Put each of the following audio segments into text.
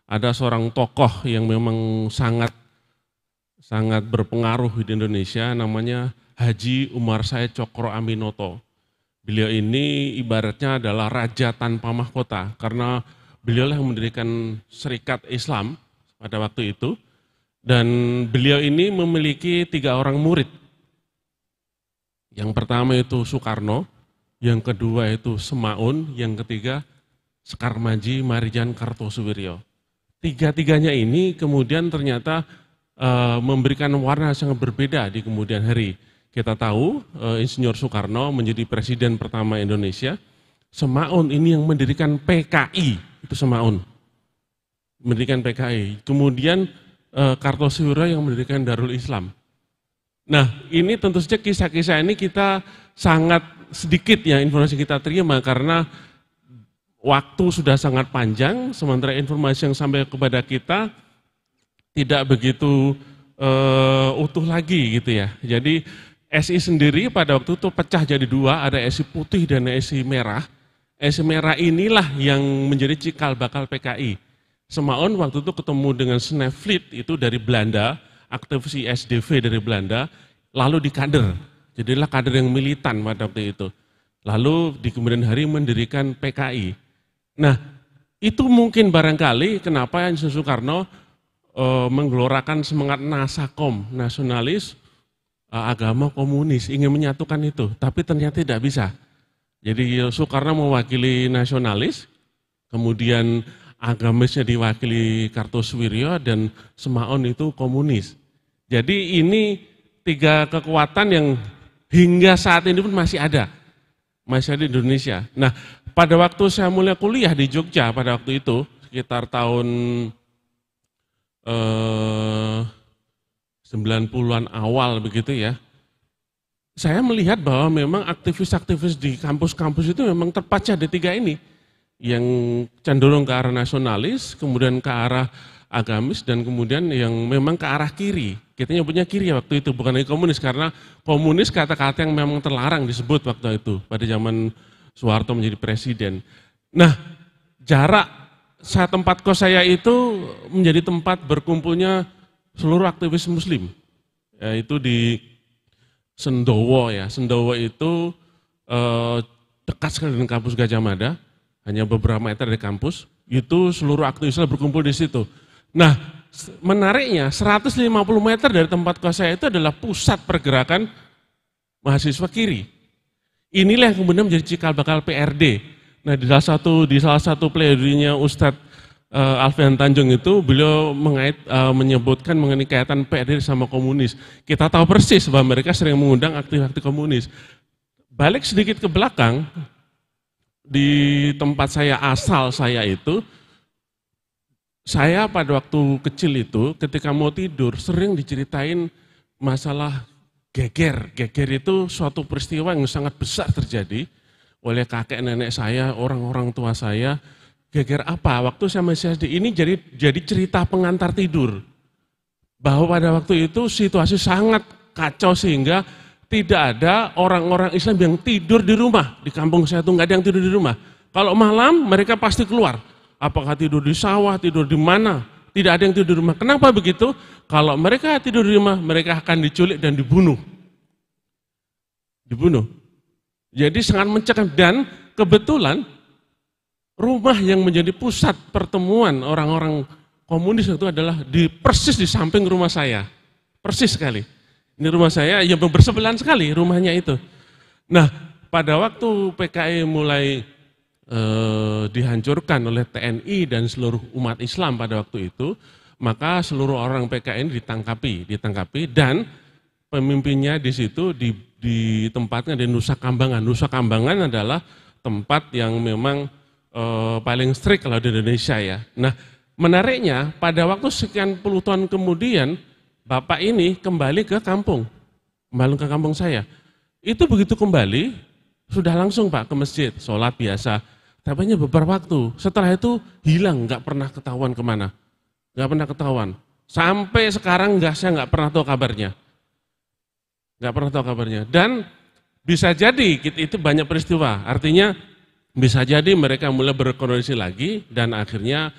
ada seorang tokoh yang memang sangat berpengaruh di Indonesia, namanya Haji Umar Said Cokro Aminoto. Beliau ini ibaratnya adalah raja tanpa mahkota, karena beliau yang mendirikan Serikat Islam pada waktu itu, dan beliau ini memiliki 3 orang murid. Yang pertama itu Soekarno, yang kedua itu Semaun, yang ketiga Sekar Maji Marijan Kartosuwiryo. 3-tiganya ini kemudian ternyata memberikan warna sangat berbeda di kemudian hari. Kita tahu Insinyur Soekarno menjadi presiden pertama Indonesia. Semaun ini yang mendirikan PKI, itu Semaun. Mendirikan PKI. Kemudian Kartosuwiryo yang mendirikan Darul Islam. Nah, ini tentu saja kisah-kisah ini kita sangat sedikit ya informasi kita terima karena waktu sudah sangat panjang, sementara informasi yang sampai kepada kita tidak begitu utuh lagi gitu ya. Jadi SI sendiri pada waktu itu pecah jadi 2, ada SI putih dan SI merah. SI merah inilah yang menjadi cikal bakal PKI. Semaun waktu itu ketemu dengan Snevlit itu dari Belanda, aktivis SDV dari Belanda, lalu dikader. Jadilah kader yang militan pada waktu itu. Lalu di kemudian hari mendirikan PKI. Nah, itu mungkin barangkali kenapa Insinyur Soekarno menggelorakan semangat nasakom, nasionalis, agama komunis, ingin menyatukan itu, tapi ternyata tidak bisa. Jadi Soekarno mewakili nasionalis, kemudian agamisnya diwakili Kartosuwiryo, dan Semaun itu komunis. Jadi ini 3 kekuatan yang hingga saat ini pun masih ada di Indonesia. Nah, pada waktu saya mulai kuliah di Jogja pada waktu itu, sekitar tahun 90-an awal begitu ya, saya melihat bahwa memang aktivis-aktivis di kampus-kampus itu memang terpecah di 3 ini, yang cenderung ke arah nasionalis, kemudian ke arah agamis, dan kemudian yang memang ke arah kiri. Kita nyebutnya kiri waktu itu, bukan lagi komunis, karena komunis kata-kata yang memang terlarang disebut waktu itu, pada zaman Soeharto menjadi presiden. Nah, jarak tempat kos saya itu menjadi tempat berkumpulnya seluruh aktivis muslim, yaitu di Sendowo ya. Sendowo itu dekat sekali dengan kampus Gajah Mada, hanya beberapa meter dari kampus, itu seluruh aktivis berkumpul di situ. Nah, menariknya 150 meter dari tempat kos saya itu adalah pusat pergerakan mahasiswa kiri. Inilah yang kemudian menjadi cikal bakal PRD. Nah, di salah satu pledorinya Ustadz Alfian Tanjung itu beliau menyebutkan mengenai kaitan PRD sama komunis. Kita tahu persis bahwa mereka sering mengundang aktivis-aktivis komunis. Balik sedikit ke belakang, di tempat asal saya itu, saya pada waktu kecil itu ketika mau tidur sering diceritain masalah geger. Geger itu suatu peristiwa yang sangat besar terjadi oleh kakek nenek saya, orang-orang tua saya. Geger apa? Waktu saya masih SD ini jadi cerita pengantar tidur. Bahwa pada waktu itu situasi sangat kacau sehingga tidak ada orang-orang Islam yang tidur di rumah. Di kampung saya itu nggak ada yang tidur di rumah. Kalau malam mereka pasti keluar. Apakah tidur di sawah, tidur di mana? Tidak ada yang tidur di rumah. Kenapa begitu? Kalau mereka tidur di rumah, mereka akan diculik dan dibunuh. Jadi sangat mencekam, dan kebetulan rumah yang menjadi pusat pertemuan orang-orang komunis itu adalah persis di samping rumah saya. Persis sekali. Ini rumah saya yang bersebelahan sekali rumahnya itu. Nah, pada waktu PKI mulai dihancurkan oleh TNI dan seluruh umat Islam pada waktu itu, maka seluruh orang PKI ini ditangkapi dan pemimpinnya di situ ditempatkan di Nusa Kambangan. Nusa Kambangan adalah tempat yang memang paling strict kalau di Indonesia ya. Nah, menariknya pada waktu sekian puluh tahun kemudian Bapak ini kembali ke kampung saya. Itu begitu kembali sudah langsung Pak ke masjid, sholat biasa. Tapi hanya beberapa waktu, setelah itu hilang, nggak pernah ketahuan kemana. Nggak pernah ketahuan. Sampai sekarang saya nggak pernah tahu kabarnya. Dan bisa jadi itu banyak peristiwa, artinya bisa jadi mereka mulai berkoordinasi lagi dan akhirnya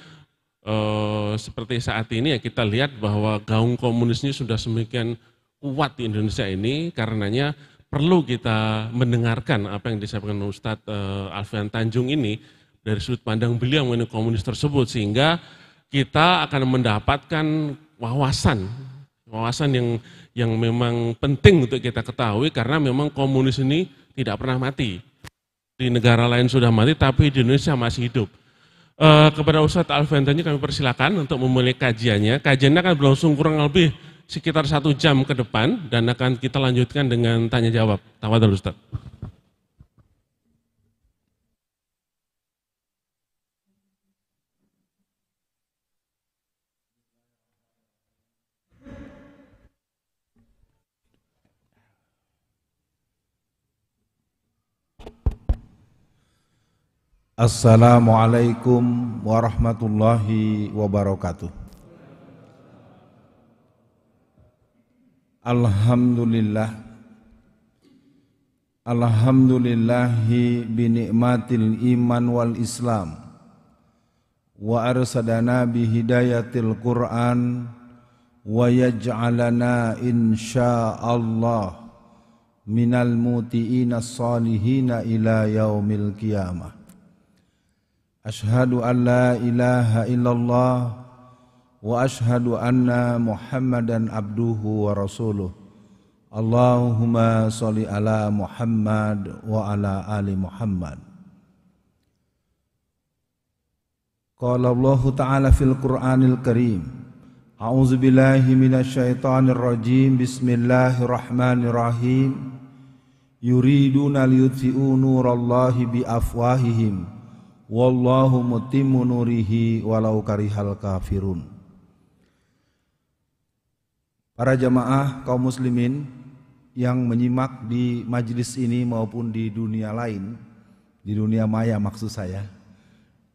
seperti saat ini ya kita lihat bahwa gaung komunis ini sudah semakin kuat di Indonesia ini, karenanya perlu kita mendengarkan apa yang disampaikan Ustadz Alfian Tanjung ini dari sudut pandang beliau mengenai komunis tersebut, sehingga kita akan mendapatkan wawasan yang memang penting untuk kita ketahui, karena memang komunis ini tidak pernah mati. Di negara lain sudah mati, tapi di Indonesia masih hidup. Kepada Ustadz Alfian Tanjung kami persilakan untuk memulai kajiannya. Kajiannya akan berlangsung kurang lebih sekitar 1 jam ke depan dan akan kita lanjutkan dengan tanya jawab. Tafadhol Ustadz. Assalamualaikum warahmatullahi wabarakatuh. Alhamdulillahi binikmatil iman wal islam wa arsadana bihidayatil Qur'an wa yaj'alana insyaallah minal muti'ina salihina ila yaumil qiyamah. Ashhadu an la ilaha illallah wa ashhadu anna Muhammadan abduhu wa rasuluh. Allahumma sholli ala Muhammad wa ala ali Muhammad. Qala Allah Ta'ala fil Qur'anil Karim. A'udzu billahi minasy syaithanir rajim. Bismillahirrahmanirrahim. Yuriduna liyutfi'u nurallahi bi afwahihim. Wallahu mutimmu nurihi walau karihal kafirun. Para jamaah kaum muslimin yang menyimak di majelis ini maupun di dunia lain, di dunia maya maksud saya,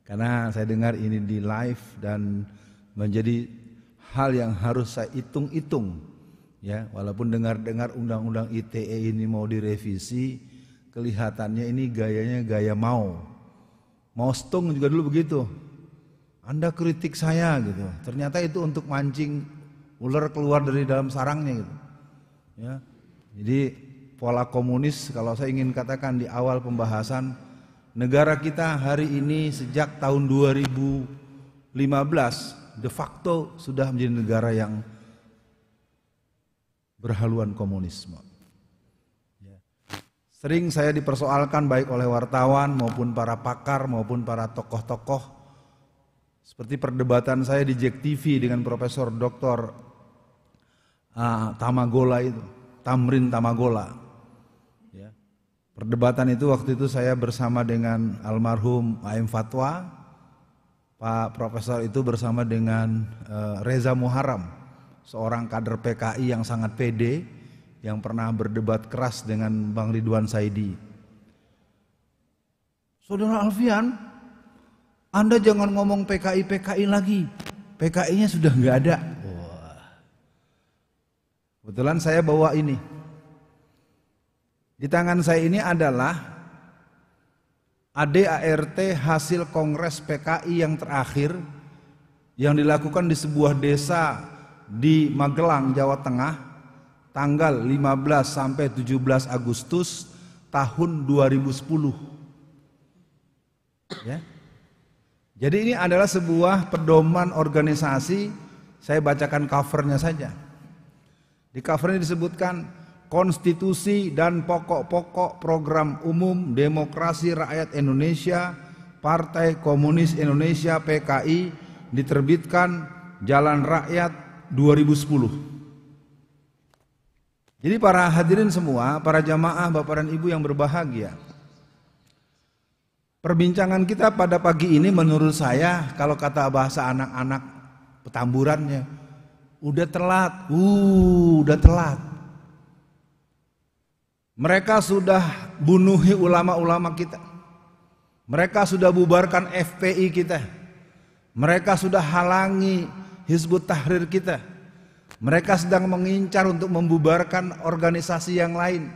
karena saya dengar ini di live dan menjadi hal yang harus saya hitung-hitung, ya, walaupun dengar-dengar undang-undang ITE ini mau direvisi, kelihatannya ini gayanya gaya mau stung juga dulu begitu. Anda kritik saya gitu. Ternyata itu untuk mancing ular keluar dari dalam sarangnya gitu. Ya. Jadi pola komunis kalau saya ingin katakan di awal pembahasan, negara kita hari ini sejak tahun 2015 de facto sudah menjadi negara yang berhaluan komunisme. Sering saya dipersoalkan baik oleh wartawan maupun para pakar maupun para tokoh-tokoh, seperti perdebatan saya di JEK TV dengan Profesor Dr. Tamagola itu, Tamrin Tamagola. Ya. Perdebatan itu waktu itu saya bersama dengan almarhum A.M. Fatwa, Pak Profesor itu bersama dengan Reza Muharram, seorang kader PKI yang sangat pede, yang pernah berdebat keras dengan Bang Ridwan Saidi. Saudara Alfian, Anda jangan ngomong PKI lagi, PKI-nya sudah nggak ada. Wah. Kebetulan saya bawa ini. Di tangan saya ini adalah ADART hasil Kongres PKI yang terakhir yang dilakukan di sebuah desa di Magelang, Jawa Tengah, tanggal 15 sampai 17 Agustus tahun 2010. Ya. Jadi ini adalah sebuah pedoman organisasi, saya bacakan covernya saja. Di covernya disebutkan konstitusi dan pokok-pokok program umum demokrasi rakyat Indonesia, Partai Komunis Indonesia PKI, diterbitkan Jalan Rakyat 2010. Jadi para hadirin semua, para jamaah, bapak dan ibu yang berbahagia, perbincangan kita pada pagi ini menurut saya, kalau kata bahasa anak-anak petamburannya, udah telat. Mereka sudah bunuhi ulama-ulama kita. Mereka sudah bubarkan FPI kita. Mereka sudah halangi Hizbut Tahrir kita. Mereka sedang mengincar untuk membubarkan organisasi yang lain.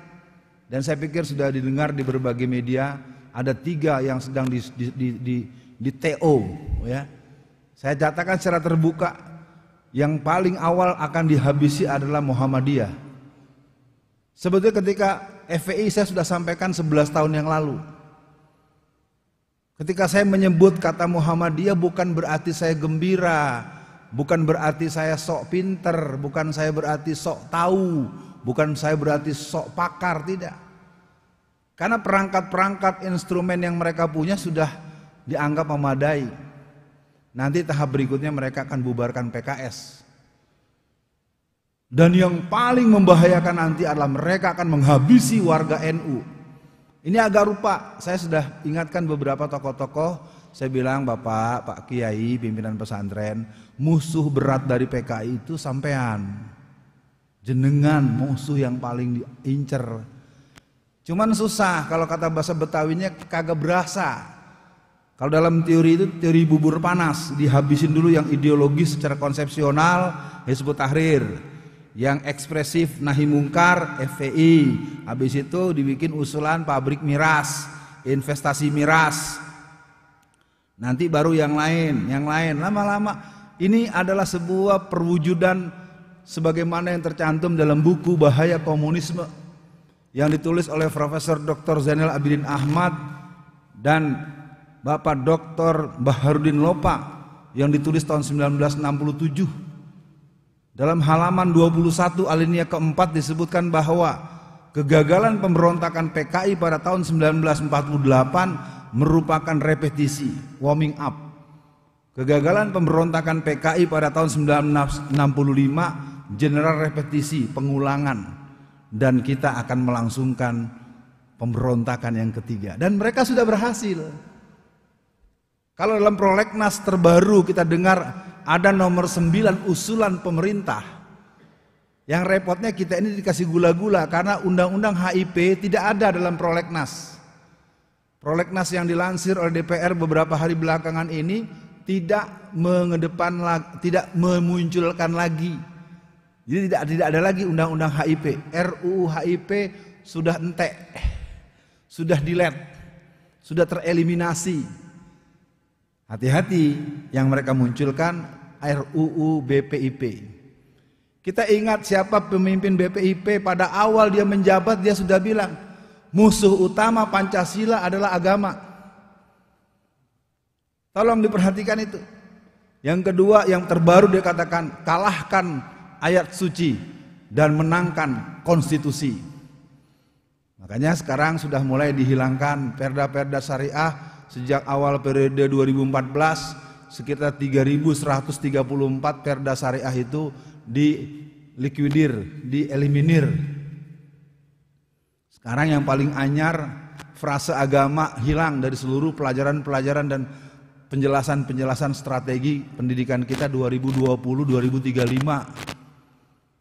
Dan saya pikir sudah didengar di berbagai media, ada 3 yang sedang di TO, ya. Saya katakan secara terbuka, yang paling awal akan dihabisi adalah Muhammadiyah. Sebetulnya ketika FPI saya sudah sampaikan 11 tahun yang lalu. Ketika saya menyebut kata Muhammadiyah bukan berarti saya gembira, bukan berarti saya sok pinter, bukan saya berarti sok tahu, bukan saya berarti sok pakar, tidak. Karena perangkat-perangkat instrumen yang mereka punya sudah dianggap memadai. Nanti tahap berikutnya mereka akan bubarkan PKS. Dan yang paling membahayakan nanti adalah mereka akan menghabisi warga NU. Ini agak rupa, saya sudah ingatkan beberapa tokoh-tokoh, saya bilang Bapak, Pak Kiai, pimpinan pesantren, musuh berat dari PKI itu sampean. Jenengan musuh yang paling diincer. Cuman susah, kalau kata bahasa Betawinya kagak berasa. Kalau dalam teori itu teori bubur panas, dihabisin dulu yang ideologis secara konsepsional, Hizbut Tahrir. Yang ekspresif nahi mungkar, FPI. Habis itu dibikin usulan pabrik miras, investasi miras. Nanti baru yang lain. Lama-lama ini adalah sebuah perwujudan sebagaimana yang tercantum dalam buku Bahaya Komunisme yang ditulis oleh Profesor Dr. Zainal Abidin Ahmad dan Bapak Dr. Baharudin Lopa yang ditulis tahun 1967. Dalam halaman 21 alinea keempat disebutkan bahwa kegagalan pemberontakan PKI pada tahun 1948 merupakan repetisi, warming up. Kegagalan pemberontakan PKI pada tahun 1965 general repetisi, pengulangan. Dan kita akan melangsungkan pemberontakan yang ketiga. Dan mereka sudah berhasil. Kalau dalam prolegnas terbaru kita dengar ada nomor 9 usulan pemerintah. Yang repotnya kita ini dikasih gula-gula karena undang-undang HIP tidak ada dalam prolegnas. Prolegnas yang dilansir oleh DPR beberapa hari belakangan ini tidak memunculkan lagi. Jadi tidak ada lagi undang-undang HIP. RUU HIP sudah entek, sudah delete, sudah tereliminasi. Hati-hati yang mereka munculkan RUU BPIP. Kita ingat siapa pemimpin BPIP pada awal dia menjabat, dia sudah bilang musuh utama Pancasila adalah agama. Tolong diperhatikan itu. Yang kedua, yang terbaru dia katakan kalahkan ayat suci dan menangkan konstitusi. Makanya sekarang sudah mulai dihilangkan perda-perda syariah. Sejak awal periode 2014 sekitar 3.134 perda syariah itu dilikuidir, dieliminir. Sekarang yang paling anyar, frase agama hilang dari seluruh pelajaran-pelajaran dan penjelasan-penjelasan strategi pendidikan kita 2020-2035.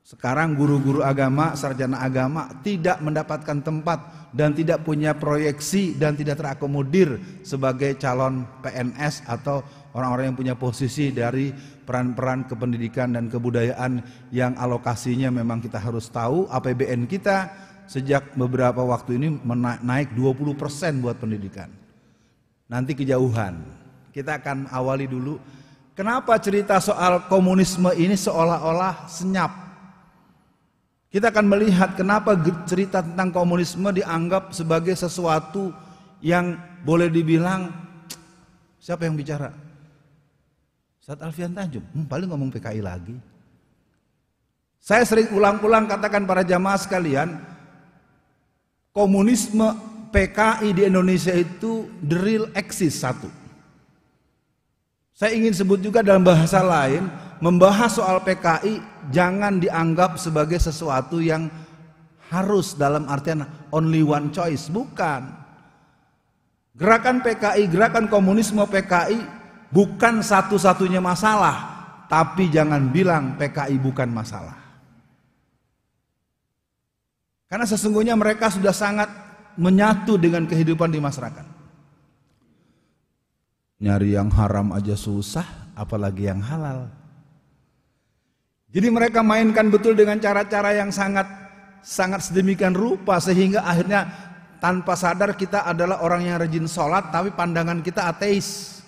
Sekarang guru-guru agama, sarjana agama tidak mendapatkan tempat dan tidak punya proyeksi dan tidak terakomodir sebagai calon PNS atau orang-orang yang punya posisi dari peran-peran kependidikan dan kebudayaan yang alokasinya memang kita harus tahu. APBN kita sejak beberapa waktu ini naik 20% buat pendidikan. Nanti kejauhan. Kita akan awali dulu. Kenapa cerita soal komunisme ini seolah-olah senyap? Kita akan melihat kenapa cerita tentang komunisme dianggap sebagai sesuatu yang boleh dibilang, siapa yang bicara? Ustadz Alfian Tanjung, paling ngomong PKI lagi. Saya sering ulang-ulang katakan para jamaah sekalian, komunisme PKI di Indonesia itu the real exist satu. Saya ingin sebut juga dalam bahasa lain, membahas soal PKI jangan dianggap sebagai sesuatu yang harus dalam artian only one choice, bukan. Gerakan PKI, gerakan komunisme PKI bukan satu-satunya masalah, tapi jangan bilang PKI bukan masalah. Karena sesungguhnya mereka sudah sangat menyatu dengan kehidupan di masyarakat. Nyari yang haram aja susah, apalagi yang halal. Jadi mereka mainkan betul dengan cara-cara yang sangat sedemikian rupa sehingga akhirnya tanpa sadar kita adalah orang yang rajin sholat tapi pandangan kita ateis.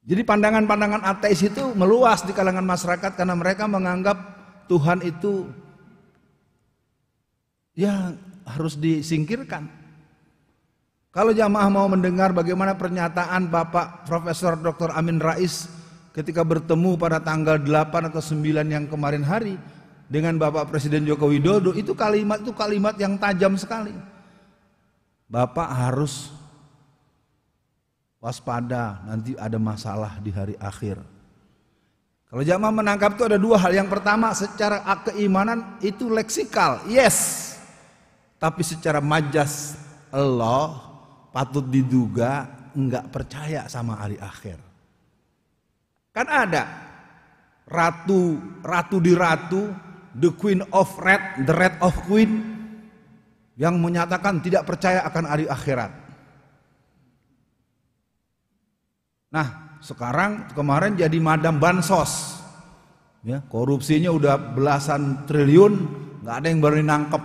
Jadi pandangan-pandangan ateis itu meluas di kalangan masyarakat karena mereka menganggap Tuhan itu ya harus disingkirkan. Kalau jamaah mau mendengar bagaimana pernyataan Bapak Profesor Dr. Amin Rais ketika bertemu pada tanggal 8 atau 9 yang kemarin hari dengan Bapak Presiden Joko Widodo, itu kalimat yang tajam sekali. Bapak harus waspada, nanti ada masalah di hari akhir. Kalau jamaah menangkap itu ada dua hal. Yang pertama, secara keimanan itu leksikal, yes. Tapi secara majas Allah patut diduga enggak percaya sama hari akhir. Kan ada ratu di ratu, the queen of red, the red of queen, yang menyatakan tidak percaya akan hari akhirat. Nah, sekarang kemarin jadi madam bansos, ya, korupsinya udah belasan triliun, nggak ada yang berani nangkep.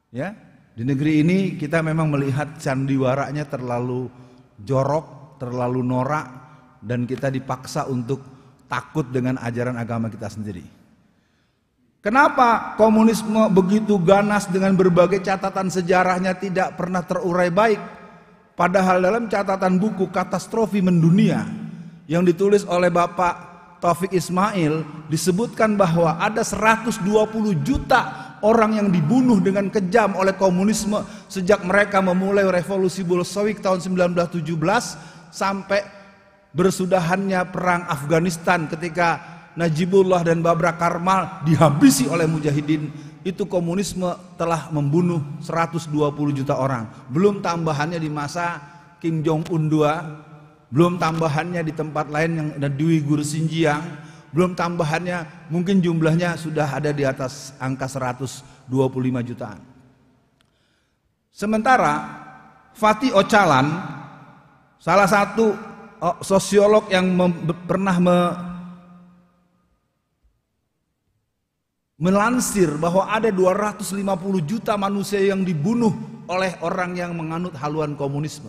Ya, di negeri ini kita memang melihat sandiwaranya terlalu jorok, terlalu norak, dan kita dipaksa untuk takut dengan ajaran agama kita sendiri. Kenapa komunisme begitu ganas dengan berbagai catatan sejarahnya tidak pernah terurai baik? Padahal dalam catatan buku Katastrofi Mendunia yang ditulis oleh Bapak Taufik Ismail disebutkan bahwa ada 120 juta orang yang dibunuh dengan kejam oleh komunisme sejak mereka memulai revolusi Bolshevik tahun 1917 sampai bersudahannya perang Afghanistan ketika Najibullah dan Babra Karmal dihabisi oleh mujahidin. Itu komunisme telah membunuh 120 juta orang. Belum tambahannya di masa Kim Jong Un II, belum tambahannya di tempat lain yang ada di Uighur Xinjiang, belum tambahannya mungkin jumlahnya sudah ada di atas angka 125 jutaan. Sementara Fatih Öcalan, salah satu sosiolog yang pernah melansir bahwa ada 250 juta manusia yang dibunuh oleh orang yang menganut haluan komunisme.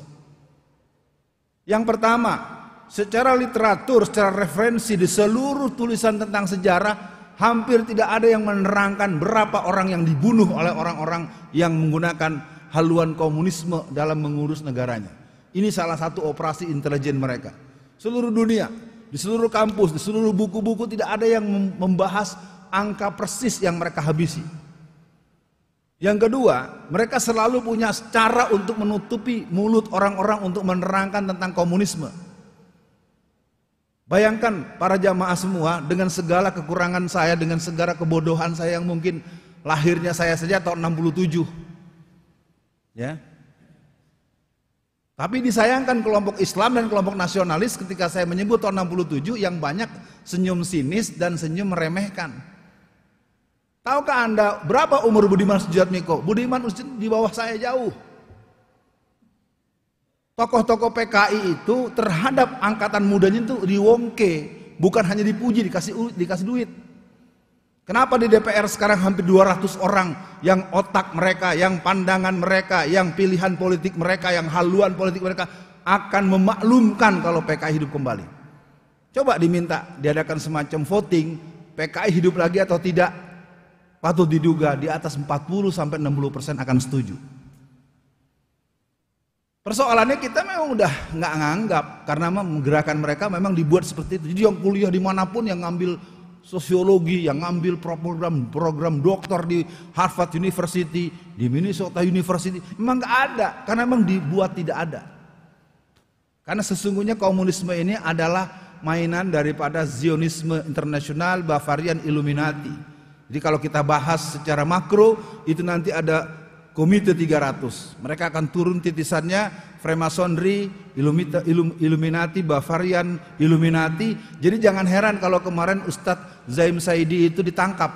Yang pertama, secara literatur, secara referensi di seluruh tulisan tentang sejarah, hampir tidak ada yang menerangkan berapa orang yang dibunuh oleh orang-orang yang menggunakan haluan komunisme dalam mengurus negaranya. Ini salah satu operasi intelijen mereka. Seluruh dunia, di seluruh kampus, di seluruh buku-buku tidak ada yang membahas angka persis yang mereka habisi. Yang kedua, mereka selalu punya cara untuk menutupi mulut orang-orang untuk menerangkan tentang komunisme. Bayangkan para jamaah semua, dengan segala kekurangan saya, dengan segala kebodohan saya yang mungkin lahirnya saya saja tahun 67. Ya. Tapi disayangkan kelompok Islam dan kelompok nasionalis ketika saya menyebut tahun 67 yang banyak senyum sinis dan senyum meremehkan. Tahukah Anda berapa umur Budiman Sujatmiko? Budiman di bawah saya jauh. Tokoh-tokoh PKI itu terhadap angkatan mudanya itu diwongke, bukan hanya dipuji, dikasih duit. Kenapa di DPR sekarang hampir 200 orang yang otak mereka, yang pandangan mereka, yang pilihan politik mereka, yang haluan politik mereka akan memaklumkan kalau PKI hidup kembali? Coba diminta diadakan semacam voting, PKI hidup lagi atau tidak? Patut diduga di atas 40-60% akan setuju. Persoalannya kita memang udah nggak nganggap karena gerakan mereka memang dibuat seperti itu. Jadi yang kuliah dimanapun, yang ngambil sosiologi, yang ngambil program doktor di Harvard University, di Minnesota University, memang nggak ada karena memang dibuat tidak ada. Karena sesungguhnya komunisme ini adalah mainan daripada Zionisme internasional, Bavarian Illuminati. Jadi kalau kita bahas secara makro, itu nanti ada Komite 300. Mereka akan turun titisannya Freemasonry, Illuminati, Bavarian Illuminati. Jadi jangan heran kalau kemarin Ustadz Zaim Saidi itu ditangkap.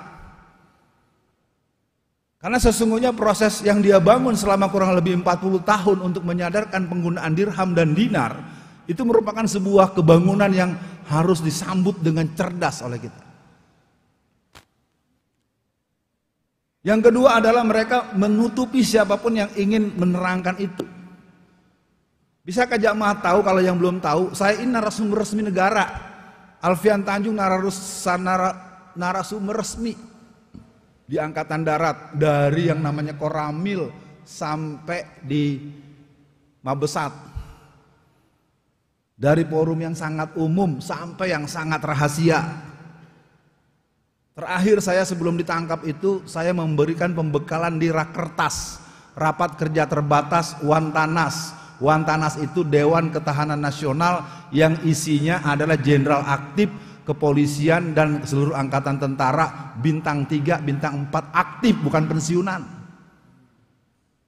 Karena sesungguhnya proses yang dia bangun selama kurang lebih 40 tahun untuk menyadarkan penggunaan dirham dan dinar, itu merupakan sebuah kebangunan yang harus disambut dengan cerdas oleh kita. Yang kedua adalah mereka menutupi siapapun yang ingin menerangkan itu. Bisakah jamaah tahu, kalau yang belum tahu, saya ini narasumber resmi negara. Alfian Tanjung narasumber resmi di Angkatan Darat, dari yang namanya Koramil sampai di Mabesat, dari forum yang sangat umum sampai yang sangat rahasia. Terakhir saya sebelum ditangkap itu, saya memberikan pembekalan di Rakertas, rapat kerja terbatas Wantanas. Wantanas itu Dewan Ketahanan Nasional yang isinya adalah jenderal aktif, kepolisian dan seluruh angkatan tentara bintang 3, bintang 4 aktif, bukan pensiunan.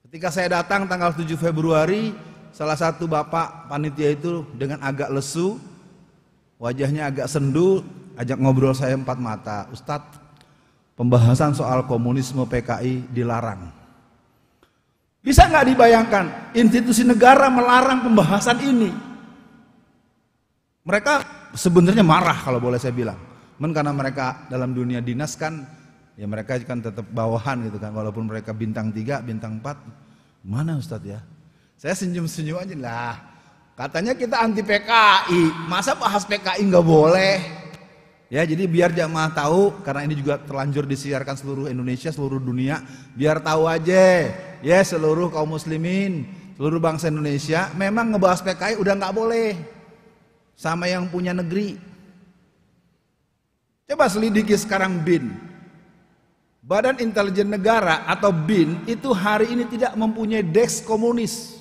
Ketika saya datang tanggal 7 Februari, salah satu bapak panitia itu dengan agak lesu, wajahnya agak sendu, ajak ngobrol saya 4 mata. Ustadz, pembahasan soal komunisme PKI dilarang. Bisa nggak dibayangkan institusi negara melarang pembahasan ini? Mereka sebenarnya marah kalau boleh saya bilang. Karena mereka dalam dunia dinas kan, ya mereka kan tetap bawahan gitu kan, walaupun mereka bintang 3, bintang 4. Mana Ustadz ya? Saya senyum-senyum aja lah. Katanya kita anti PKI, masa bahas PKI nggak boleh? Ya, jadi biar jamaah tahu, karena ini juga terlanjur disiarkan seluruh Indonesia, seluruh dunia, biar tahu aja, ya seluruh kaum muslimin, seluruh bangsa Indonesia, memang ngebahas PKI udah nggak boleh sama yang punya negeri. Coba selidiki sekarang BIN, Badan Intelijen Negara atau BIN itu hari ini tidak mempunyai desk komunis.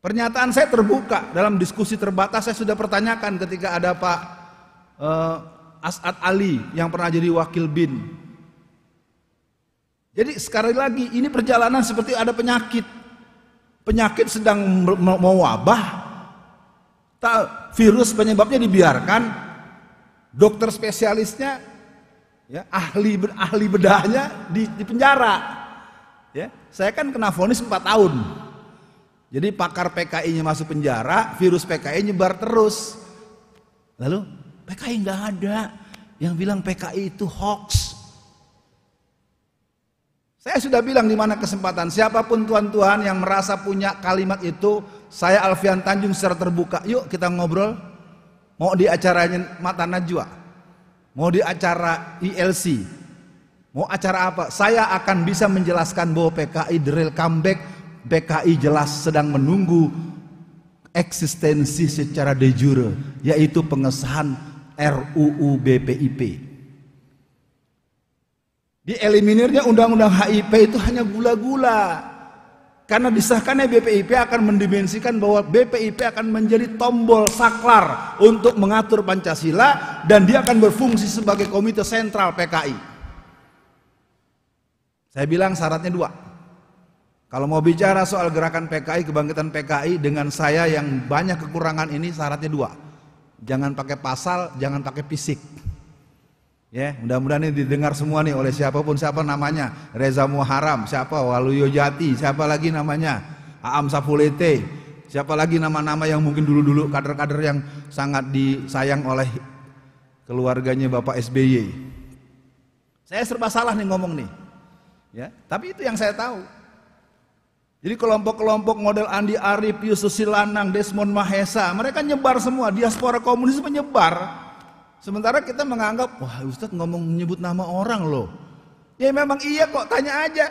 Pernyataan saya terbuka dalam diskusi terbatas, saya sudah pertanyakan ketika ada Pak As'ad Ali yang pernah jadi wakil BIN. Jadi sekali lagi ini perjalanan seperti ada penyakit. Penyakit sedang mewabah, virus penyebabnya dibiarkan, dokter spesialisnya, ya, ahli bedahnya di penjara. Ya, saya kan kena vonis 4 tahun. Jadi pakar PKI-nya masuk penjara, virus PKI nyebar terus. Lalu PKI nggak ada, yang bilang PKI itu hoax. Saya sudah bilang di mana kesempatan, siapapun tuan-tuan yang merasa punya kalimat itu, saya Alfian Tanjung secara terbuka, yuk kita ngobrol. Mau di acaranya Mata Najwa, mau di acara ILC, mau acara apa, saya akan bisa menjelaskan bahwa PKI the real comeback. PKI jelas sedang menunggu eksistensi secara de jure, yaitu pengesahan RUU BPIP. Dieliminirnya undang-undang HIP itu hanya gula-gula. Karena disahkannya BPIP akan mendimensikan bahwa BPIP akan menjadi tombol saklar untuk mengatur Pancasila, dan dia akan berfungsi sebagai komite sentral PKI. Saya bilang syaratnya 2. Kalau mau bicara soal gerakan PKI, kebangkitan PKI dengan saya yang banyak kekurangan ini, syaratnya 2. Jangan pakai pasal, jangan pakai fisik. Ya, mudah-mudahan ini didengar semua nih oleh siapapun, siapa namanya, Reza Muharram, siapa Waluyo Jati, siapa lagi namanya, Aam Sapulete, siapa lagi nama-nama yang mungkin dulu-dulu kader-kader yang sangat disayang oleh keluarganya Bapak SBY. Saya serba salah nih ngomong nih. Ya, tapi itu yang saya tahu. Jadi kelompok-kelompok model Andi Arief, Yusuf Silanang, Desmond Mahesa, mereka nyebar semua, diaspora komunis menyebar. Sementara kita menganggap, wah Ustadz ngomong menyebut nama orang loh. Ya memang iya kok, tanya aja.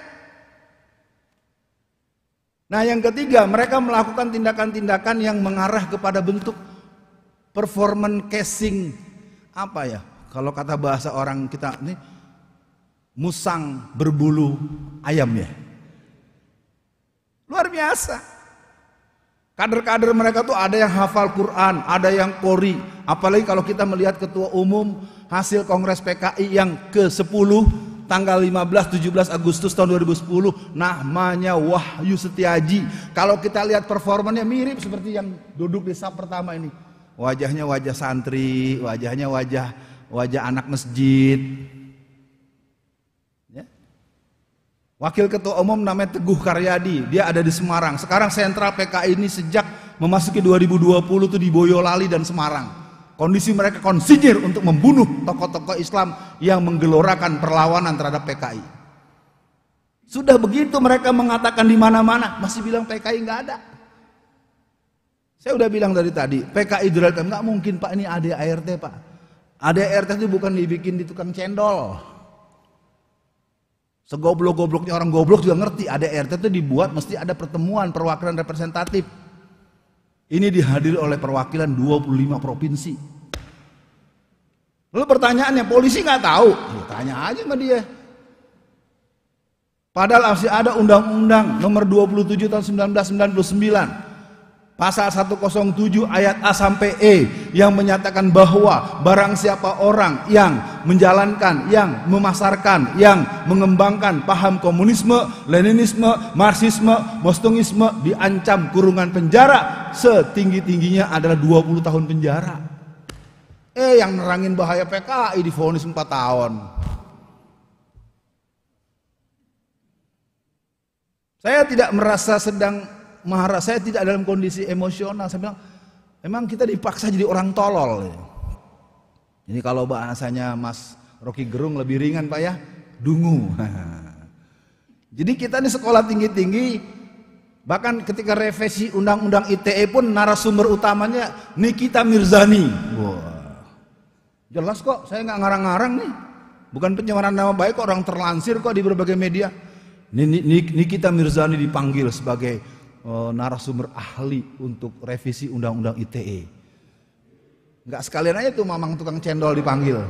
Nah yang ketiga, mereka melakukan tindakan-tindakan yang mengarah kepada bentuk performance casing. Apa ya, kalau kata bahasa orang kita ini, musang berbulu ayam ya. Luar biasa. Kader-kader mereka tuh ada yang hafal Quran, ada yang qori. Apalagi kalau kita melihat ketua umum hasil Kongres PKI yang ke-10 tanggal 15-17 Agustus tahun 2010, namanya Wahyu Setiaji. Kalau kita lihat performanya mirip seperti yang duduk di sab pertama ini. Wajahnya wajah santri, wajahnya wajah anak masjid. Wakil Ketua Umum namanya Teguh Karyadi, dia ada di Semarang. Sekarang sentral PKI ini sejak memasuki 2020 itu di Boyolali dan Semarang. Kondisi mereka konsinyir untuk membunuh tokoh-tokoh Islam yang menggelorakan perlawanan terhadap PKI. Sudah begitu mereka mengatakan di mana-mana, masih bilang PKI nggak ada. Saya udah bilang dari tadi, PKI direkam, nggak mungkin Pak, ini ADART Pak. ADART itu bukan dibikin di tukang cendol. Segoblok-gobloknya orang goblok juga ngerti, ADART itu dibuat mesti ada pertemuan perwakilan representatif. Ini dihadiri oleh perwakilan 25 provinsi. Lalu pertanyaannya, polisi nggak tahu? Ya, tanya aja sama dia. Padahal masih ada Undang-Undang Nomor 27 tahun 1999. Pasal 107 ayat A sampai E yang menyatakan bahwa barang siapa orang yang menjalankan, yang memasarkan, yang mengembangkan paham komunisme, leninisme, marxisme, mostongisme diancam kurungan penjara setinggi-tingginya adalah 20 tahun penjara. Yang nerangin bahaya PKI divonis 4 tahun. Saya tidak merasa sedang marah, saya tidak dalam kondisi emosional. Saya bilang, emang kita dipaksa jadi orang tolol. Ini kalau bahasanya Mas Rocky Gerung lebih ringan Pak ya, dungu. Jadi kita ini sekolah tinggi-tinggi, bahkan ketika revisi Undang-Undang ITE pun narasumber utamanya Nikita Mirzani. Wah, jelas kok, saya nggak ngarang-ngarang nih. Bukan pencemaran nama baik kok, orang terlansir kok di berbagai media. Nikita Mirzani dipanggil sebagai narasumber ahli untuk revisi Undang-Undang ITE. Nggak sekalian aja tuh mamang tukang cendol dipanggil.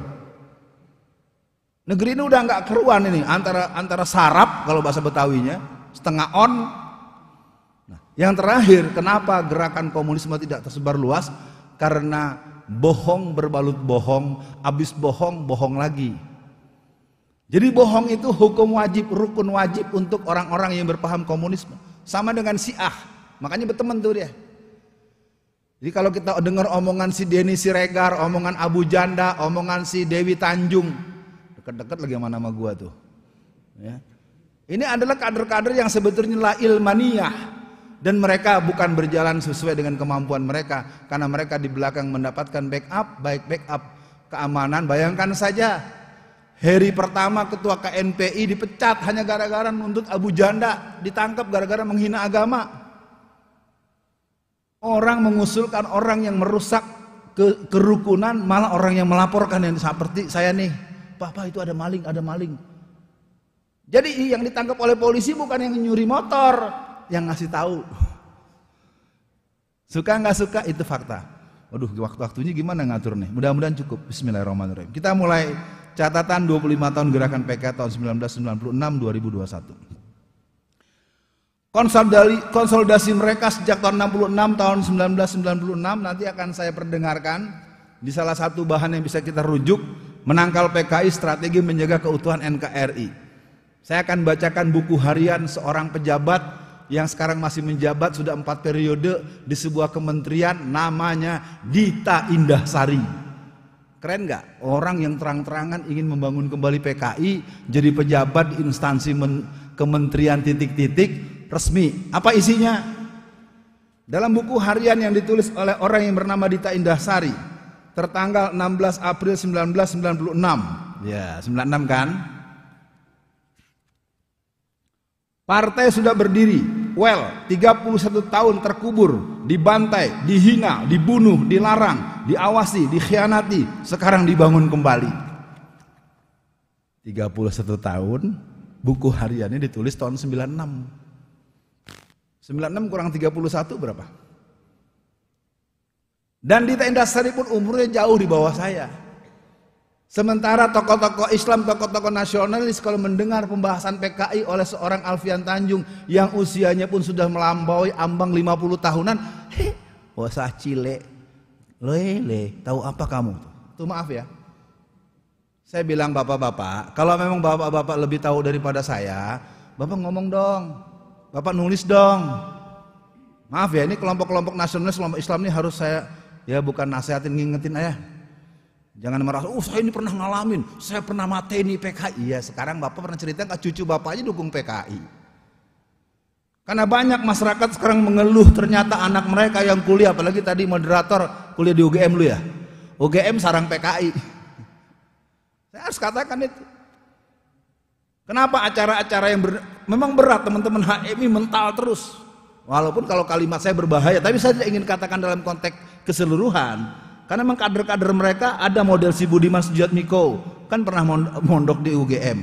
Negeri ini udah nggak keruan ini, antara sarap kalau bahasa Betawinya, setengah on. Nah, yang terakhir, kenapa gerakan komunisme tidak tersebar luas? Karena bohong berbalut bohong, habis bohong, bohong lagi. Jadi bohong itu hukum wajib, rukun wajib untuk orang-orang yang berpaham komunisme. Sama dengan Syiah, makanya berteman tuh dia. Jadi kalau kita dengar omongan si Denny Siregar, omongan Abu Janda, omongan si Dewi Tanjung, dekat-dekat lagi sama nama gua tuh. Ya. Ini adalah kader-kader yang sebetulnya la ilmaniyah, dan mereka bukan berjalan sesuai dengan kemampuan mereka, karena mereka di belakang mendapatkan backup, baik backup keamanan. Bayangkan saja, hari pertama ketua KNPI dipecat hanya gara-gara nuntut Abu Janda, ditangkap gara-gara menghina agama. Orang mengusulkan orang yang merusak kerukunan, malah orang yang melaporkan, yang seperti saya nih, Pak itu ada maling, ada maling. Jadi yang ditangkap oleh polisi bukan yang nyuri motor, yang ngasih tahu. Suka nggak suka itu fakta. Waduh, waktu-waktunya gimana ngatur nih? Mudah-mudahan cukup. Bismillahirrahmanirrahim. Kita mulai catatan 25 tahun gerakan PKI tahun 1996-2021. Konsolidasi mereka sejak tahun 66 tahun 1996 nanti akan saya perdengarkan di salah satu bahan yang bisa kita rujuk, menangkal PKI strategi menjaga keutuhan NKRI. Saya akan bacakan buku harian seorang pejabat yang sekarang masih menjabat sudah 4 periode di sebuah kementerian, namanya Dita Indahsari. Keren nggak? Orang yang terang-terangan ingin membangun kembali PKI, jadi pejabat di instansi kementerian titik-titik resmi. Apa isinya? Dalam buku harian yang ditulis oleh orang yang bernama Dita Indahsari, tertanggal 16 April 1996. Ya, 96 kan? Partai sudah berdiri, 31 tahun terkubur, dibantai, dihina, dibunuh, dilarang, diawasi, dikhianati, sekarang dibangun kembali. 31 tahun, buku hariannya ditulis tahun 96. 96 kurang 31 berapa? Dan Dita Indahsari pun umurnya jauh di bawah saya. Sementara tokoh-tokoh Islam, tokoh-tokoh nasionalis kalau mendengar pembahasan PKI oleh seorang Alfian Tanjung yang usianya pun sudah melampaui ambang 50 tahunan, wah cile, lele, tahu apa kamu? Tuh maaf ya. Saya bilang bapak-bapak, kalau memang bapak-bapak lebih tahu daripada saya, bapak ngomong dong. Bapak nulis dong. Maaf ya, ini kelompok-kelompok nasionalis, kelompok Islam ini harus saya ya bukan nasihatin, ngingetin aja. Jangan merasa, saya ini pernah ngalamin, saya pernah mateni PKI. Iya, sekarang bapak pernah cerita nggak cucu bapak aja dukung PKI. Karena banyak masyarakat sekarang mengeluh ternyata anak mereka yang kuliah, apalagi tadi moderator kuliah di UGM lu ya. UGM sarang PKI. Saya harus katakan itu. Kenapa acara-acara yang memang berat teman-teman HMI mental terus. Walaupun kalau kalimat saya berbahaya, tapi saya tidak ingin katakan dalam konteks keseluruhan. Karena memang kader-kader mereka ada model si Budiman Sujatmiko, kan pernah mondok di UGM.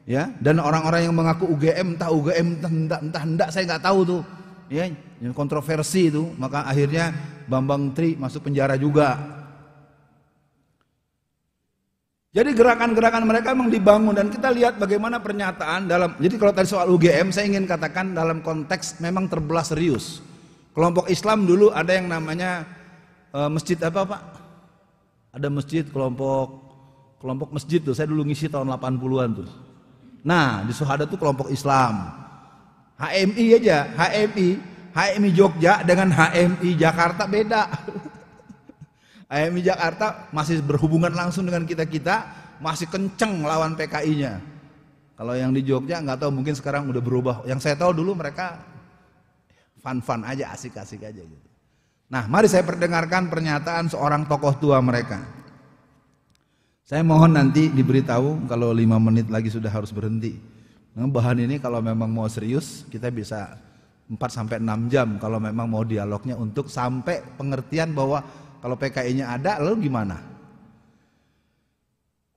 Ya, dan orang-orang yang mengaku UGM, entah UGM entah enggak, saya nggak tahu tuh. Ya, yang kontroversi itu, maka akhirnya Bambang Tri masuk penjara juga. Jadi gerakan-gerakan mereka memang dibangun, dan kita lihat bagaimana pernyataan dalam. Jadi kalau tadi soal UGM, saya ingin katakan dalam konteks memang terbelah serius. Kelompok Islam dulu ada yang namanya masjid apa Pak? Ada masjid kelompok masjid tuh. Saya dulu ngisi tahun 80-an tuh. Nah di Suhada tuh kelompok Islam. HMI aja, HMI Jogja dengan HMI Jakarta beda. HMI Jakarta masih berhubungan langsung dengan kita-kita, masih kenceng lawan PKI-nya. Kalau yang di Jogja nggak tahu, mungkin sekarang udah berubah. Yang saya tahu dulu mereka fun-fun aja, asik-asik aja gitu. Nah, mari saya perdengarkan pernyataan seorang tokoh tua mereka. Saya mohon nanti diberitahu kalau 5 menit lagi sudah harus berhenti. Nah, bahan ini kalau memang mau serius kita bisa 4-6 jam kalau memang mau dialognya untuk sampai pengertian bahwa kalau PKI-nya ada, lalu gimana?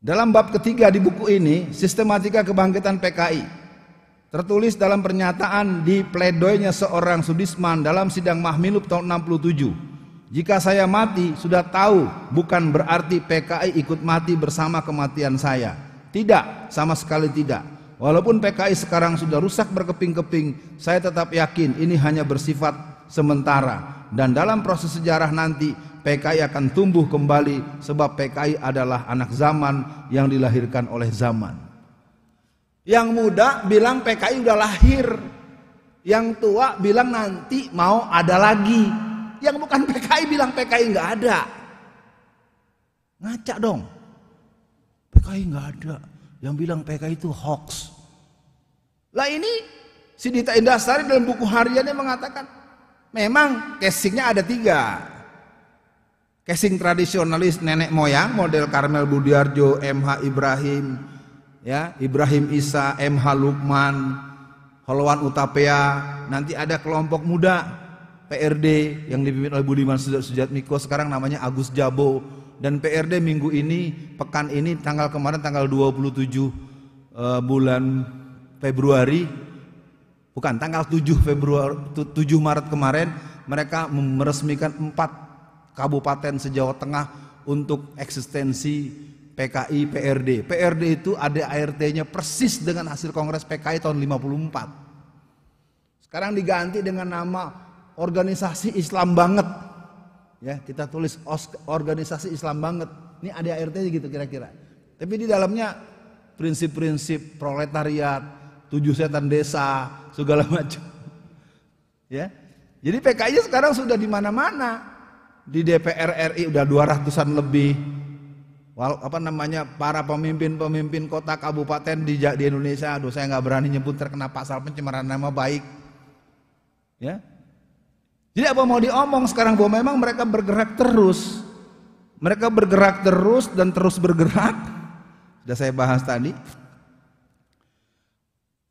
Dalam bab ketiga di buku ini, Sistematika Kebangkitan PKI, tertulis dalam pernyataan di pledoinya seorang Sudisman dalam sidang Mahmilub tahun 67. Jika saya mati, sudah tahu bukan berarti PKI ikut mati bersama kematian saya. Tidak, sama sekali tidak. Walaupun PKI sekarang sudah rusak berkeping-keping, saya tetap yakin ini hanya bersifat sementara. Dan dalam proses sejarah nanti, PKI akan tumbuh kembali sebab PKI adalah anak zaman yang dilahirkan oleh zaman. Yang muda bilang PKI udah lahir, yang tua bilang nanti mau ada lagi, yang bukan PKI bilang PKI nggak ada. Ngaca dong, PKI nggak ada, yang bilang PKI itu hoax. Lah ini si Dita Indasari dalam buku hariannya mengatakan memang casingnya ada 3. Casing tradisionalis nenek moyang model Karmel Budiarjo, MH Ibrahim, ya, Ibrahim Isa, MH Lukman, Holwan Utapea. Nanti ada kelompok muda PRD yang dipimpin oleh Budiman Sujatmiko, sekarang namanya Agus Jabo. Dan PRD minggu ini, pekan ini, kemarin tanggal 27 bulan Februari, bukan tanggal 7 Maret kemarin, mereka meresmikan 4 kabupaten se-Jawa Tengah untuk eksistensi PKI PRD. PRD itu ada ART-nya persis dengan hasil Kongres PKI tahun 54. Sekarang diganti dengan nama Organisasi Islam Banget. Ya, kita tulis Organisasi Islam Banget. Ini ada ART-nya gitu kira-kira. Tapi di dalamnya prinsip-prinsip proletariat, 7 setan desa, segala macam. Ya. Jadi PKI sekarang sudah di mana-mana. Di DPR RI udah 200-an lebih. Para pemimpin kota kabupaten di Indonesia. Aduh, saya nggak berani nyebut, terkena pasal pencemaran nama baik. Ya. Jadi apa mau diomong sekarang, bahwa memang mereka bergerak terus. Mereka bergerak terus dan terus bergerak. Sudah saya bahas tadi.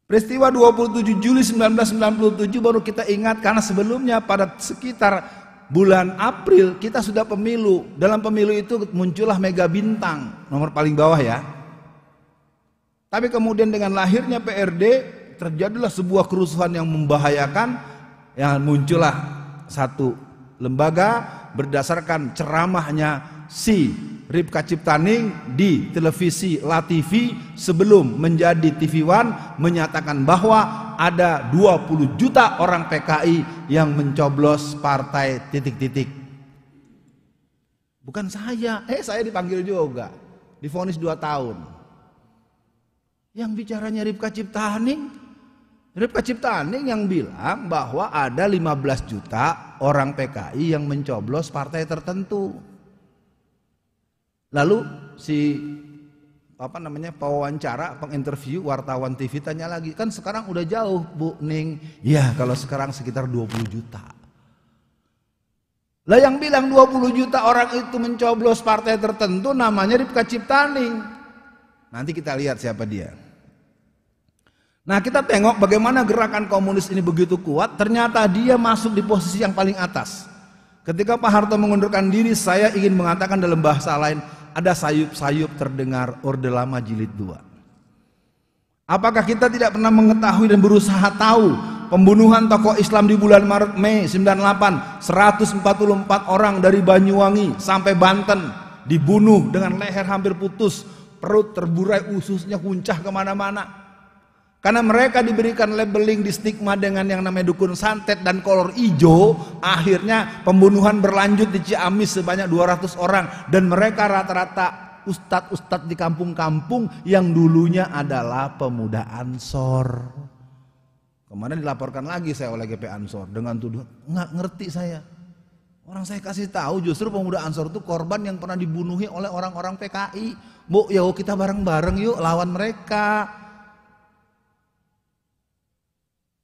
Peristiwa 27 Juli 1997 baru kita ingat, karena sebelumnya pada sekitar bulan April kita sudah pemilu. Dalam pemilu itu muncullah Mega Bintang, nomor paling bawah ya. Tapi kemudian dengan lahirnya PRD terjadilah sebuah kerusuhan yang membahayakan, yang muncullah satu lembaga berdasarkan ceramahnya si Ripka Ciptaning di televisi LaTV sebelum menjadi TV One, menyatakan bahwa ada 20 juta orang PKI yang mencoblos partai titik-titik. Bukan saya dipanggil juga, divonis 2 tahun. Yang bicaranya Ripka Ciptaning yang bilang bahwa ada 15 juta orang PKI yang mencoblos partai tertentu. Lalu si pewawancara, penginterview wartawan TV tanya lagi, kan sekarang udah jauh Bu Ning. Ya, kalau sekarang sekitar 20 juta. Lah yang bilang 20 juta orang itu mencoblos partai tertentu namanya Ripka Ciptaning. Nanti kita lihat siapa dia. Nah, kita tengok bagaimana gerakan komunis ini begitu kuat, ternyata dia masuk di posisi yang paling atas. Ketika Pak Harto mengundurkan diri, saya ingin mengatakan dalam bahasa lain, ada sayup-sayup terdengar Orde Lama Jilid 2. Apakah kita tidak pernah mengetahui dan berusaha tahu pembunuhan tokoh Islam di bulan Maret Mei 98, 144 orang dari Banyuwangi sampai Banten dibunuh dengan leher hampir putus, perut terburai, ususnya kuncah kemana-mana. Karena mereka diberikan labeling di stigma dengan yang namanya dukun santet dan kolor hijau, akhirnya pembunuhan berlanjut di Ciamis sebanyak 200 orang, dan mereka rata-rata ustadz-ustadz di kampung-kampung yang dulunya adalah pemuda Ansor. Kemarin dilaporkan lagi saya oleh GP Ansor dengan tuduhan, nggak ngerti saya. Orang saya kasih tahu justru pemuda Ansor itu korban yang pernah dibunuhi oleh orang-orang PKI. Bu, ya kita bareng-bareng yuk lawan mereka.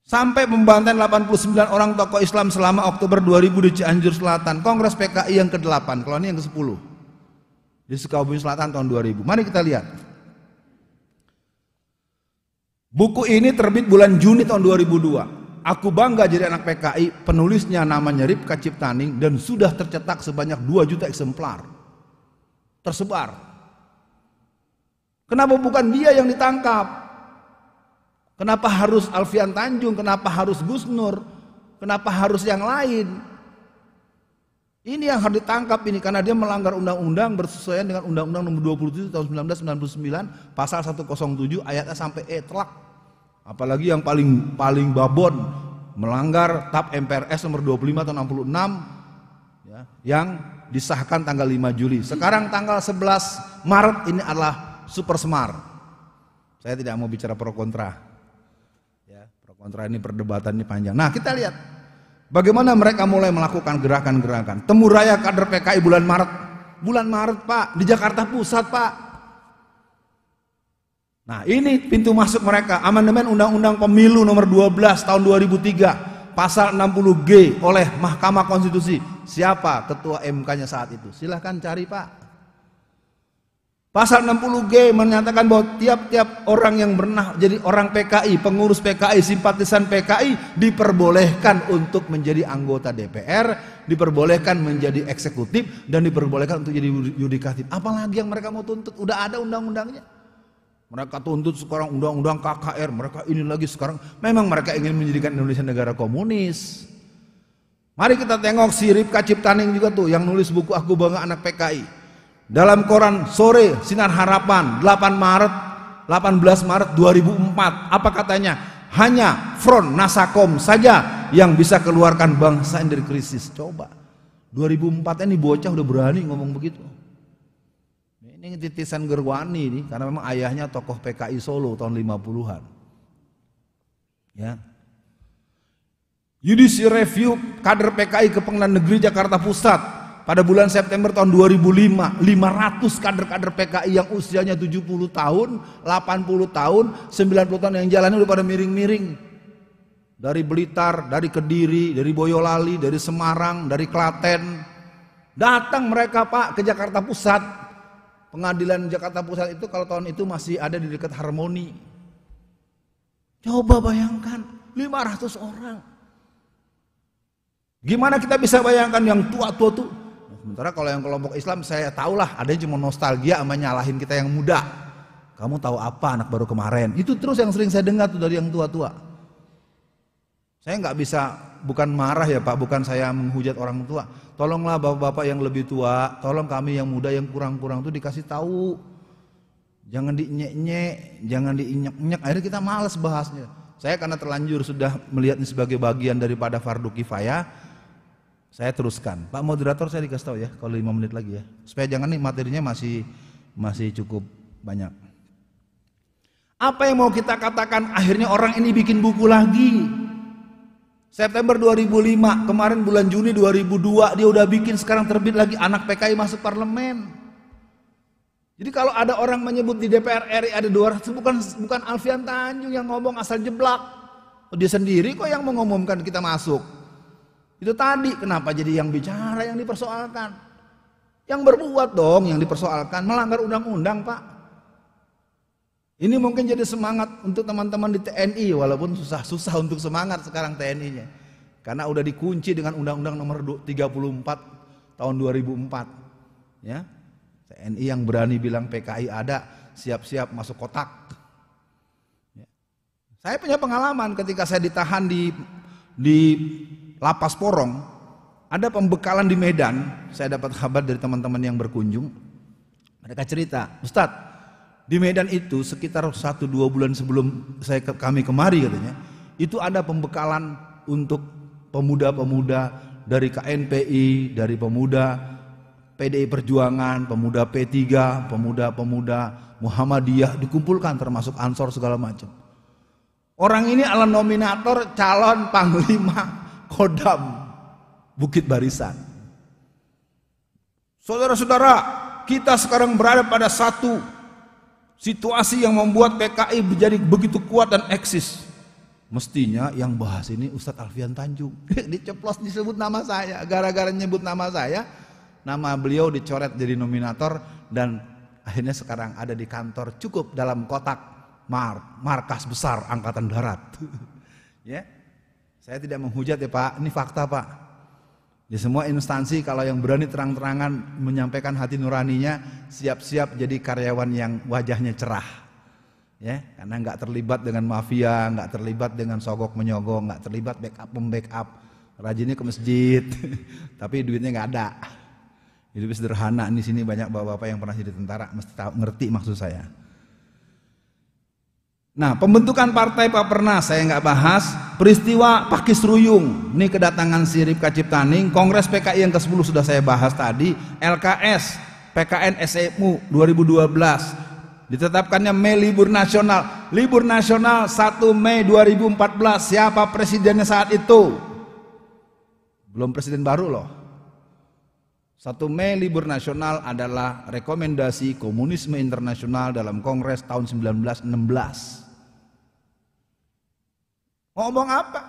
Sampai pembantaian 89 orang tokoh Islam selama Oktober 2000 di Cianjur Selatan, Kongres PKI yang ke-8, kalau ini yang ke-10 di Sukabumi Selatan tahun 2000. Mari kita lihat. Buku ini terbit bulan Juni tahun 2002. Aku bangga jadi anak PKI. Penulisnya namanya Ripka Ciptaning dan sudah tercetak sebanyak 2 juta eksemplar tersebar. Kenapa bukan dia yang ditangkap? Kenapa harus Alfian Tanjung? Kenapa harus Gus Nur? Kenapa harus yang lain? Ini yang harus ditangkap ini karena dia melanggar undang-undang bersesuaian dengan Undang-Undang Nomor 27 tahun 1999 pasal 107 ayatnya sampai telak. Apalagi yang paling babon melanggar TAP MPRS nomor 25 tahun 66 ya, yang disahkan tanggal 5 Juli. Sekarang tanggal 11 Maret ini adalah Super Semar. Saya tidak mau bicara pro kontra. Kontra ini perdebatan ini panjang. Nah, kita lihat bagaimana mereka mulai melakukan gerakan-gerakan. Temu raya kader PKI bulan Maret Pak, di Jakarta Pusat Pak. Nah, ini pintu masuk mereka. Amandemen Undang-Undang Pemilu nomor 12 tahun 2003 pasal 60G oleh Mahkamah Konstitusi. Siapa ketua MK-nya saat itu? Silahkan cari Pak. Pasal 60G menyatakan bahwa tiap-tiap orang yang pernah jadi orang PKI, pengurus PKI, simpatisan PKI diperbolehkan untuk menjadi anggota DPR, diperbolehkan menjadi eksekutif, dan diperbolehkan untuk jadi yudikatif. Apalagi yang mereka mau tuntut? Udah ada undang-undangnya. Mereka tuntut sekarang undang-undang KKR, mereka ini lagi sekarang. Memang mereka ingin menjadikan Indonesia negara komunis. Mari kita tengok si Ripka Ciptaning juga tuh yang nulis buku Aku Bangga Anak PKI. Dalam koran Sore Sinar Harapan 18 Maret 2004, apa katanya? Hanya Front Nasakom saja yang bisa keluarkan bangsa dari krisis. Coba 2004 ini bocah udah berani ngomong begitu. Ini titisan Gerwani ini karena memang ayahnya tokoh PKI Solo tahun 50-an. Ya. Judicial Review kader PKI ke Pengadilan Negeri Jakarta Pusat pada bulan September tahun 2005, 500 kader-kader PKI yang usianya 70 tahun, 80 tahun, 90 tahun yang jalannya udah pada miring-miring. Dari Blitar, dari Kediri, dari Boyolali, dari Semarang, dari Klaten. Datang mereka Pak ke Jakarta Pusat. Pengadilan Jakarta Pusat itu kalau tahun itu masih ada di dekat Harmoni. Coba bayangkan, 500 orang. Gimana kita bisa bayangkan yang tua-tua tuh? Sementara kalau yang kelompok Islam saya tahulah ada yang cuma nostalgia sama nyalahin kita yang muda. Kamu tahu apa anak baru kemarin? Itu terus yang sering saya dengar tuh dari yang tua-tua. Saya nggak bisa, bukan marah ya Pak, bukan saya menghujat orang tua. Tolonglah bapak-bapak yang lebih tua, tolong kami yang muda yang kurang-kurang tuh dikasih tahu. Jangan dinyek-nyek, jangan diinyak-inyak. Akhirnya kita malas bahasnya. Saya karena terlanjur sudah melihat ini sebagai bagian daripada fardu kifayah. Saya teruskan, Pak Moderator saya dikasih tahu ya kalau 5 menit lagi ya, supaya jangan nih materinya masih cukup banyak. Apa yang mau kita katakan? Akhirnya orang ini bikin buku lagi. September 2005, kemarin bulan Juni 2002 dia udah bikin, sekarang terbit lagi Anak PKI Masuk Parlemen. Jadi kalau ada orang menyebut di DPR RI ada 200, bukan Alfian Tanjung yang ngomong asal jeblak. Dia sendiri kok yang mengumumkan kita masuk. Itu tadi kenapa jadi yang bicara yang dipersoalkan? Yang berbuat dong yang dipersoalkan, melanggar undang-undang Pak. Ini mungkin jadi semangat untuk teman-teman di TNI, walaupun susah untuk semangat sekarang TNI-nya. Karena udah dikunci dengan Undang-Undang nomor 34 tahun 2004. Ya. TNI yang berani bilang PKI ada, siap-siap masuk kotak. Ya. Saya punya pengalaman ketika saya ditahan di Lapas Porong, ada pembekalan di Medan. Saya dapat kabar dari teman-teman yang berkunjung. Mereka cerita, Ustadz, di Medan itu sekitar 1-2 bulan sebelum kami kemari katanya, itu ada pembekalan untuk pemuda-pemuda dari KNPI, dari pemuda PDI Perjuangan, pemuda P3, pemuda-pemuda Muhammadiyah dikumpulkan termasuk Ansor segala macam. Orang ini adalah nominator calon Panglima Kodam Bukit Barisan. Saudara-saudara, kita sekarang berada pada satu situasi yang membuat PKI menjadi begitu kuat dan eksis. Mestinya yang bahas ini Ustadz Alfian Tanjung. Diceplos disebut nama saya. Gara-gara nyebut nama saya, nama beliau dicoret jadi nominator dan akhirnya sekarang ada di kantor cukup dalam kotak markas besar Angkatan Darat. Ya, saya tidak menghujat ya Pak, ini fakta Pak. Di semua instansi kalau yang berani terang-terangan menyampaikan hati nuraninya, siap-siap jadi karyawan yang wajahnya cerah. Ya, karena nggak terlibat dengan mafia, nggak terlibat dengan sogok menyogok, nggak terlibat backup, rajinnya ke masjid, tapi duitnya nggak ada. Hidup sederhana. Di sini banyak bapak-bapak yang pernah jadi tentara, mesti tahu, ngerti maksud saya. Nah, pembentukan partai Pak pernah saya nggak bahas. Peristiwa Pakis Ruyung, ini kedatangan si Ripka Ciptaning. Kongres PKI yang ke-10 sudah saya bahas tadi. LKS, PKN SMU 2012. Ditetapkannya Mei libur nasional. Libur nasional 1 Mei 2014. Siapa presidennya saat itu? Belum presiden baru loh. 1 Mei libur nasional adalah rekomendasi komunisme internasional dalam Kongres tahun 1916. Ngomong apa?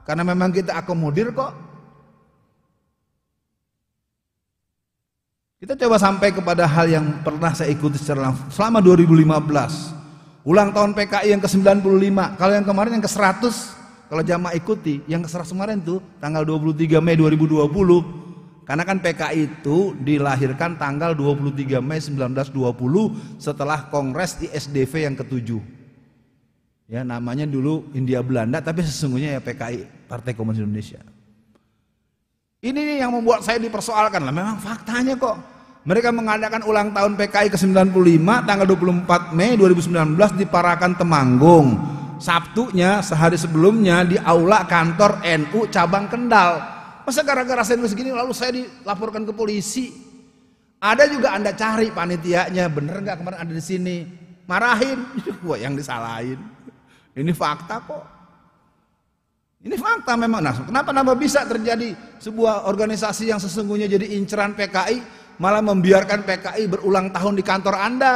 Karena memang kita akomodir kok. Kita coba sampai kepada hal yang pernah saya ikuti secara langsung selama 2015. Ulang tahun PKI yang ke-95. Kalau yang kemarin yang ke-100, kalau jamaah ikuti, yang ke-100 kemarin tuh tanggal 23 Mei 2020. Karena kan PKI itu dilahirkan tanggal 23 Mei 1920 setelah Kongres ISDV yang ke-7. Ya, namanya dulu Hindia Belanda, tapi sesungguhnya ya PKI, Partai Komunis Indonesia. Ini nih yang membuat saya dipersoalkan lah. Memang faktanya kok. Mereka mengadakan ulang tahun PKI ke-95 tanggal 24 Mei 2019 di Parakan Temanggung. Sabtunya sehari sebelumnya di aula kantor NU cabang Kendal. Masa gara-gara saya nulis segini lalu saya dilaporkan ke polisi? Ada juga Anda cari panitianya, bener nggak kemarin ada di sini? Marahin, gua yang disalahin. Ini fakta kok. Ini fakta memang. Nah, kenapa bisa terjadi sebuah organisasi yang sesungguhnya jadi inceran PKI malah membiarkan PKI berulang tahun di kantor Anda?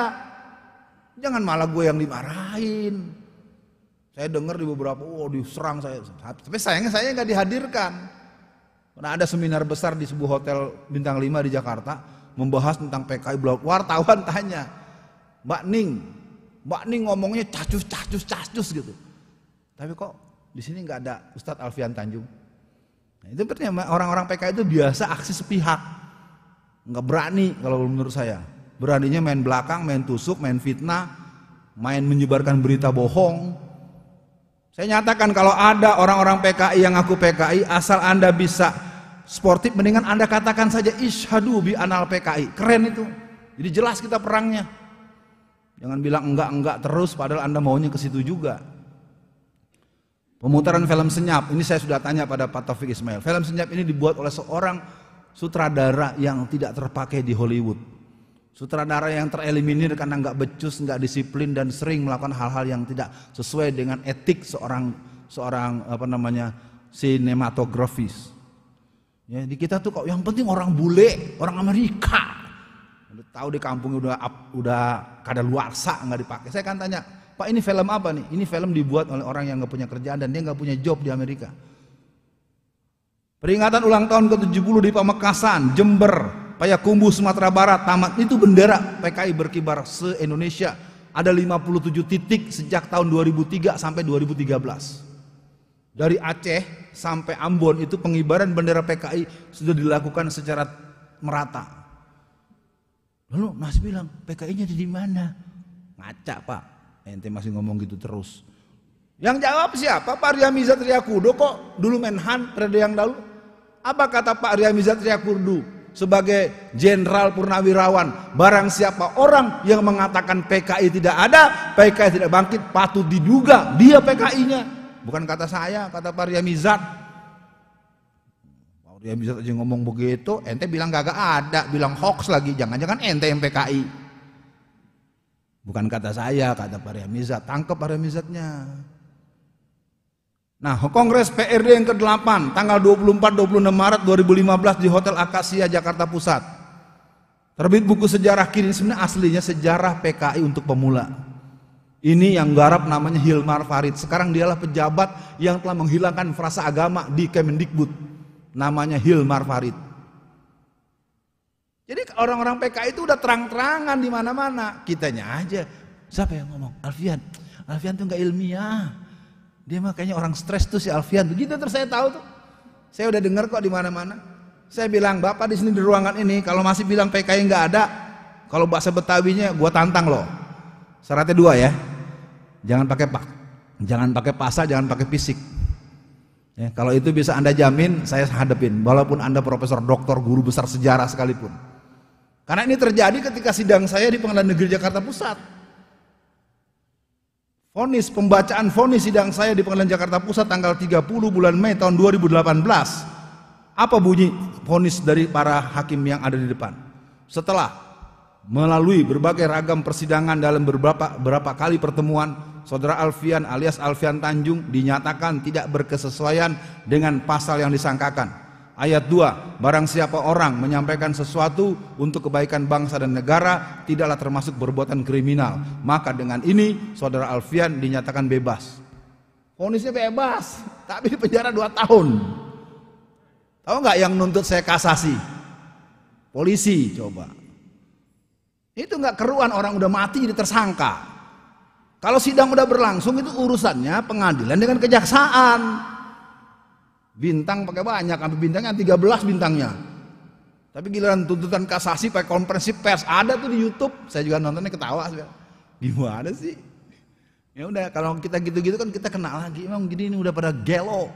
Jangan malah gue yang dimarahin. Saya dengar di beberapa, diserang saya. Tapi sayangnya saya nggak dihadirkan. Karena ada seminar besar di sebuah hotel bintang 5 di Jakarta membahas tentang PKI. Wartawan tanya, Mbak Ning ngomongnya cacus gitu. Tapi kok di sini nggak ada Ustadz Alfian Tanjung. Nah, itu berarti orang-orang PKI itu biasa aksi sepihak, nggak berani kalau menurut saya. Beraninya main belakang, main tusuk, main fitnah, main menyebarkan berita bohong. Saya nyatakan kalau ada orang-orang PKI yang ngaku PKI, asal Anda bisa sportif, mendingan Anda katakan saja isyhadu bi anal PKI. Keren itu. Jadi jelas kita perangnya. Jangan bilang enggak terus padahal Anda maunya ke situ juga. Pemutaran film Senyap, ini saya sudah tanya pada Pak Taufik Ismail. Film Senyap ini dibuat oleh seorang sutradara yang tidak terpakai di Hollywood. Sutradara yang tereliminir karena nggak becus, nggak disiplin dan sering melakukan hal-hal yang tidak sesuai dengan etik seorang sinematografis. Ya, di kita tuh kok yang penting orang bule, orang Amerika. Udah tahu di kampung udah kadaluarsa nggak dipakai. Saya kan tanya, Pak ini film apa nih? Ini film dibuat oleh orang yang nggak punya kerjaan dan dia nggak punya job di Amerika. Peringatan ulang tahun ke-70 di Pamekasan, Jember, Payakumbuh, Sumatera Barat, tamat itu bendera PKI berkibar se-Indonesia. ada 57 titik sejak tahun 2003 sampai 2013. Dari Aceh sampai Ambon itu pengibaran bendera PKI sudah dilakukan secara merata. Lalu Nas bilang, PKI-nya di mana? Ngaca Pak, ente masih ngomong gitu terus. Yang jawab siapa? Pak Riamiza Triakudu kok dulu Menhan periode yang lalu. Apa kata Pak Riamiza Triakudu sebagai jenderal purnawirawan? Barang siapa orang yang mengatakan PKI tidak ada, PKI tidak bangkit, patut diduga dia PKI-nya. Bukan kata saya, kata Pak Riamizat. Pak Riamizat aja ngomong begitu, ente bilang kagak ada, bilang hoax lagi, jangan-jangan ente yang PKI. Bukan kata saya, kata Pak Riamizat, tangkap Pak Riamizatnya. Nah, Kongres PRD yang ke-8 tanggal 24-26 Maret 2015 di Hotel Akasia Jakarta Pusat. Terbit buku sejarah kini, sebenarnya aslinya sejarah PKI untuk pemula. Ini yang garap namanya Hilmar Farid. Sekarang dialah pejabat yang telah menghilangkan frasa agama di Kemendikbud. Namanya Hilmar Farid. Jadi orang-orang PKI itu udah terang-terangan di mana-mana. Kitanya aja. Siapa yang ngomong? Alfian. Alfian tuh nggak ilmiah. Dia mah kayaknya orang stres tuh si Alfian. Begitu terus saya tahu tuh. Saya udah dengar kok di mana-mana. Saya bilang, Bapak di sini di ruangan ini kalau masih bilang PKI nggak ada, kalau bahasa Betawinya gua tantang loh. Syaratnya 2 ya. Jangan pakai pasal, jangan pakai fisik. Ya, kalau itu bisa Anda jamin, saya hadapin walaupun Anda profesor, doktor, guru besar sejarah sekalipun. Karena ini terjadi ketika sidang saya di Pengadilan Negeri Jakarta Pusat. Pembacaan vonis sidang saya di Pengadilan Jakarta Pusat tanggal 30 bulan Mei tahun 2018. Apa bunyi vonis dari para hakim yang ada di depan? Setelah melalui berbagai ragam persidangan dalam beberapa kali pertemuan, Saudara Alfian alias Alfian Tanjung dinyatakan tidak berkesesuaian dengan pasal yang disangkakan. Ayat 2, barang siapa orang menyampaikan sesuatu untuk kebaikan bangsa dan negara tidaklah termasuk perbuatan kriminal. Maka dengan ini Saudara Alfian dinyatakan bebas. Vonisnya bebas, tapi di penjara 2 tahun. Tahu nggak yang nuntut saya kasasi? Polisi coba. Itu nggak keruan, orang udah mati jadi tersangka. Kalau sidang udah berlangsung itu urusannya pengadilan dengan kejaksaan. Bintang pakai banyak, sampai bintangnya 13 bintangnya. Tapi giliran tuntutan kasasi pakai konferensi pers, ada tuh di YouTube. Saya juga nontonnya ketawa. Gimana sih? Ya udah, kalau kita gitu-gitu kan kita kena lagi. Emang gini ini udah pada gelo.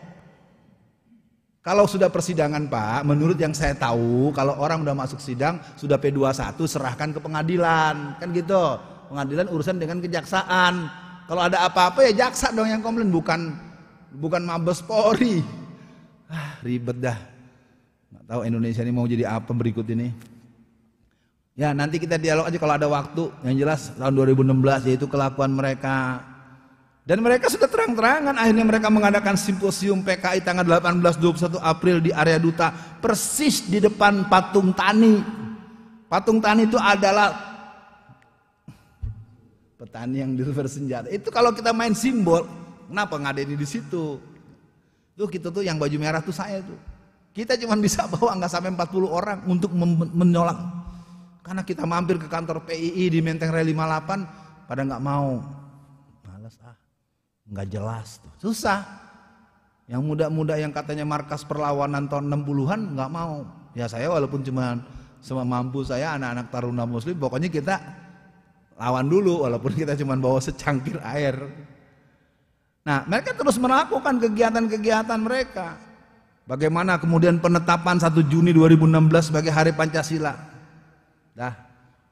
Kalau sudah persidangan Pak, menurut yang saya tahu, kalau orang udah masuk sidang, sudah P21 serahkan ke pengadilan, kan gitu. Pengadilan urusan dengan kejaksaan. Kalau ada apa-apa ya jaksa dong yang komplain, bukan Mabes Polri. Ribet dah. Nggak tahu Indonesia ini mau jadi apa berikut ini. Ya nanti kita dialog aja kalau ada waktu. Yang jelas tahun 2016 yaitu kelakuan mereka. Dan mereka sudah terang-terangan akhirnya mereka mengadakan simposium PKI tanggal 18-21 April di area Duta, persis di depan patung Tani. Patung Tani itu adalah petani yang bersenjata. Itu kalau kita main simbol, kenapa ngadain di situ? Tuh kita tuh yang baju merah tuh saya tuh. Kita cuma bisa bawa nggak sampai 40 orang untuk menolak. Karena kita mampir ke kantor PII di Menteng Raya 58 pada nggak mau. Males nggak jelas tuh. Susah. Yang muda-muda yang katanya markas perlawanan tahun 60-an nggak mau. Ya saya walaupun cuma semampu saya anak-anak taruna muslim, pokoknya kita lawan dulu walaupun kita cuma bawa secangkir air. Nah, mereka terus melakukan kegiatan-kegiatan mereka. Bagaimana kemudian penetapan 1 Juni 2016 sebagai Hari Pancasila. Dah,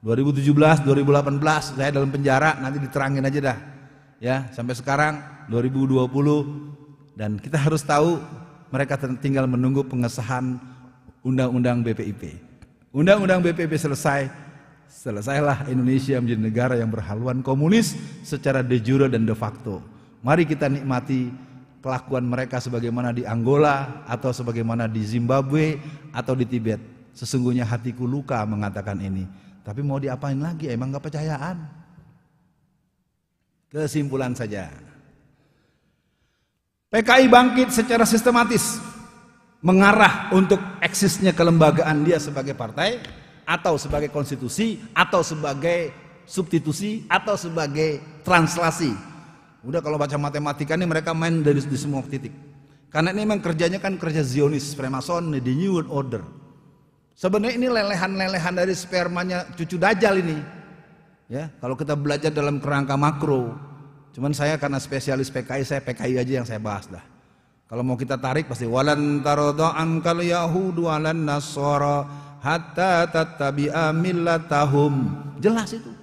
2017, 2018 saya dalam penjara, nanti diterangin aja dah. Ya, sampai sekarang 2020 dan kita harus tahu mereka tinggal menunggu pengesahan Undang-Undang BPIP. Undang-Undang BPIP selesailah Indonesia menjadi negara yang berhaluan komunis secara de jure dan de facto. Mari kita nikmati kelakuan mereka sebagaimana di Angola atau sebagaimana di Zimbabwe atau di Tibet. Sesungguhnya hatiku luka mengatakan ini. Tapi mau diapain lagi? Emang gak percayaan? Kesimpulan saja. PKI bangkit secara sistematis mengarah untuk eksisnya kelembagaan dia sebagai partai atau sebagai konstitusi atau sebagai substitusi atau sebagai translasi. Udah kalau baca matematika nih mereka main dari di semua titik. Karena ini memang kerjanya kan kerja Zionis, Freemason, the New World Order. Sebenarnya ini lelehan-lelehan dari spermanya cucu Dajjal ini. Ya, kalau kita belajar dalam kerangka makro. Cuman saya karena spesialis PKI, saya PKI aja yang saya bahas dah. Kalau mau kita tarik pasti walan taradha ankal yahudu walan nasara hatta tattabi'a millatahum. Jelas itu.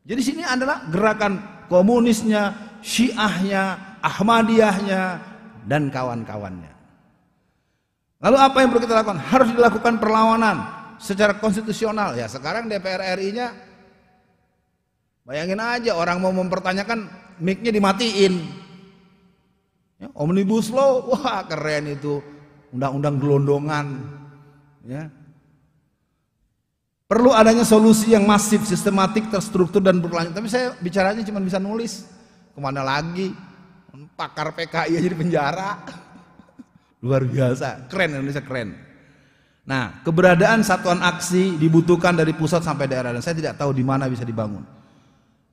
Jadi sini adalah gerakan komunisnya, Syiahnya, Ahmadiyahnya dan kawan-kawannya. Lalu apa yang perlu kita lakukan? Harus dilakukan perlawanan secara konstitusional. Ya sekarang DPR RI-nya bayangin aja orang mau mempertanyakan mic-nya dimatiin. Ya, Omnibus Law, wah keren itu, undang-undang gelondongan. Ya. Perlu adanya solusi yang masif, sistematik, terstruktur dan berlanjut. Tapi saya bicaranya cuma bisa nulis. Kemana lagi? Pakar PKI aja di penjara. Luar biasa, keren Indonesia keren. Nah, keberadaan satuan aksi dibutuhkan dari pusat sampai daerah dan saya tidak tahu di mana bisa dibangun.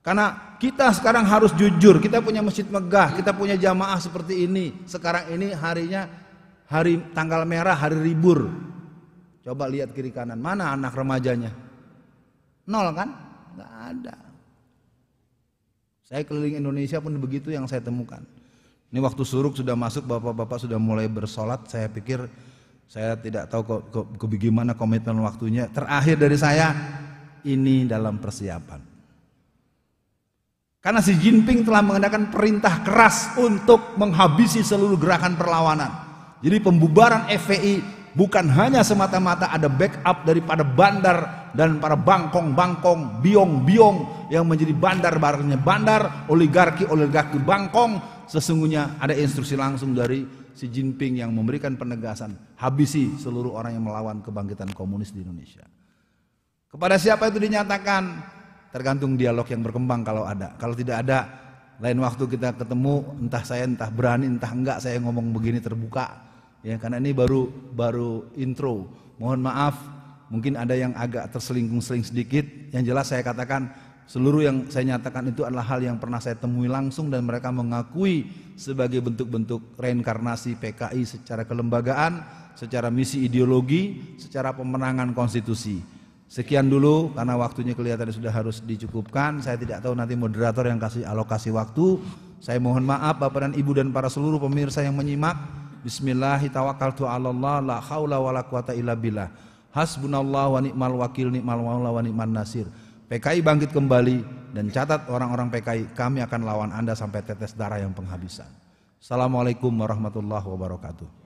Karena kita sekarang harus jujur, kita punya masjid megah, kita punya jamaah seperti ini. Sekarang ini harinya hari tanggal merah, hari libur. Coba lihat kiri kanan, mana anak remajanya? Nol kan? Nggak ada. Saya keliling Indonesia pun begitu yang saya temukan. Ini waktu suruk sudah masuk, bapak-bapak sudah mulai bersolat. Saya pikir, saya tidak tahu bagaimana komitmen waktunya. Terakhir dari saya, ini dalam persiapan. Karena Xi Jinping telah mengenakan perintah keras untuk menghabisi seluruh gerakan perlawanan. Jadi pembubaran FPI bukan hanya semata-mata ada backup daripada bandar dan para bangkong-bangkong, biong-biong yang menjadi bandar-bandarnya bandar, oligarki bangkong. Sesungguhnya ada instruksi langsung dari Xi Jinping yang memberikan penegasan, habisi seluruh orang yang melawan kebangkitan komunis di Indonesia. Kepada siapa itu dinyatakan? Tergantung dialog yang berkembang kalau ada. Kalau tidak ada, lain waktu kita ketemu, entah saya entah berani entah enggak saya ngomong begini terbuka. Ya, karena ini baru intro. Mohon maaf, mungkin ada yang agak terselingkung-seling sedikit. Yang jelas saya katakan seluruh yang saya nyatakan itu adalah hal yang pernah saya temui langsung dan mereka mengakui sebagai bentuk-bentuk reinkarnasi PKI secara kelembagaan, secara misi ideologi, secara pemenangan konstitusi. Sekian dulu karena waktunya kelihatannya sudah harus dicukupkan. Saya tidak tahu nanti moderator yang kasih alokasi waktu. Saya mohon maaf Bapak dan Ibu dan para seluruh pemirsa yang menyimak. Bismillahirrahmanirrahim. La haula wala quwata illa billah. Hasbunallah wa ni'mal wakil, ni'mal maula wa ni'man nasir. PKI bangkit kembali dan catat orang-orang PKI, kami akan lawan Anda sampai tetes darah yang penghabisan. Assalamualaikum warahmatullahi wabarakatuh.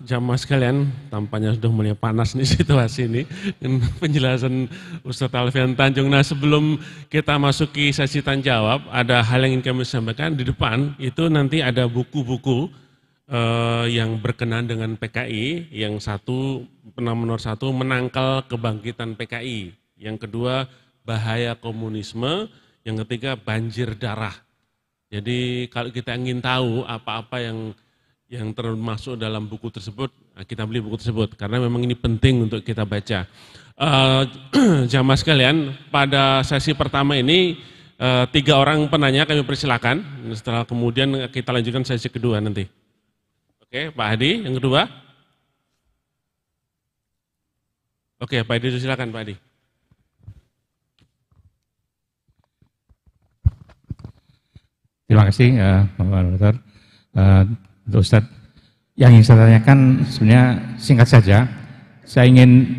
Jamaah sekalian, tampaknya sudah mulai panas nih situasi ini dengan penjelasan Ustadz Alfian Tanjung. Nah sebelum kita masuki sesi tanya jawab, ada hal yang ingin kami sampaikan. Di depan itu nanti ada buku-buku yang berkenaan dengan PKI. Yang satu, nomor satu, menangkal kebangkitan PKI. Yang kedua, bahaya komunisme. Yang ketiga, banjir darah. Jadi kalau kita ingin tahu apa-apa yang termasuk dalam buku tersebut, kita beli buku tersebut karena memang ini penting untuk kita baca. Jamaah sekalian, pada sesi pertama ini 3 orang penanya kami persilakan. Setelah kemudian kita lanjutkan sesi kedua nanti. Oke, Pak Hadi yang kedua. Oke, Pak Hadi silakan Pak Hadi. Terima kasih Bapak Moderator. Ustadz, yang ingin saya tanyakan sebenarnya singkat saja. Saya ingin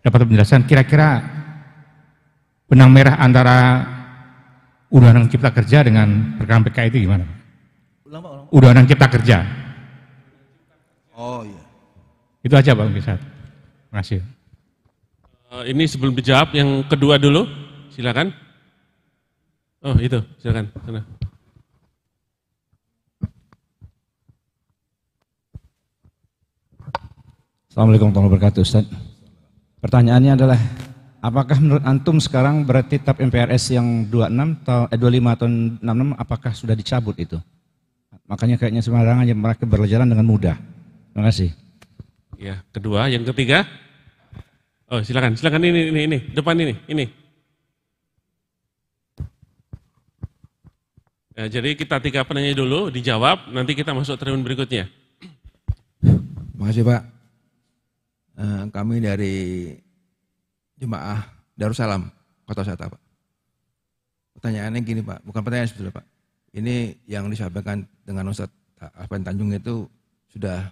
dapat penjelasan kira-kira benang merah antara Undang-Undang Cipta Kerja dengan program PKI itu gimana? Undang-Undang Cipta Kerja. Oh iya. Itu aja Pak Ustadz. Terima kasih. Ini sebelum dijawab yang kedua dulu, silakan. Oh itu, silakan. Sana. Assalamualaikum warahmatullahi wabarakatuh Ustaz. Pertanyaannya adalah, apakah menurut Antum sekarang berarti TAP MPRS yang 25 tahun 66 apakah sudah dicabut itu? Makanya kayaknya sembarangan aja mereka berjalan dengan mudah. Terima kasih. Ya, kedua, yang ketiga. Oh, silakan ini, depan ini. Ya, jadi kita 3 penanya dulu, dijawab, nanti kita masuk terun berikutnya. Makasih Pak. Kami dari Jemaah Darussalam, Kota Sata Pak. Pertanyaannya gini Pak, bukan pertanyaan sebetulnya Pak. Ini yang disampaikan dengan Ustadz Afan Tanjung itu sudah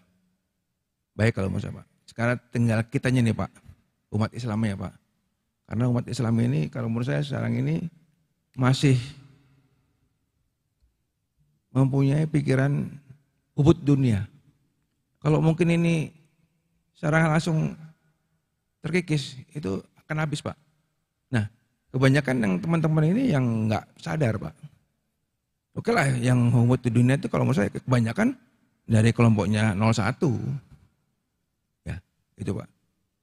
baik kalau menurut saya Pak. Sekarang tinggal kitanya nih Pak, umat Islamnya Pak. Karena umat Islam ini kalau menurut saya sekarang ini masih mempunyai pikiran ubud dunia. Kalau mungkin ini secara langsung terkikis, itu akan habis Pak. Nah, kebanyakan yang teman-teman ini yang nggak sadar Pak. Oke lah, yang ubud di dunia itu kalau menurut saya kebanyakan dari kelompoknya 01. Ya, itu Pak.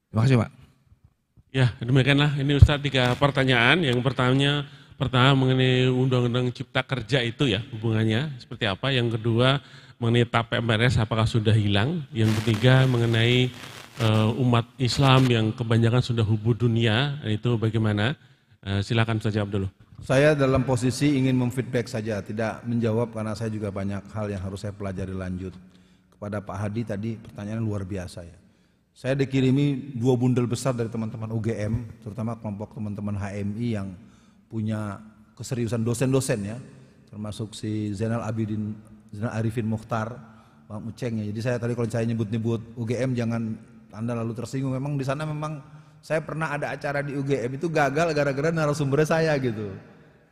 Terima kasih Pak. Ya, demikianlah ini Ustadz 3 pertanyaan. Yang pertama mengenai Undang-Undang Cipta Kerja itu ya hubungannya seperti apa. Yang kedua mengenai TAP MPRS apakah sudah hilang. Yang ketiga mengenai umat Islam yang kebanyakan sudah hubud dunia, itu bagaimana? Silakan Ustaz jawab dulu. Saya dalam posisi ingin memfeedback saja, tidak menjawab karena saya juga banyak hal yang harus saya pelajari lanjut. Kepada Pak Hadi tadi pertanyaan luar biasa ya. Saya dikirimi 2 bundel besar dari teman-teman UGM, terutama kelompok teman-teman HMI yang punya keseriusan dosen-dosen ya, termasuk si Zainal Arifin Mukhtar, Bang Uceng ya. Jadi saya tadi kalau saya nyebut-nyebut UGM jangan Anda lalu tersinggung. Memang di sana memang saya pernah ada acara di UGM itu gagal gara-gara narasumbernya saya gitu.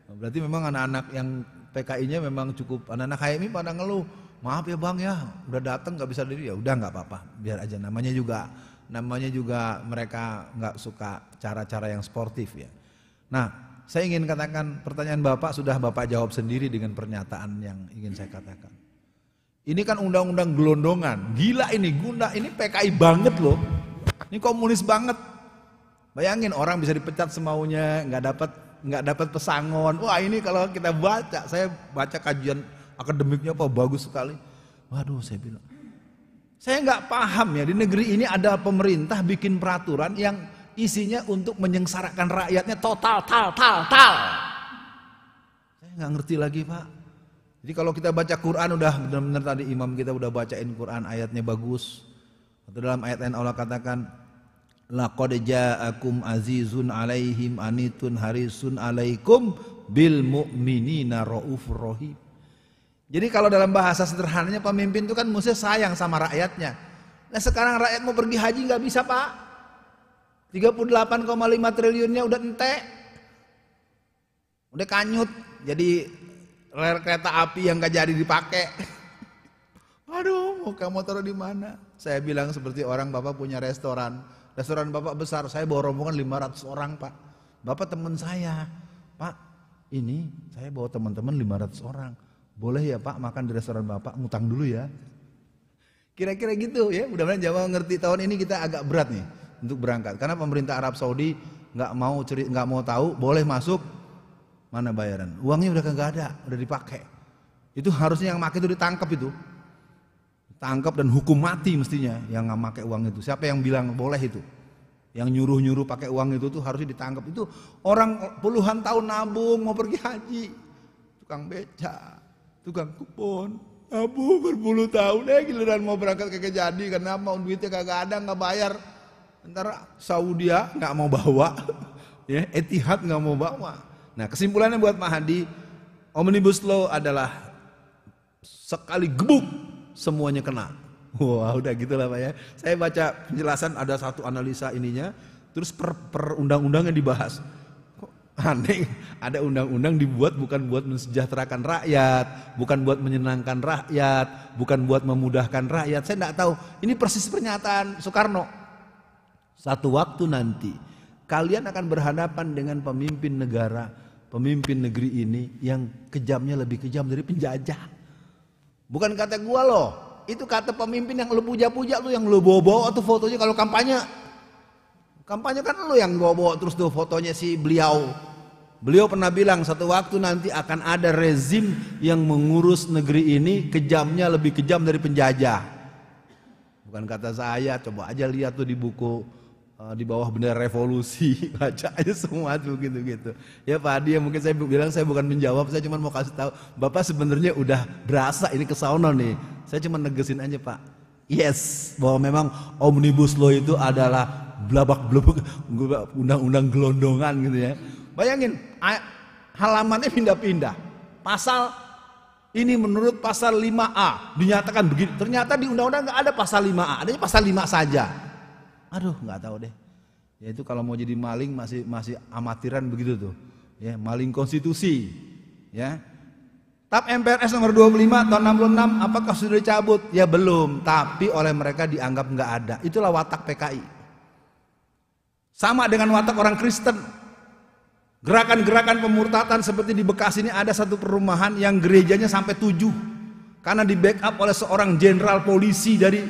Berarti memang anak-anak yang PKI-nya memang cukup, anak-anak HMI pada ngeluh, maaf ya Bang ya, udah datang nggak bisa diri, ya udah nggak apa-apa, biar aja. Namanya juga mereka nggak suka cara-cara yang sportif ya. Nah, saya ingin katakan pertanyaan Bapak sudah Bapak jawab sendiri dengan pernyataan yang ingin saya katakan. Ini kan undang-undang gelondongan, gila ini PKI banget loh, ini komunis banget. Bayangin orang bisa dipecat semaunya, nggak dapat pesangon. Wah ini kalau kita baca, saya baca kajian akademiknya apa bagus sekali. Waduh saya bilang, saya nggak paham ya di negeri ini ada pemerintah bikin peraturan yang isinya untuk menyengsarakan rakyatnya total. Saya nggak ngerti lagi Pak. Jadi kalau kita baca Quran udah benar-benar tadi imam kita udah bacain Quran ayatnya bagus. Atau dalam ayat lain Allah katakan, laqad ja'akum azizun alaihim anitun harisun alaikum bil mu'minina raufur rahim. Jadi kalau dalam bahasa sederhananya pemimpin itu kan mesti sayang sama rakyatnya. Nah sekarang rakyat mau pergi haji nggak bisa Pak. 38,5 triliunnya udah entek. Udah kanyut. Jadi rel kereta api yang gak jadi dipakai. Aduh, mau kamu taruh di mana? Saya bilang seperti orang Bapak punya restoran. Restoran Bapak besar, saya bawa rombongan 500 orang Pak. Bapak teman saya. Pak, ini saya bawa teman-teman 500 orang. Boleh ya Pak makan di restoran Bapak, ngutang dulu ya. Kira-kira gitu ya, mudah-mudahan Jawa ngerti. Tahun ini kita agak berat nih untuk berangkat karena pemerintah Arab Saudi nggak mau tahu boleh masuk, mana bayaran, uangnya udah kagak ada, udah dipakai. Itu harusnya yang pakai itu ditangkap, tangkap dan hukum mati mestinya yang nggak pakai uang itu. Siapa yang bilang boleh itu, yang nyuruh pakai uang itu tuh harusnya ditangkap. Itu orang puluhan tahun nabung mau pergi haji, tukang beca, tukang kupon, nabung berpuluh tahun, giliran mau berangkat kagak jadi karena mau duitnya kagak ada, nggak bayar. Antara Saudi nggak mau bawa, ya Etihad nggak mau bawa. Nah kesimpulannya buat Pak Hadi, Omnibus Law adalah sekali gebuk semuanya kena. Wah udah gitulah Pak ya. Saya baca penjelasan ada satu analisa ininya, terus per undang-undangnya dibahas. Kok aneh, ada undang-undang dibuat bukan buat mensejahterakan rakyat, bukan buat menyenangkan rakyat, bukan buat memudahkan rakyat. Saya nggak tahu. Ini persis pernyataan Soekarno. Satu waktu nanti kalian akan berhadapan dengan pemimpin negara, pemimpin negeri ini yang kejamnya lebih kejam dari penjajah. Bukan kata gua loh, itu kata pemimpin yang lu puja-puja, lu yang lu bawa-bawa tuh fotonya kalau kampanye. Kampanye kan lu yang bawa-bawa terus tuh fotonya si beliau. Beliau pernah bilang satu waktu nanti akan ada rezim yang mengurus negeri ini kejamnya lebih kejam dari penjajah. Bukan kata saya, coba aja lihat tuh di buku di bawah bendera revolusi, baca aja semua tuh gitu-gitu. Ya Pak Adi, mungkin saya bilang saya bukan menjawab, saya cuma mau kasih tahu Bapak sebenarnya udah berasa ini kesono nih. Saya cuma negesin aja Pak. Yes, bahwa memang Omnibus Law itu adalah blabak-blubuk undang-undang gelondongan gitu ya. Bayangin halamannya pindah-pindah. Pasal ini menurut pasal 5A dinyatakan begini. Ternyata di undang-undang nggak ada pasal 5A, adanya pasal 5 saja. Aduh, nggak tahu deh. Ya itu kalau mau jadi maling masih amatiran begitu tuh. Ya, maling konstitusi. Ya. TAP MPRS nomor 25 tahun 66 apakah sudah dicabut? Ya belum, tapi oleh mereka dianggap nggak ada. Itulah watak PKI. Sama dengan watak orang Kristen. Gerakan-gerakan pemurtatan seperti di Bekasi ini ada satu perumahan yang gerejanya sampai 7. Karena di backup oleh seorang jenderal polisi dari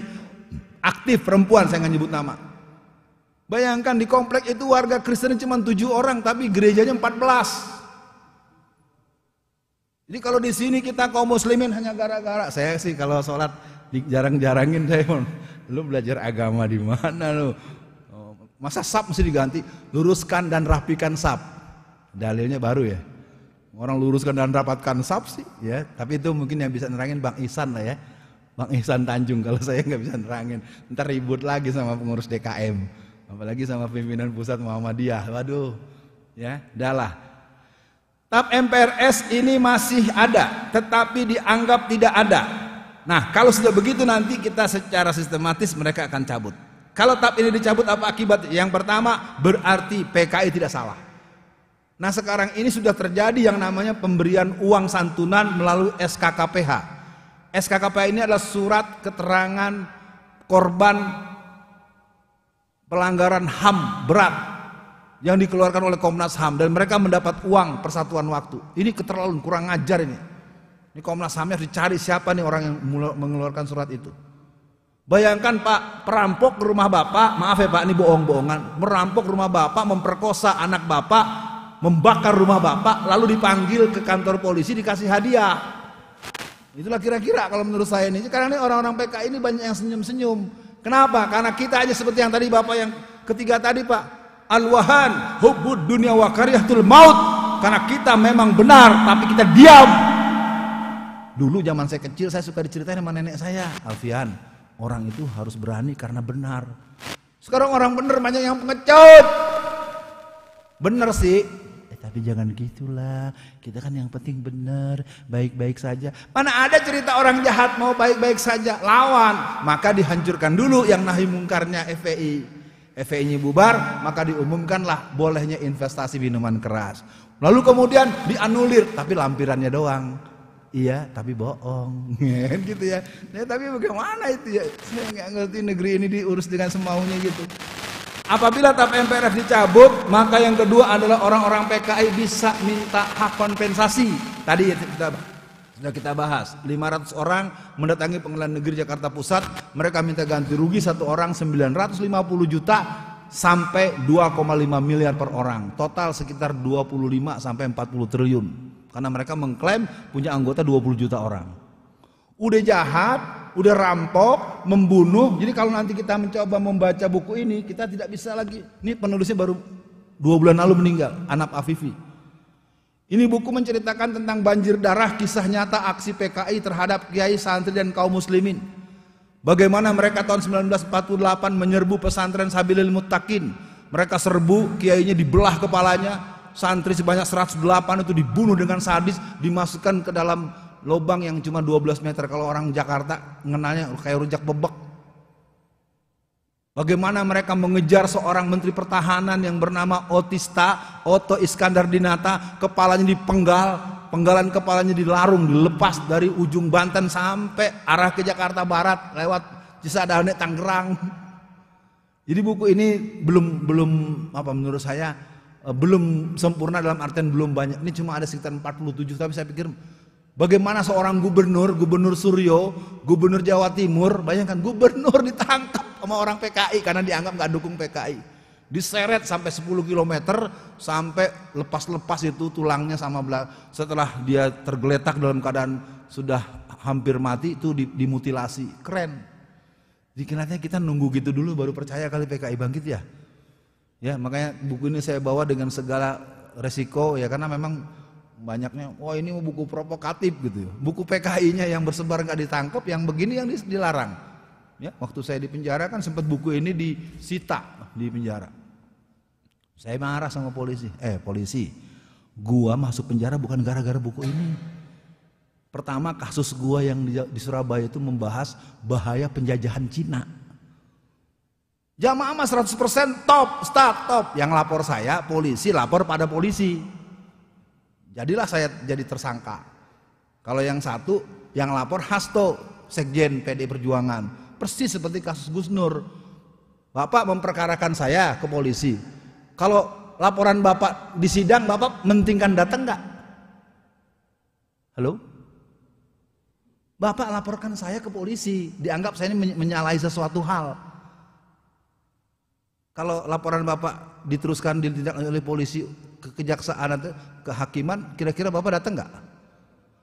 aktif perempuan, saya nggak nyebut nama. Bayangkan di komplek itu warga Kristen cuma 7 orang tapi gerejanya 14. Jadi kalau di sini kita kaum muslimin hanya gara-gara, saya sih kalau sholat jarang-jarangin saya, lu belajar agama di mana lu? Masa sab mesti diganti? Luruskan dan rapikan sab. Dalilnya baru ya. Orang luruskan dan rapatkan sab sih, ya. Tapi itu mungkin yang bisa nerangin Bang Ihsan lah ya. Bang Ihsan Tanjung, kalau saya nggak bisa nerangin. Ntar ribut lagi sama pengurus DKM, apalagi sama pimpinan pusat Muhammadiyah. Waduh, ya, udahlah. TAP MPRS ini masih ada, tetapi dianggap tidak ada. Nah, kalau sudah begitu nanti kita secara sistematis mereka akan cabut. Kalau TAP ini dicabut apa akibat? Yang pertama berarti PKI tidak salah. Nah sekarang ini sudah terjadi yang namanya pemberian uang santunan melalui SKKPH. SKKPH ini adalah surat keterangan korban pelanggaran HAM berat yang dikeluarkan oleh Komnas HAM dan mereka mendapat uang persatuan waktu. Ini keterlaluan, kurang ajar ini. Ini Komnas HAM-nya harus dicari siapa nih orang yang mengeluarkan surat itu. Bayangkan Pak, perampok ke rumah Bapak, maaf ya Pak ini bohong-bohongan, merampok rumah Bapak, memperkosa anak Bapak, membakar rumah Bapak, lalu dipanggil ke kantor polisi dikasih hadiah. Itulah kira-kira kalau menurut saya ini. Sekarang ini orang-orang PKI ini banyak yang senyum-senyum. Kenapa? Karena kita aja seperti yang tadi Bapak yang ketiga tadi Pak. Al-wahan hubbud dunya wa karihatul maut. Karena kita memang benar tapi kita diam. Dulu zaman saya kecil saya suka diceritain sama nenek saya, Alfian, orang itu harus berani karena benar. Sekarang orang benar banyak yang pengecut. Benar sih, tapi jangan gitulah. Kita kan yang penting benar, baik-baik saja. Mana ada cerita orang jahat mau baik-baik saja, lawan. Maka dihancurkan dulu yang nahi mungkarnya FPI. FPI-nya bubar, maka diumumkanlah bolehnya investasi minuman keras. Lalu kemudian dianulir, tapi lampirannya doang. Iya, tapi bohong, gitu ya. Nah, tapi bagaimana itu ya? Saya nggak ngerti negeri ini diurus dengan semaunya gitu. Apabila TAP MPRS dicabut, maka yang kedua adalah orang-orang PKI bisa minta hak kompensasi. Tadi sudah kita bahas, 500 orang mendatangi Pengadilan Negeri Jakarta Pusat, mereka minta ganti rugi satu orang 950 juta sampai 2,5 miliar per orang. Total sekitar 25 sampai 40 triliun. Karena mereka mengklaim punya anggota 20 juta orang. Udah jahat, udah rampok, membunuh. Jadi kalau nanti kita mencoba membaca buku ini, kita tidak bisa lagi. Ini penulisnya baru 2 bulan lalu meninggal, Anap Afifi. Ini buku menceritakan tentang banjir darah, kisah nyata aksi PKI terhadap kiai, santri dan kaum muslimin. Bagaimana mereka tahun 1948 menyerbu pesantren Sabilil Muttaqin. Mereka serbu, kiainya dibelah kepalanya, santri sebanyak 108 itu dibunuh dengan sadis, dimasukkan ke dalam lubang yang cuma 12 meter. Kalau orang Jakarta ngenalnya kayak rujak bebek. Bagaimana mereka mengejar seorang menteri pertahanan yang bernama Otto Iskandar Dinata, kepalanya dipenggal, penggalan kepalanya dilarung, dilepas dari ujung Banten sampai arah ke Jakarta Barat lewat Cisadane, Tangerang. Jadi buku ini belum apa menurut saya belum sempurna dalam artian belum banyak. Ini cuma ada sekitar 47, tapi saya pikir bagaimana seorang gubernur Suryo, gubernur Jawa Timur, bayangkan gubernur ditangkap sama orang PKI karena dianggap nggak dukung PKI. Diseret sampai 10 km sampai lepas-lepas itu tulangnya sama setelah dia tergeletak dalam keadaan sudah hampir mati itu dimutilasi. Keren. Jadi kita nunggu gitu dulu baru percaya kali PKI bangkit ya. Ya, makanya buku ini saya bawa dengan segala resiko ya, karena memang banyaknya, wah ini buku provokatif gitu ya. Buku PKI-nya yang bersebar nggak ditangkap, yang begini yang dilarang. Ya, waktu saya di penjara kan sempat buku ini disita di penjara. Saya marah sama polisi. Polisi, gua masuk penjara bukan gara-gara buku ini. Pertama, kasus gua yang di Surabaya itu membahas bahaya penjajahan Cina. Jamaah 100% top, start top. Yang lapor saya, polisi lapor pada polisi. Jadilah saya jadi tersangka. Kalau yang satu, yang lapor Hasto, Sekjen PD Perjuangan. Persis seperti kasus Gus Nur. Bapak memperkarakan saya ke polisi. Kalau laporan Bapak di sidang, Bapak mentingkan datang enggak? Halo? Bapak laporkan saya ke polisi, dianggap saya ini menyalahi sesuatu hal. Kalau laporan Bapak diteruskan ditindaklanjuti oleh polisi ke kejaksaan atau kehakiman, kira-kira Bapak datang nggak?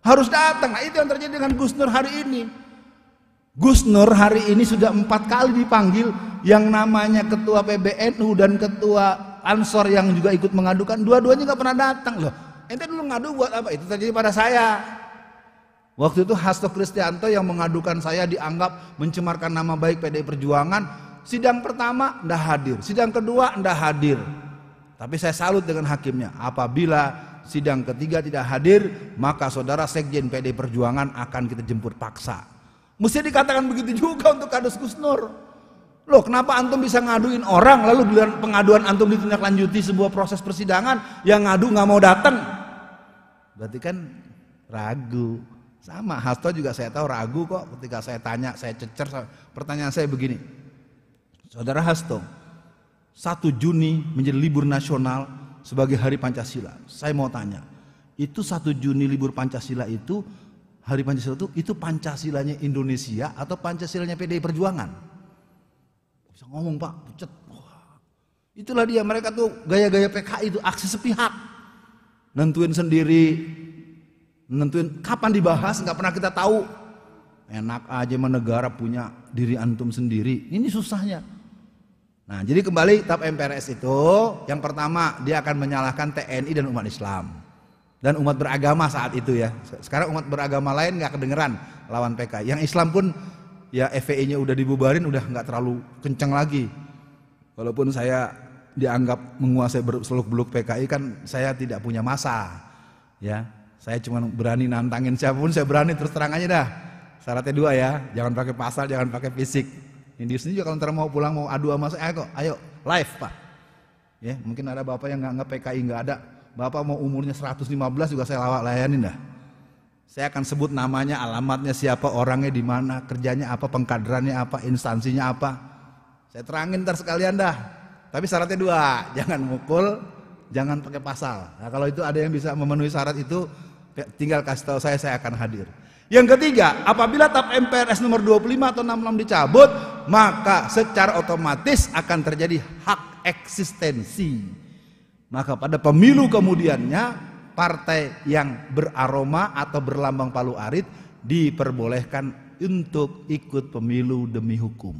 Harus datang. Nah, itu yang terjadi dengan Gus Nur hari ini. Gus Nur hari ini sudah 4 kali dipanggil, yang namanya ketua PBNU dan ketua Ansor yang juga ikut mengadukan, dua-duanya nggak pernah datang loh. Ente dulu ngadu buat apa? Itu terjadi pada saya. Waktu itu Hasto Kristianto yang mengadukan saya dianggap mencemarkan nama baik PDI Perjuangan. Sidang pertama ndak hadir, sidang kedua ndak hadir. Tapi saya salut dengan hakimnya. Apabila sidang ketiga tidak hadir, maka saudara Sekjen PD Perjuangan akan kita jemput paksa. Mesti dikatakan begitu juga untuk kasus Gus Nur. Loh, kenapa antum bisa ngaduin orang, lalu giliran pengaduan antum ditindaklanjuti sebuah proses persidangan, yang ngadu nggak mau datang? Berarti kan ragu. Sama Hasto juga saya tahu ragu kok. Ketika saya tanya, saya cecer, pertanyaan saya begini. Saudara Hasto, 1 Juni menjadi libur nasional sebagai Hari Pancasila. Saya mau tanya, itu 1 Juni libur Pancasila itu, Hari Pancasila itu Pancasilanya Indonesia atau Pancasilanya PDI Perjuangan? Bisa ngomong Pak, pucet. Itulah dia, mereka tuh gaya-gaya PKI itu, aksi sepihak. Nentuin sendiri, nentuin kapan dibahas, nggak pernah kita tahu. Enak aja negara punya diri antum sendiri, ini susahnya. Nah, jadi kembali TAP MPRS itu, yang pertama dia akan menyalahkan TNI dan umat Islam dan umat beragama saat itu ya. Sekarang umat beragama lain nggak kedengeran lawan PKI. Yang Islam pun ya FPI-nya udah dibubarin, udah nggak terlalu kencang lagi. Walaupun saya dianggap menguasai seluk-beluk PKI, kan saya tidak punya masa. Ya, saya cuma berani nantangin siapapun, saya berani terus terang aja dah. Syaratnya 2 ya, jangan pakai pasal, jangan pakai fisik. Ini sendiri juga kalau ntar mau pulang mau adu sama saya, ayo live Pak. Ya, mungkin ada bapak yang nggak PKI nggak ada, bapak mau umurnya 115 juga saya layanin dah. Saya akan sebut namanya, alamatnya siapa, orangnya di mana, kerjanya apa, pengkaderannya apa, instansinya apa. Saya terangin ntar sekalian dah. Tapi syaratnya 2, jangan mukul, jangan pakai pasal. Nah, kalau itu ada yang bisa memenuhi syarat itu, tinggal kasih tahu saya akan hadir. Yang ketiga, apabila TAP MPRS nomor 25 atau 66 dicabut, maka secara otomatis akan terjadi hak eksistensi. Maka pada pemilu kemudiannya, partai yang beraroma atau berlambang palu arit diperbolehkan untuk ikut pemilu demi hukum.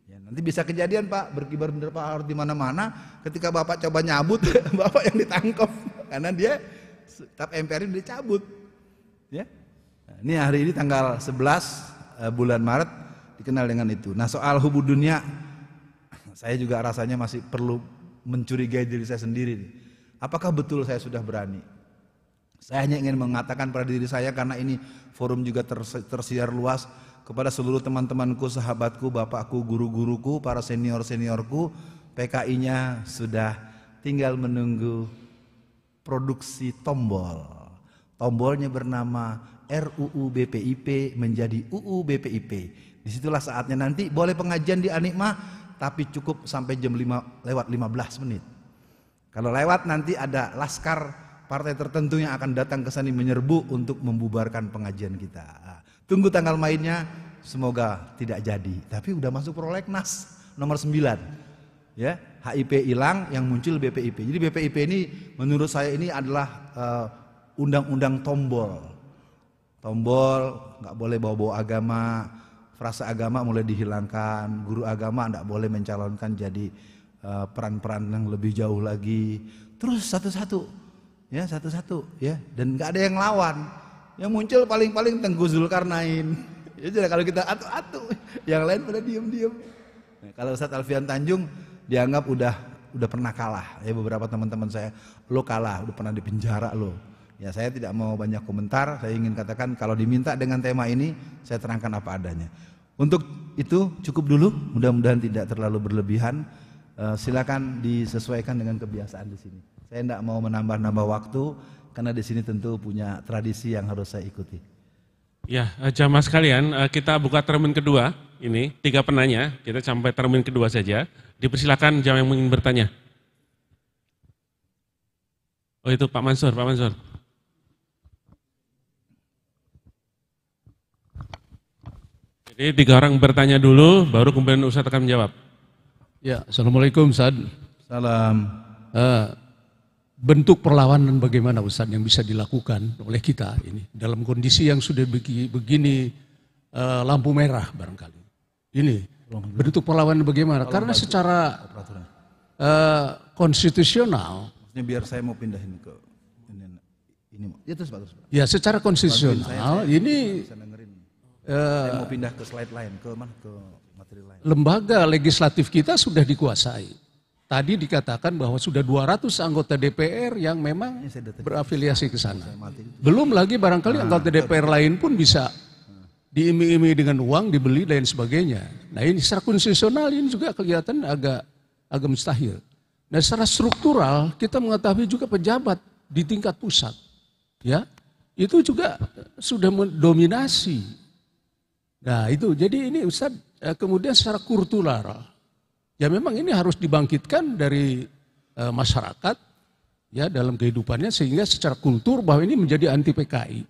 Ya, nanti bisa kejadian Pak, berkibar bendera Pak Harus di mana-mana. Ketika Bapak coba nyabut, Bapak yang ditangkap karena dia TAP MPRS dicabut. Ya. Nah, ini hari ini tanggal 11 bulan Maret dikenal dengan itu. Nah, soal hubud dunia, saya juga rasanya masih perlu mencurigai diri saya sendiri. Apakah betul saya sudah berani? Saya hanya ingin mengatakan pada diri saya, karena ini forum juga tersiar luas kepada seluruh teman-temanku, sahabatku, bapakku, guru-guruku, para senior-seniorku. PKI-nya sudah tinggal menunggu produksi tombol. Tombolnya bernama RUU BPIP menjadi UU BPIP. Disitulah saatnya nanti boleh pengajian di Anikmah, tapi cukup sampai jam 5:15. Kalau lewat nanti ada laskar partai tertentu yang akan datang ke sini menyerbu untuk membubarkan pengajian kita. Tunggu tanggal mainnya, semoga tidak jadi. Tapi udah masuk prolegnas nomor 9. Ya, HIP hilang, yang muncul BPIP. Jadi BPIP ini menurut saya ini adalah undang-undang tombol. Tombol, nggak boleh bawa-bawa agama, frasa agama mulai dihilangkan, guru agama nggak boleh mencalonkan jadi peran-peran yang lebih jauh lagi. Terus satu-satu, ya satu-satu, ya. Dan nggak ada yang lawan. Yang muncul paling-paling Tengku Zulkarnain. Ya jadi kalau kita atu-atu, yang lain pada diem-diem. Nah, kalau Ustadz Alfian Tanjung dianggap udah pernah kalah. Ya beberapa teman-teman saya, lo kalah, udah pernah di penjara lo. Ya saya tidak mau banyak komentar. Saya ingin katakan kalau diminta dengan tema ini, saya terangkan apa adanya. Untuk itu cukup dulu. Mudah-mudahan tidak terlalu berlebihan. Silakan disesuaikan dengan kebiasaan di sini. Saya tidak mau menambah-nambah waktu karena di sini tentu punya tradisi yang harus saya ikuti. Ya, jamaah sekalian, kita buka termin kedua. Ini 3 penanya, kita sampai termin kedua saja. Dipersilakan jamaah yang ingin bertanya. Oh itu Pak Mansur, Pak Mansur. Jadi 3 orang bertanya dulu, baru kemudian Ustadz akan menjawab. Ya, Assalamualaikum Ustaz. Salam. Bentuk perlawanan bagaimana Ustaz yang bisa dilakukan oleh kita ini dalam kondisi yang sudah begini lampu merah barangkali. Ini bentuk perlawanan bagaimana? Karena secara konstitusional. Maksudnya biar saya mau pindahin ke ini. Ya terus Pak. Ya secara konstitusional ini saya mau pindah ke slide lain, ke mana? Ke materi lain. Lembaga legislatif kita sudah dikuasai. Tadi dikatakan bahwa sudah 200 anggota DPR yang memang berafiliasi ke sana. Belum lagi barangkali anggota DPR lain pun bisa diiming-imingi dengan uang, dibeli dan sebagainya. Nah ini secara konstitusional ini juga kelihatan agak mustahil. Nah secara struktural kita mengetahui juga pejabat di tingkat pusat, ya itu juga sudah mendominasi. Nah itu jadi ini Ustaz kemudian secara kultural. Ya memang ini harus dibangkitkan dari masyarakat ya dalam kehidupannya sehingga secara kultur bahwa ini menjadi anti PKI.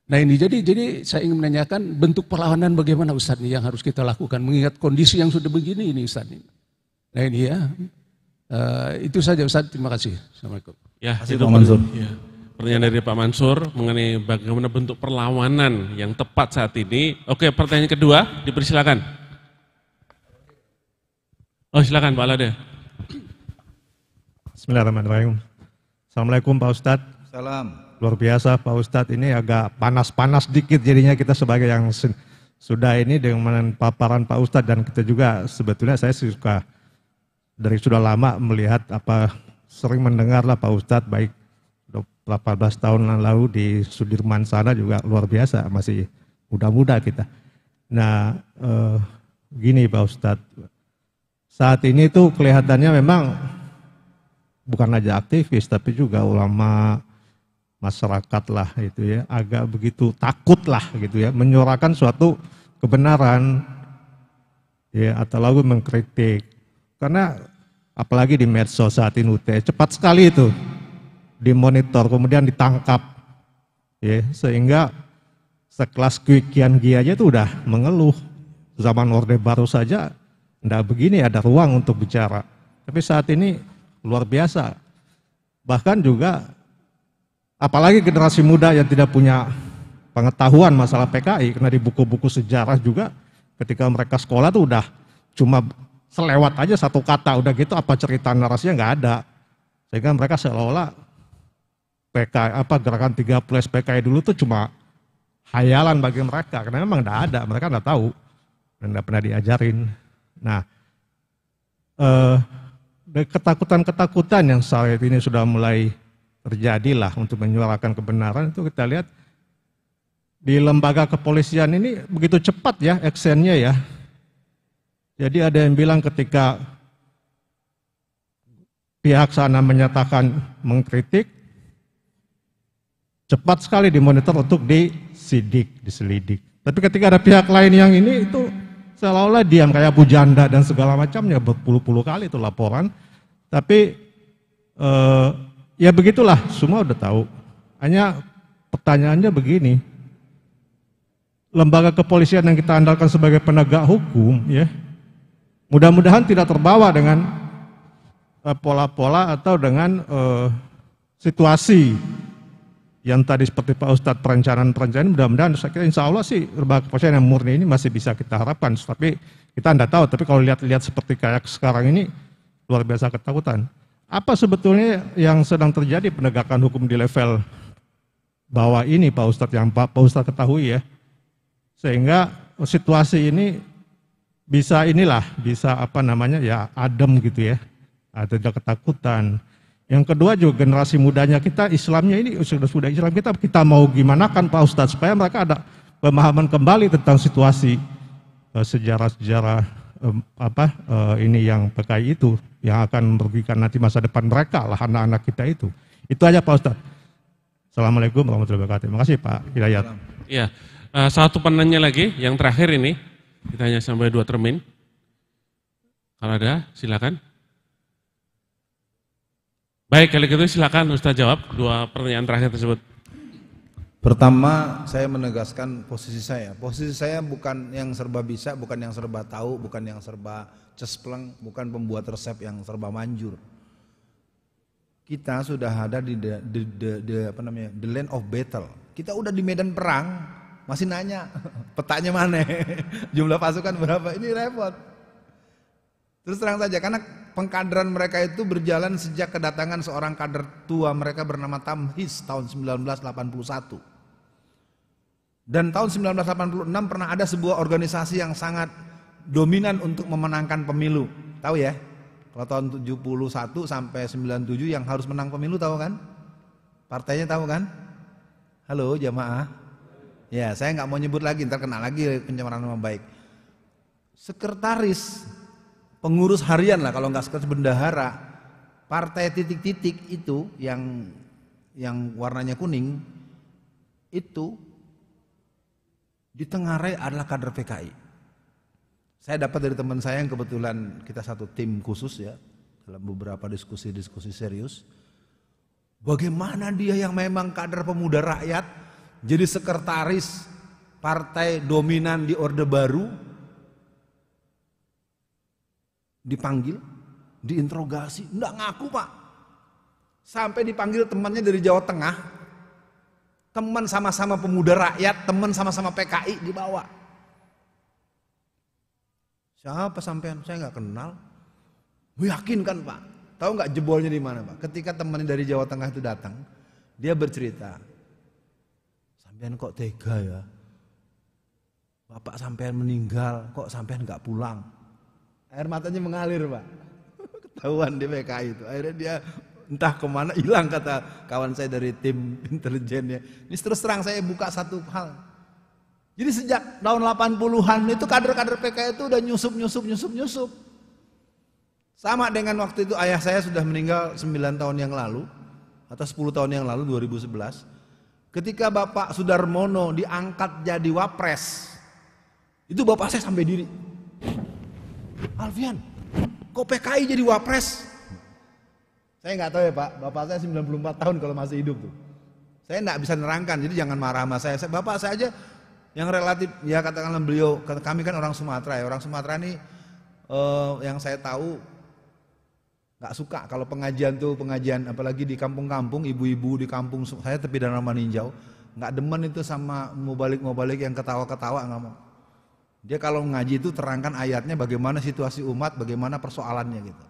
Nah ini jadi saya ingin menanyakan bentuk perlawanan bagaimana Ustaz ini yang harus kita lakukan mengingat kondisi yang sudah begini ini Ustaz ini. Nah ini ya itu saja Ustaz, terima kasih. Assalamualaikum. Ya, itu Pak Mansur. Ya. Pertanyaan dari Pak Mansur mengenai bagaimana bentuk perlawanan yang tepat saat ini. Oke, pertanyaan kedua dipersilakan. Oh silakan Pak Lade. Bismillahirrahmanirrahim. Assalamualaikum Pak Ustadz. Salam. Luar biasa Pak Ustadz, ini agak panas-panas dikit jadinya kita sebagai yang sudah ini dengan paparan Pak Ustadz dan kita juga sebetulnya saya suka dari sudah lama melihat sering mendengar lah Pak Ustadz baik 18 tahun lalu di Sudirman sana juga luar biasa masih muda-muda kita. Nah gini Pak Ustadz. Saat ini tuh kelihatannya memang bukan aja aktivis tapi juga ulama masyarakat lah itu ya agak begitu takut lah gitu ya menyuarakan suatu kebenaran ya atau lalu mengkritik karena apalagi di medsos saat ini cepat sekali itu dimonitor kemudian ditangkap ya sehingga sekelas Kwi Kian Gi aja tuh udah mengeluh zaman Orde Baru saja. Nggak begini ada ruang untuk bicara. Tapi saat ini luar biasa. Bahkan juga apalagi generasi muda yang tidak punya pengetahuan masalah PKI karena di buku-buku sejarah juga ketika mereka sekolah tuh udah cuma selewat aja satu kata udah gitu apa cerita narasinya nggak ada. Sehingga mereka seolah-olah PKI gerakan 30 PKI dulu tuh cuma hayalan bagi mereka karena memang nggak ada, mereka nggak tahu dan nggak pernah diajarin. Nah, ketakutan-ketakutan yang saat ini sudah mulai terjadi lah untuk menyuarakan kebenaran itu kita lihat di lembaga kepolisian ini begitu cepat ya actionnya ya. Jadi ada yang bilang ketika pihak sana menyatakan mengkritik, cepat sekali dimonitor untuk diselidik. Tapi ketika ada pihak lain yang ini itu seolah-olah diam kayak Bu Janda dan segala macamnya berpuluh-puluh kali itu laporan. Tapi ya begitulah semua udah tahu. Hanya pertanyaannya begini. Lembaga kepolisian yang kita andalkan sebagai penegak hukum ya. Mudah-mudahan tidak terbawa dengan pola-pola atau dengan situasi yang tadi seperti Pak Ustadz perencanaan mudah-mudahan insya Allah sih lembaga kepolisian yang murni ini masih bisa kita harapkan, tapi kita tidak tahu. Tapi kalau lihat-lihat seperti kayak sekarang ini luar biasa ketakutan. Apa sebetulnya yang sedang terjadi penegakan hukum di level bawah ini Pak Ustadz, yang Pak Ustadz ketahui ya, sehingga situasi ini bisa adem gitu ya, tidak ketakutan. Yang kedua juga generasi mudanya kita, Islamnya ini sudah Islam kita mau gimana kan Pak Ustadz, supaya mereka ada pemahaman kembali tentang situasi sejarah-sejarah ini yang PKI itu yang akan merugikan nanti masa depan mereka lah, anak-anak kita itu. Itu aja Pak Ustadz. Assalamualaikum warahmatullahi wabarakatuh. Terima kasih Pak Hidayat. Ya, satu penanya lagi, yang terakhir ini, kita hanya sampai 2 termin. Kalau ada, silakan. Baik, kalau gitu silakan Ustaz jawab 2 pertanyaan terakhir tersebut. Pertama, saya menegaskan posisi saya. Posisi saya bukan yang serba bisa, bukan yang serba tahu, bukan yang serba cespleng, bukan pembuat resep yang serba manjur. Kita sudah ada di the land of battle. Kita udah di medan perang, masih nanya petanya mana, jumlah pasukan berapa, ini repot. Terus terang saja, karena pengkaderan mereka itu berjalan sejak kedatangan seorang kader tua mereka bernama Tamhis tahun 1981. Dan tahun 1986 pernah ada sebuah organisasi yang sangat dominan untuk memenangkan pemilu. Tahu ya? Kalau tahun 71 sampai 97 yang harus menang pemilu tahu kan? Partainya tahu kan? Halo jamaah. Ya, saya nggak mau nyebut lagi, ntar kena lagi pencemaran nama baik. Sekretaris, pengurus harian lah kalau nggak sekretaris bendahara, partai titik-titik itu yang warnanya kuning itu ditengarai adalah kader PKI. Saya dapat dari teman saya yang kebetulan kita satu tim khusus ya dalam beberapa diskusi serius. Bagaimana dia yang memang kader pemuda rakyat jadi sekretaris partai dominan di Orde Baru dipanggil, diinterogasi, enggak ngaku Pak. Sampai dipanggil temannya dari Jawa Tengah, teman sama-sama pemuda rakyat, teman sama-sama PKI dibawa. Siapa sampean? Saya nggak kenal. Yakin kan Pak? Tahu nggak jebolnya di mana Pak? Ketika temannya dari Jawa Tengah itu datang, dia bercerita, sampean kok tega ya? Bapak sampean meninggal, kok sampean nggak pulang? Air matanya mengalir Pak. Ketahuan di PKI itu. Akhirnya dia entah kemana hilang kata kawan saya dari tim intelijennya. Ini terus terang saya buka satu hal. Jadi sejak tahun 80-an itu kader-kader PKI itu udah nyusup. Sama dengan waktu itu ayah saya sudah meninggal 9 tahun yang lalu atau 10 tahun yang lalu 2011. Ketika Bapak Sudarmono diangkat jadi wapres, itu bapak saya sampai diri. Alfian, kok PKI jadi wapres? Saya nggak tahu ya Pak, bapak saya 94 tahun kalau masih hidup tuh. Saya nggak bisa nerangkan, jadi jangan marah sama saya. Bapak saya aja yang relatif, ya katakanlah beliau, kami kan orang Sumatera ya. Orang Sumatera ini yang saya tahu nggak suka kalau pengajian apalagi di kampung-kampung, ibu-ibu di kampung saya tepi danau Maninjau, nggak demen itu sama mubalik yang ketawa-ketawa, nggak mau. Dia kalau ngaji itu terangkan ayatnya bagaimana situasi umat, bagaimana persoalannya gitu.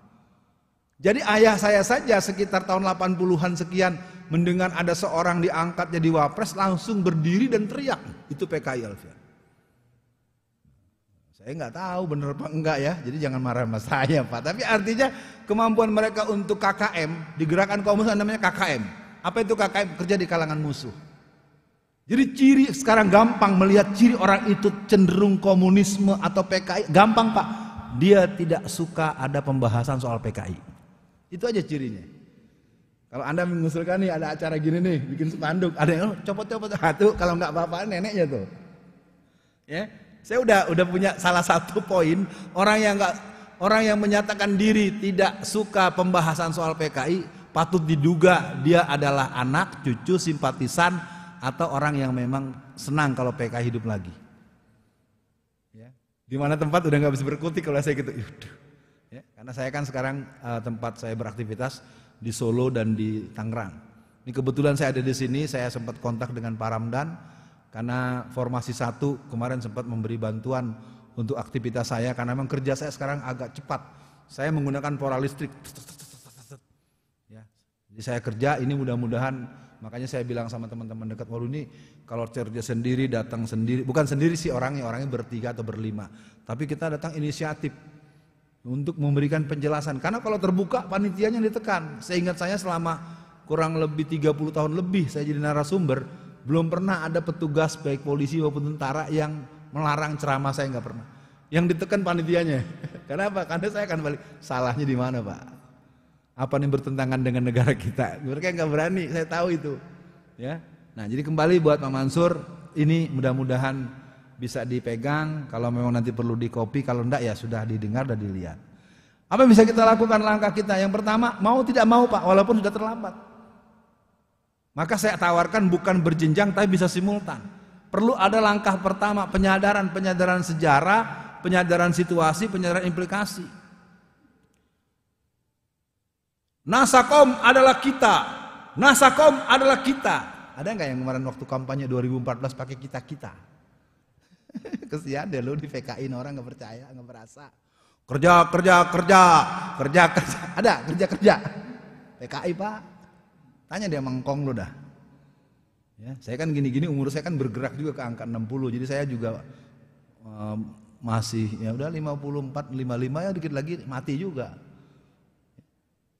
Jadi ayah saya saja sekitar tahun 80-an sekian mendengar ada seorang diangkat jadi wapres langsung berdiri dan teriak, itu PKI Alfian. Saya nggak tahu bener apa enggak ya, jadi jangan marah sama saya Pak. Tapi artinya kemampuan mereka untuk KKM, di gerakan kaum muslim namanya KKM. Apa itu KKM? Kerja di kalangan musuh. Jadi ciri sekarang gampang melihat ciri orang itu cenderung komunisme atau PKI, gampang Pak. Dia tidak suka ada pembahasan soal PKI. Itu aja cirinya. Kalau Anda mengusulkan nih ada acara gini nih, bikin spanduk, ada yang copot-copot satu, kalau nggak apa-apa neneknya tuh. Ya, saya udah punya salah satu poin, orang yang menyatakan diri tidak suka pembahasan soal PKI patut diduga dia adalah anak, cucu, simpatisan atau orang yang memang senang kalau PKI hidup lagi. Ya, di mana tempat udah nggak bisa berkutik kalau saya gitu. Ya, karena saya kan sekarang tempat saya beraktivitas di Solo dan di Tangerang. Ini kebetulan saya ada di sini, saya sempat kontak dengan Pak Ramdan karena Formasi 1 kemarin sempat memberi bantuan untuk aktivitas saya karena memang kerja saya sekarang agak cepat. saya menggunakan pola listrik. Ya. Jadi saya kerja ini mudah-mudahan, makanya saya bilang sama teman-teman dekat, waduh ini kalau kerja sendiri, datang sendiri, bukan sendiri sih orangnya bertiga atau berlima, tapi kita datang inisiatif untuk memberikan penjelasan. Karena kalau terbuka panitianya ditekan. Seingat saya selama kurang lebih 30 tahun lebih saya jadi narasumber, belum pernah ada petugas baik polisi maupun tentara yang melarang ceramah saya, nggak pernah. Yang ditekan panitianya. Kenapa? Karena saya akan balik, salahnya di mana Pak? Apa nih bertentangan dengan negara kita? Mereka nggak berani, saya tahu itu. Ya. Nah jadi kembali buat Pak Mansur, ini mudah-mudahan bisa dipegang. Kalau memang nanti perlu dikopi, kalau enggak ya sudah didengar dan dilihat. Apa yang bisa kita lakukan langkah kita? Yang pertama, mau tidak mau Pak, walaupun sudah terlambat. Maka saya tawarkan bukan berjenjang tapi bisa simultan. Perlu ada langkah pertama, penyadaran sejarah, penyadaran situasi, penyadaran implikasi. Nasakom adalah kita. Nasakom adalah kita. Ada nggak yang kemarin waktu kampanye 2014 pakai kita? Kesian deh lu di PKI orang nggak percaya, nggak berasa. Kerja. Ada kerja. PKI Pak. Tanya dia mangkong lu dah. Ya, saya kan gini-gini umur saya kan bergerak juga ke angka 60. Jadi saya juga masih ya udah 54, 55 ya dikit lagi mati juga.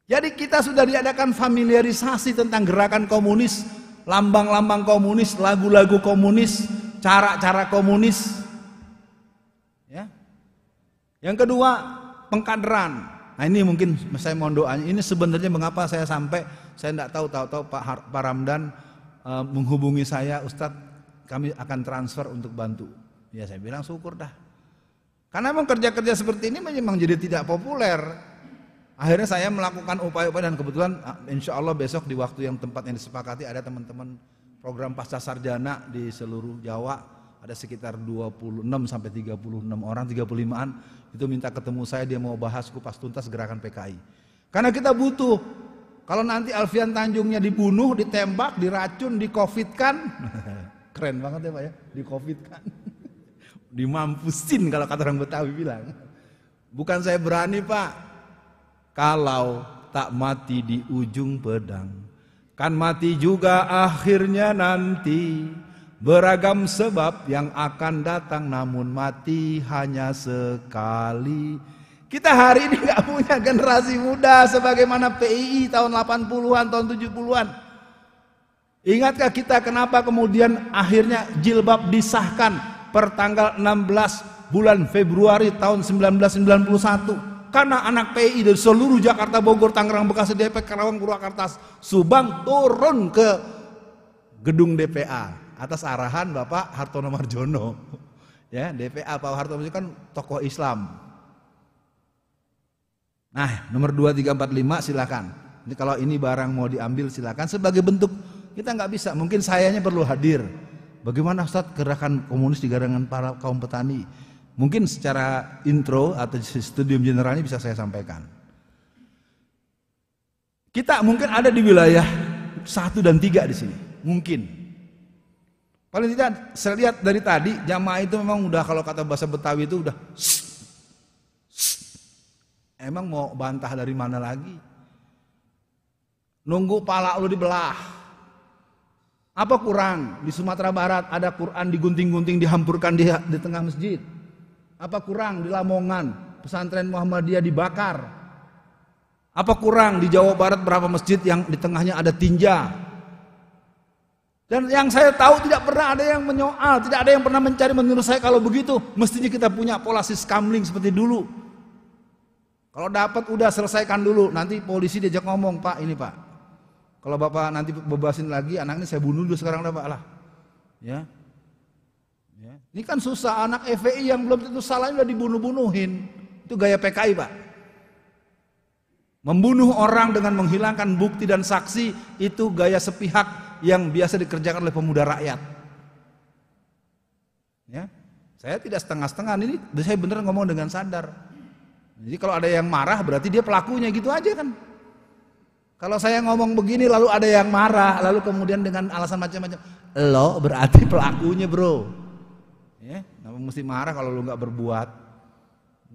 Jadi kita sudah diadakan familiarisasi tentang gerakan komunis, lambang-lambang komunis, lagu-lagu komunis, cara-cara komunis. Ya. Yang kedua, pengkaderan. Nah ini mungkin saya mohon doanya. Ini sebenarnya mengapa saya tidak tahu Pak Ramdan menghubungi saya, Ustadz kami akan transfer untuk bantu. Ya saya bilang syukur dah. Karena memang kerja-kerja seperti ini memang jadi tidak populer. Akhirnya saya melakukan upaya-upaya dan kebetulan insya Allah besok di waktu yang tempat yang disepakati ada teman-teman program pasca sarjana di seluruh Jawa, ada sekitar 26 sampai 36 orang, 35an itu minta ketemu saya, dia mau bahas kupas tuntas gerakan PKI. Karena kita butuh, kalau nanti Alfian Tanjungnya dibunuh, ditembak, diracun, di-covid-kan, keren banget ya Pak ya, di-covid-kan, dimampusin kalau kata orang Betawi bilang. Bukan saya berani Pak, kalau tak mati di ujung pedang, kan mati juga akhirnya nanti. Beragam sebab yang akan datang, namun mati hanya sekali. Kita hari ini gak punya generasi muda sebagaimana PII tahun 80-an, tahun 70-an. Ingatkah kita kenapa kemudian akhirnya jilbab disahkan per tanggal 16 bulan Februari tahun 1991? Karena anak PI dari seluruh Jakarta, Bogor, Tangerang, Bekasi, Depok, Karawang, Purwakarta, Subang turun ke gedung DPA atas arahan Bapak Hartono Marjono. Ya, DPA Pak Hartono itu kan tokoh Islam. Nah, nomor 2, 3, 4, 5 silakan. Ini kalau ini barang mau diambil silakan sebagai bentuk, kita nggak bisa, mungkin sayanya perlu hadir. Bagaimana Ustadz gerakan komunis di gerakan para kaum petani? Mungkin secara intro atau studium generalnya bisa saya sampaikan. Kita mungkin ada di wilayah 1 dan 3 di sini, mungkin. Paling tidak saya lihat dari tadi jamaah itu memang udah, kalau kata bahasa Betawi itu udah emang mau bantah dari mana lagi? Nunggu pala lu dibelah. Apa kurang? Di Sumatera Barat ada Quran digunting-gunting, dihampurkan di tengah masjid. Apa kurang di Lamongan pesantren Muhammadiyah dibakar? Apa kurang di Jawa Barat berapa masjid yang di tengahnya ada tinja? Dan yang saya tahu tidak pernah ada yang menyoal, tidak ada yang pernah mencari. Menurut saya kalau begitu mestinya kita punya pola siskamling seperti dulu. Kalau dapat udah selesaikan dulu, nanti polisi diajak ngomong, Pak ini Pak, kalau Bapak nanti bebasin lagi anak ini saya bunuh dulu sekarang dah Pak lah. Ya. Ini kan susah, anak FPI yang belum tentu salahnya udah dibunuh-bunuhin. Itu gaya PKI Pak. Membunuh orang dengan menghilangkan bukti dan saksi, itu gaya sepihak yang biasa dikerjakan oleh pemuda rakyat. Ya, saya tidak setengah-setengah, ini saya bener ngomong dengan sadar. Jadi kalau ada yang marah berarti dia pelakunya, gitu aja kan. Kalau saya ngomong begini lalu ada yang marah, lalu kemudian dengan alasan macam-macam, lo berarti pelakunya bro. Ya, mesti marah kalau lu nggak berbuat.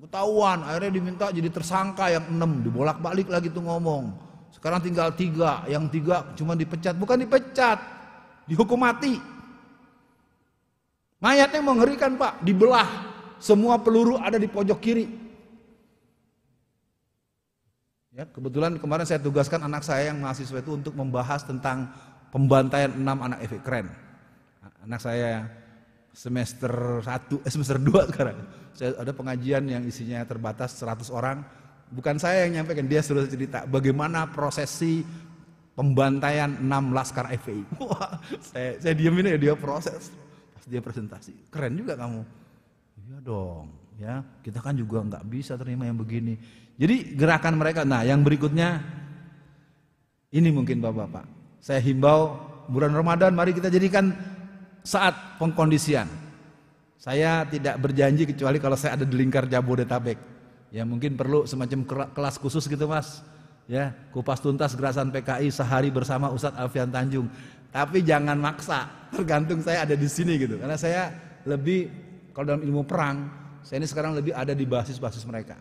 Ketahuan, akhirnya diminta jadi tersangka yang 6, dibolak-balik lagi tuh ngomong. Sekarang tinggal 3, yang 3 cuma dipecat, bukan dipecat, dihukum mati. Mayatnya mengerikan Pak, dibelah, semua peluru ada di pojok kiri. Ya, kebetulan kemarin saya tugaskan anak saya yang mahasiswa itu untuk membahas tentang pembantaian 6 anak FI, keren. Anak saya semester 2 sekarang. Saya ada pengajian yang isinya terbatas 100 orang. Bukan saya yang nyampaikan, dia suruh cerita bagaimana prosesi pembantaian 6 laskar FPI. Wah, saya diemin ya dia proses. Pas dia presentasi, keren juga kamu. Iya dong, ya kita kan juga nggak bisa terima yang begini. Jadi gerakan mereka. Nah, yang berikutnya ini mungkin bapak-bapak. Saya himbau bulan Ramadan, mari kita jadikan saat pengkondisian. Saya tidak berjanji kecuali kalau saya ada di lingkar Jabodetabek. Ya mungkin perlu semacam kelas khusus gitu Mas. Ya, kupas tuntas gerakan PKI sehari bersama Ustadz Alfian Tanjung. Tapi jangan maksa, tergantung saya ada di sini gitu. Karena saya lebih, kalau dalam ilmu perang, saya ini sekarang lebih ada di basis-basis mereka.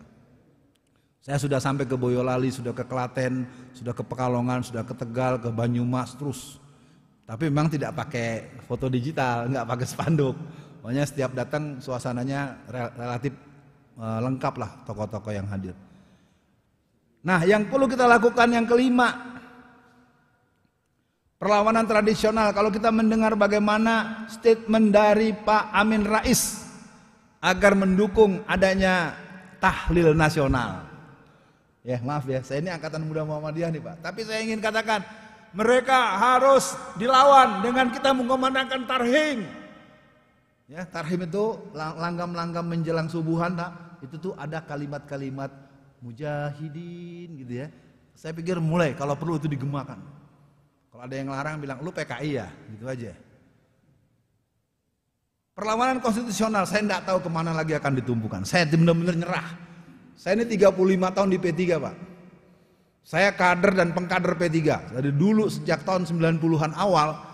Saya sudah sampai ke Boyolali, sudah ke Klaten, sudah ke Pekalongan, sudah ke Tegal, ke Banyumas, terus. Tapi memang tidak pakai foto digital, nggak pakai spanduk. Pokoknya setiap datang suasananya relatif lengkap lah tokoh-tokoh yang hadir. Nah, yang perlu kita lakukan yang kelima, perlawanan tradisional. Kalau kita mendengar bagaimana statement dari Pak Amin Rais agar mendukung adanya tahlil nasional. Ya maaf ya, saya ini angkatan muda Muhammadiyah nih Pak. Tapi saya ingin katakan, mereka harus dilawan dengan kita mengumandangkan tarhim. Ya, tarhim itu langgam-langgam menjelang subuhan, itu tuh ada kalimat-kalimat mujahidin gitu ya. Saya pikir mulai kalau perlu itu digemakan. Kalau ada yang larang bilang lu PKI ya, gitu aja. Perlawanan konstitusional saya tidak tahu kemana lagi akan ditumpukan. Saya benar-benar nyerah. Saya ini 35 tahun di P3 Pak. Saya kader dan pengkader P3 dari dulu sejak tahun 90-an awal.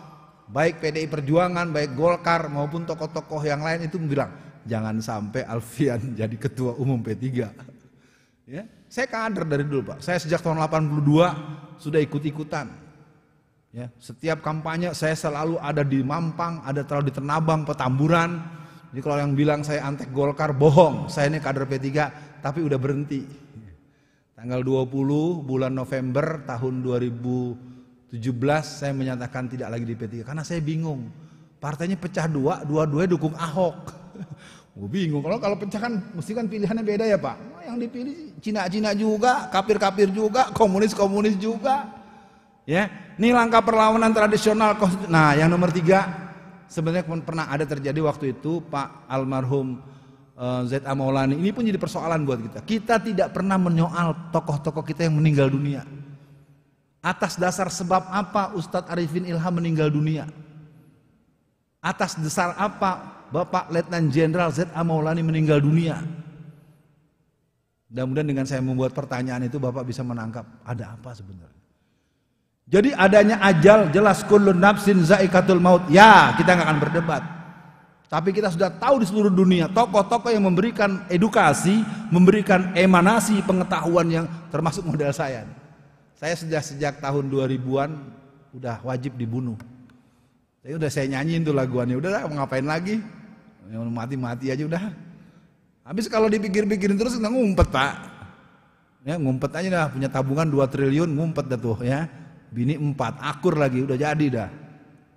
Baik PDI Perjuangan, baik Golkar maupun tokoh-tokoh yang lain itu bilang jangan sampai Alfian jadi ketua umum P3. Ya, saya kader dari dulu Pak. Saya sejak tahun 82 sudah ikut-ikutan. Ya, setiap kampanye saya selalu ada di Mampang, ada terlalu di Tenabang, Petamburan. Jadi kalau yang bilang saya antek Golkar bohong. Saya ini kader P3 tapi udah berhenti. Tanggal 20 bulan November tahun 2017 saya menyatakan tidak lagi di P3 karena saya bingung. Partainya pecah dua-duanya dukung Ahok. Gue bingung, kalau pecah kan mesti kan pilihannya beda ya Pak. Yang dipilih Cina-Cina juga, kafir-kafir juga, komunis-komunis juga. Ya, ini langkah perlawanan tradisional. Nah, yang nomor 3 sebenarnya pernah ada terjadi waktu itu Pak almarhum Z.A. Maulani. Ini pun jadi persoalan buat kita. Kita tidak pernah menyoal tokoh-tokoh kita yang meninggal dunia. Atas dasar sebab apa Ustadz Arifin Ilham meninggal dunia? Atas dasar apa Bapak Letnan Jenderal Z.A. Maulani meninggal dunia? Mudah-mudahan dengan saya membuat pertanyaan itu Bapak bisa menangkap ada apa sebenarnya. Jadi adanya ajal jelas kullu nafsin zaikatul maut. Ya, kita nggak akan berdebat. Tapi kita sudah tahu di seluruh dunia tokoh-tokoh yang memberikan edukasi, memberikan emanasi pengetahuan yang termasuk model saya. Saya sudah sejak tahun 2000-an udah wajib dibunuh. Saya nyanyiin tuh laguannya, udah mau ngapain lagi? Yang mati-mati aja udah. Habis kalau dipikir-pikirin terus kita ngumpet Pak. Ya ngumpet aja dah, punya tabungan 2 triliun ngumpet dah tuh ya. Bini 4, akur lagi udah jadi dah.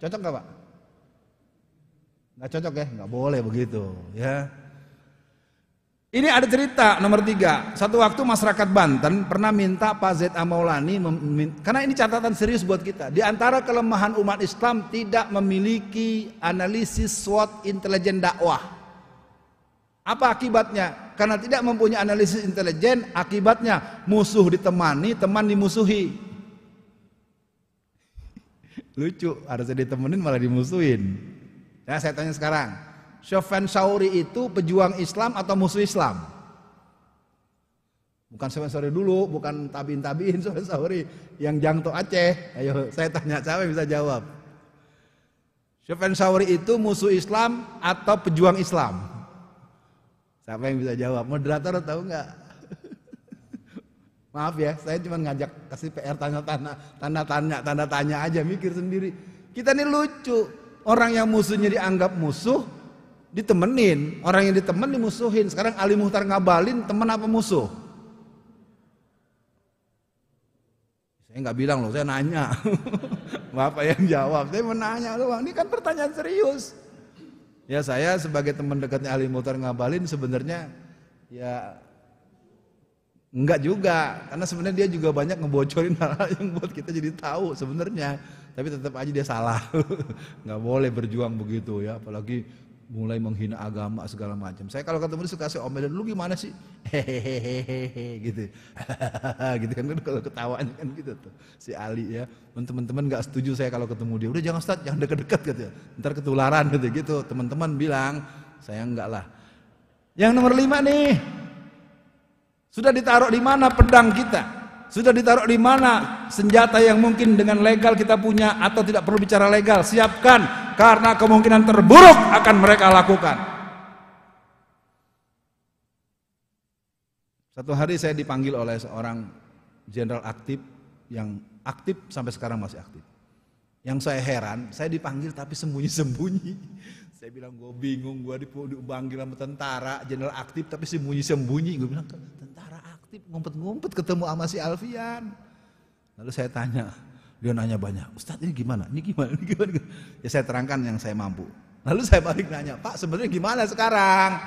Cocok gak Pak? Nggak cocok ya? Nggak boleh begitu ya. Ini ada cerita nomor 3. Satu waktu masyarakat Banten pernah minta Pak Z.A. Maulani, karena ini catatan serius buat kita. Di antara kelemahan umat Islam tidak memiliki analisis SWOT intelijen dakwah. Apa akibatnya? Karena tidak mempunyai analisis intelijen, akibatnya musuh ditemani, teman dimusuhi. Lucu, harusnya ditemenin malah dimusuhin. Nah, saya tanya sekarang, Sufyan Tsauri itu pejuang Islam atau musuh Islam? Bukan Sufyan Tsauri dulu, bukan tabiin Sufyan Tsauri yang jangto Aceh. Ayo, saya tanya, siapa yang bisa jawab? Sufyan Tsauri itu musuh Islam atau pejuang Islam? Siapa yang bisa jawab? Moderator tahu nggak? Maaf ya, saya cuma ngajak kasih PR tanda tanya aja, mikir sendiri. Kita ini lucu, orang yang musuhnya dianggap musuh, ditemenin. Orang yang ditemen dimusuhin. Sekarang Ali Muhtar Ngabalin teman apa musuh? Saya nggak bilang loh, saya nanya. Bapak yang jawab, saya menanya doang. Ini kan pertanyaan serius. Ya saya sebagai teman dekatnya Ali Muhtar Ngabalin sebenarnya ya enggak juga, karena sebenarnya dia juga banyak ngebocorin hal-hal yang buat kita jadi tahu sebenarnya. Tapi tetap aja dia salah. Nggak boleh berjuang begitu ya, apalagi mulai menghina agama segala macam. Saya kalau ketemu dia suka saya omelin, lu gimana sih? Hehehehe gitu. Gitu kan kalau ketawanya kan gitu tuh si Ali ya. Teman-teman nggak setuju saya kalau ketemu dia. Udah jangan Ustaz, jangan dekat-dekat gitu. Ntar ketularan gitu. Teman-teman bilang, saya enggak lah. Yang nomor 5 nih. Sudah ditaruh di mana pedang kita? Sudah ditaruh di mana senjata yang mungkin dengan legal kita punya atau tidak perlu bicara legal? Siapkan, karena kemungkinan terburuk akan mereka lakukan. Satu hari saya dipanggil oleh seorang jenderal aktif yang aktif sampai sekarang masih aktif. Yang saya heran, saya dipanggil tapi sembunyi-sembunyi. Saya bilang gue bingung, gue dipanggil sama tentara, jenderal aktif tapi sembunyi-sembunyi. Gue bilang tentara aktif ngumpet-ngumpet ketemu sama si Alfian. Lalu saya tanya, dia nanya banyak, Ustadz ini gimana? Ini gimana? Ya saya terangkan yang saya mampu. Lalu saya balik nanya, Pak sebenarnya gimana sekarang?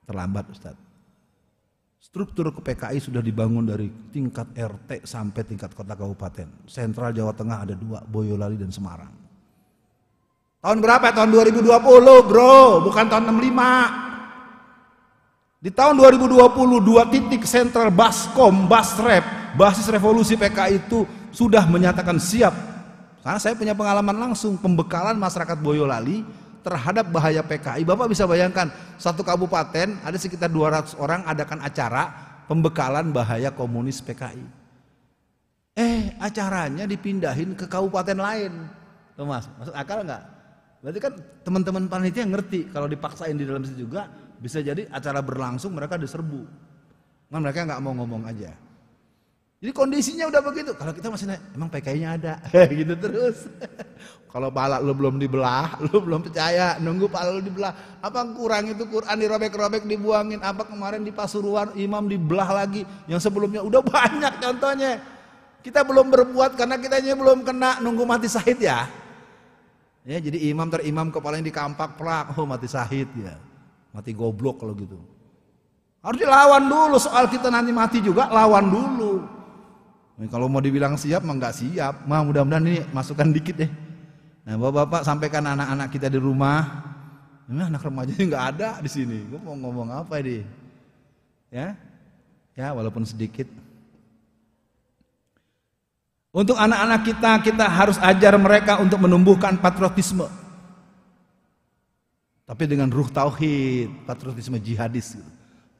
Terlambat Ustadz. Struktur PKI sudah dibangun dari tingkat RT sampai tingkat kota kabupaten. Sentral Jawa Tengah ada 2, Boyolali dan Semarang. Tahun berapa? Tahun 2020 bro, bukan tahun 65. Di tahun 2020 2 titik sentral Baskom, Basrep, basis revolusi PKI itu sudah menyatakan siap. Karena saya punya pengalaman langsung pembekalan masyarakat Boyolali terhadap bahaya PKI. Bapak bisa bayangkan, satu kabupaten ada sekitar 200 orang adakan acara pembekalan bahaya komunis PKI. Acaranya dipindahin ke kabupaten lain. Tuh Mas, masuk akal nggak? Berarti kan teman-teman panitia ngerti kalau dipaksain di dalam situ juga bisa jadi acara berlangsung mereka diserbu. Nah, mereka nggak mau ngomong aja. Jadi kondisinya udah begitu. Kalau kita masih nanya, emang PKI-nya ada, gitu terus. Kalau pala lu belum dibelah, lu belum percaya, nunggu pala lu dibelah. Apa kurang itu Quran dirobek-robek dibuangin? Apa kemarin di Pasuruan imam dibelah lagi? Yang sebelumnya udah banyak contohnya. Kita belum berbuat karena kitanya belum kena, nunggu mati syahid ya. Ya jadi imam terimam kepalanya dikampak plak, mati syahid ya. Mati goblok kalau gitu. Harus dilawan dulu, soal kita nanti mati juga lawan dulu. Kalau mau dibilang siap, mah nggak siap. Mah mudah-mudahan ini masukan dikit deh. Nah, bapak-bapak sampaikan anak-anak kita di rumah. Ini anak remajanya nggak ada di sini. Gue mau ngomong apa ini? Ya, walaupun sedikit. Untuk anak-anak kita harus ajar mereka untuk menumbuhkan patriotisme. Tapi dengan ruh tauhid, patriotisme jihadis.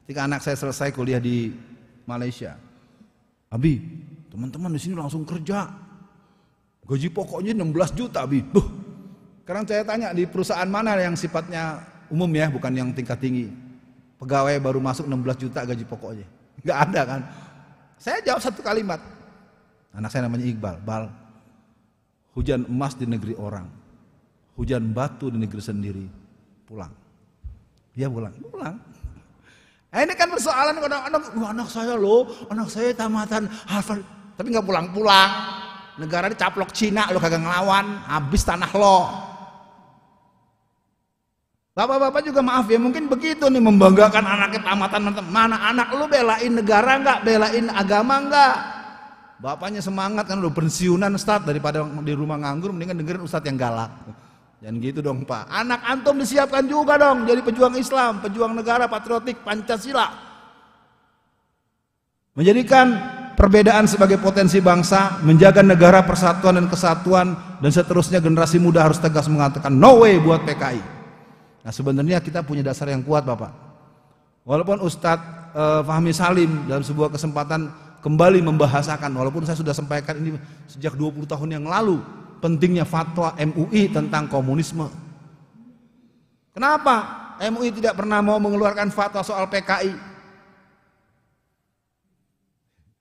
Ketika anak saya selesai kuliah di Malaysia, Abi, teman-teman di sini langsung kerja. Gaji pokoknya 16 juta, Abi. Sekarang saya tanya di perusahaan mana yang sifatnya umum ya, bukan yang tingkat tinggi. Pegawai baru masuk 16 juta gaji pokoknya. Enggak ada kan. Saya jawab satu kalimat. Anak saya namanya Iqbal. Bal, hujan emas di negeri orang, hujan batu di negeri sendiri. Pulang. Dia pulang. Ini kan persoalan anak saya loh, anak saya tamatan Harvard, tapi nggak pulang-pulang. Negara dicaplok Cina, lo kagak ngelawan, habis tanah lo. Bapak-bapak juga maaf ya, mungkin begitu nih membanggakan anaknya tamatan, mana anak lu belain negara nggak, belain agama nggak? Bapaknya semangat kan udah pensiunan Ustadz, daripada di rumah nganggur mendingan dengerin Ustadz yang galak. Jangan gitu dong Pak. Anak antum disiapkan juga dong jadi pejuang Islam, pejuang negara, patriotik, Pancasila. Menjadikan perbedaan sebagai potensi bangsa, menjaga negara, persatuan dan kesatuan, dan seterusnya. Generasi muda harus tegas mengatakan no way buat PKI. Nah sebenarnya kita punya dasar yang kuat Bapak. Walaupun Ustadz Fahmi Salim dalam sebuah kesempatan kembali membahasakan, walaupun saya sudah sampaikan ini sejak 20 tahun yang lalu, pentingnya fatwa MUI tentang komunisme. Kenapa? MUI tidak pernah mau mengeluarkan fatwa soal PKI?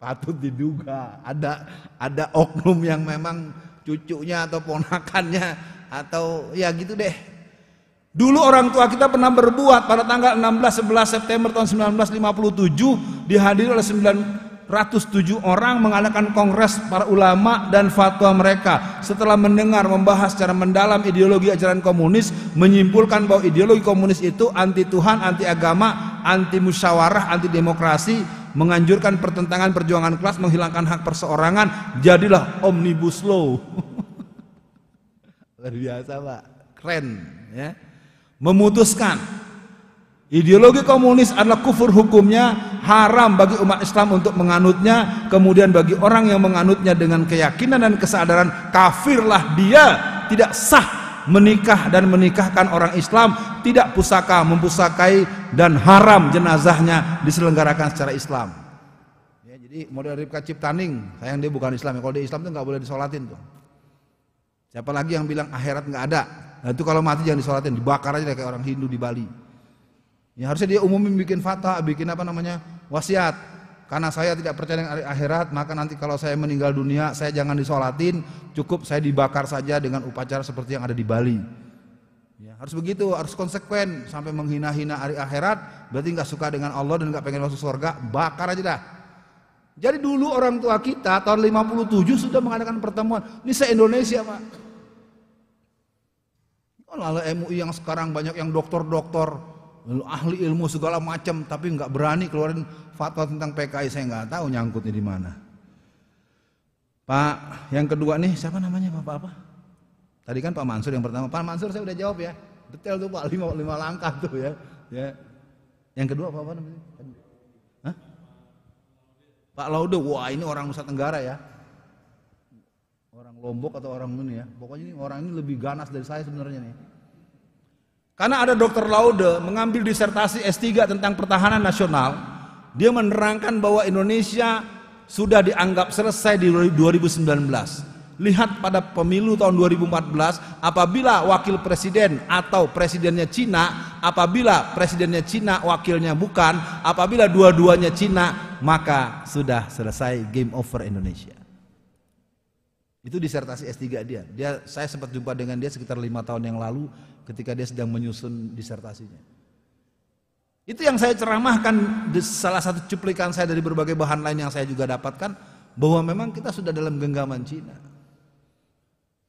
Patut diduga ada oknum yang memang cucunya atau ponakannya atau ya gitu deh. Dulu orang tua kita pernah berbuat pada tanggal 11 September tahun 1957 dihadiri oleh 907 orang mengadakan kongres para ulama dan fatwa mereka. Setelah mendengar membahas secara mendalam ideologi ajaran komunis, menyimpulkan bahwa ideologi komunis itu anti Tuhan, anti agama, anti musyawarah, anti demokrasi, menganjurkan pertentangan perjuangan kelas, menghilangkan hak perseorangan. Jadilah Omnibus Law. Luar biasa Pak, keren ya. Memutuskan ideologi komunis adalah kufur hukumnya, haram bagi umat Islam untuk menganutnya, kemudian bagi orang yang menganutnya dengan keyakinan dan kesadaran kafirlah dia, tidak sah menikah dan menikahkan orang Islam, tidak pusaka mempusakai, dan haram jenazahnya diselenggarakan secara Islam. Ya, jadi model Ripka Ciptaning, sayang dia bukan Islam ya. Kalau dia Islam tuh nggak boleh disolatin tuh. Siapa lagi yang bilang akhirat nggak ada? Nah, itu kalau mati jangan disolatin, dibakar aja kayak orang Hindu di Bali. Ya harusnya dia umumin bikin fatwa, bikin apa namanya wasiat. Karena saya tidak percaya dengan akhirat, maka nanti kalau saya meninggal dunia, saya jangan disolatin, cukup saya dibakar saja dengan upacara seperti yang ada di Bali. Ya, harus begitu, harus konsekuen. Sampai menghina-hina hari akhirat, berarti nggak suka dengan Allah dan nggak pengen masuk surga, bakar aja dah. Jadi dulu orang tua kita tahun 57 sudah mengadakan pertemuan. Ini se-Indonesia Pak. Lalu MUI yang sekarang banyak yang doktor-doktor, ahli ilmu segala macam, tapi nggak berani keluarin fatwa tentang PKI. Saya nggak tahu nyangkutnya di mana. Pak, yang kedua nih siapa namanya Bapak apa? Tadi kan Pak Mansur yang pertama. Pak Mansur saya udah jawab ya, detail tuh Pak, 5 langkah tuh ya. Ya. Yang kedua apa namanya? Hah? Pak Laude, wah ini orang Nusa Tenggara ya. Orang Lombok atau orang ini ya. Pokoknya ini orang ini lebih ganas dari saya sebenarnya nih. Karena ada Dr. Laude mengambil disertasi S3 tentang pertahanan nasional. Dia menerangkan bahwa Indonesia sudah dianggap selesai di 2019. Lihat pada pemilu tahun 2014, apabila wakil presiden atau presidennya Cina, apabila presidennya Cina wakilnya bukan, apabila dua-duanya Cina, maka sudah selesai, game over Indonesia. Itu disertasi S3 dia. Saya sempat jumpa dengan dia sekitar 5 tahun yang lalu ketika dia sedang menyusun disertasinya. Itu yang saya ceramahkan di salah satu cuplikan saya dari berbagai bahan lain yang saya juga dapatkan, bahwa memang kita sudah dalam genggaman Cina.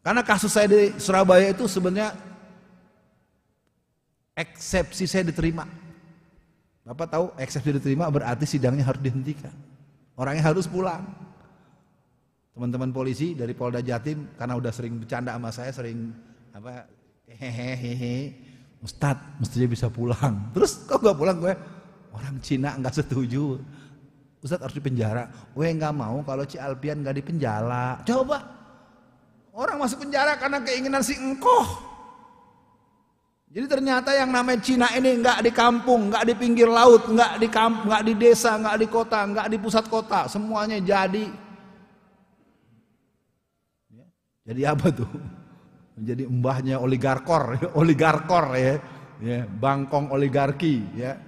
Karena kasus saya di Surabaya itu sebenarnya eksepsi saya diterima. Bapak tahu eksepsi diterima berarti sidangnya harus dihentikan. Orangnya harus pulang. Teman-teman polisi dari Polda Jatim karena udah sering bercanda sama saya, sering apa hehehe, Ustadz mestinya bisa pulang. Terus kok gak pulang gue? Orang Cina nggak setuju. Ustadz harus dipenjara. Gue nggak mau kalau Ci Alpian nggak dipenjara. Coba orang masuk penjara karena keinginan si engkoh. Jadi ternyata yang namanya Cina ini nggak di kampung, nggak di pinggir laut, nggak di desa, nggak di kota, nggak di pusat kota, semuanya jadi. Jadi apa tuh? Menjadi mbahnya oligarkor ya, bangkong oligarki ya.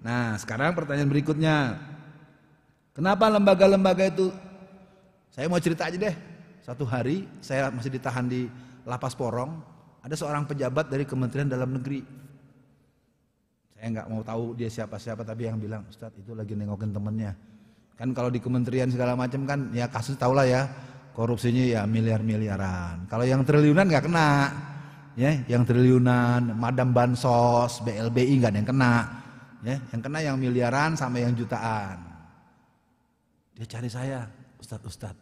Nah, sekarang pertanyaan berikutnya. Kenapa lembaga-lembaga itu? Saya mau cerita aja deh. Satu hari saya masih ditahan di Lapas Porong, ada seorang pejabat dari Kementerian Dalam Negeri. Saya nggak mau tahu dia siapa-siapa, tapi yang bilang, Ustadz itu lagi nengokin temennya. Kan kalau di kementerian segala macam kan ya kasus tahulah ya. Korupsinya ya miliar-miliaran. Kalau yang triliunan nggak kena, ya, yang triliunan, madam bansos, BLBI nggak ada yang kena, ya, yang kena yang miliaran sama yang jutaan. Dia cari saya, Ustadz,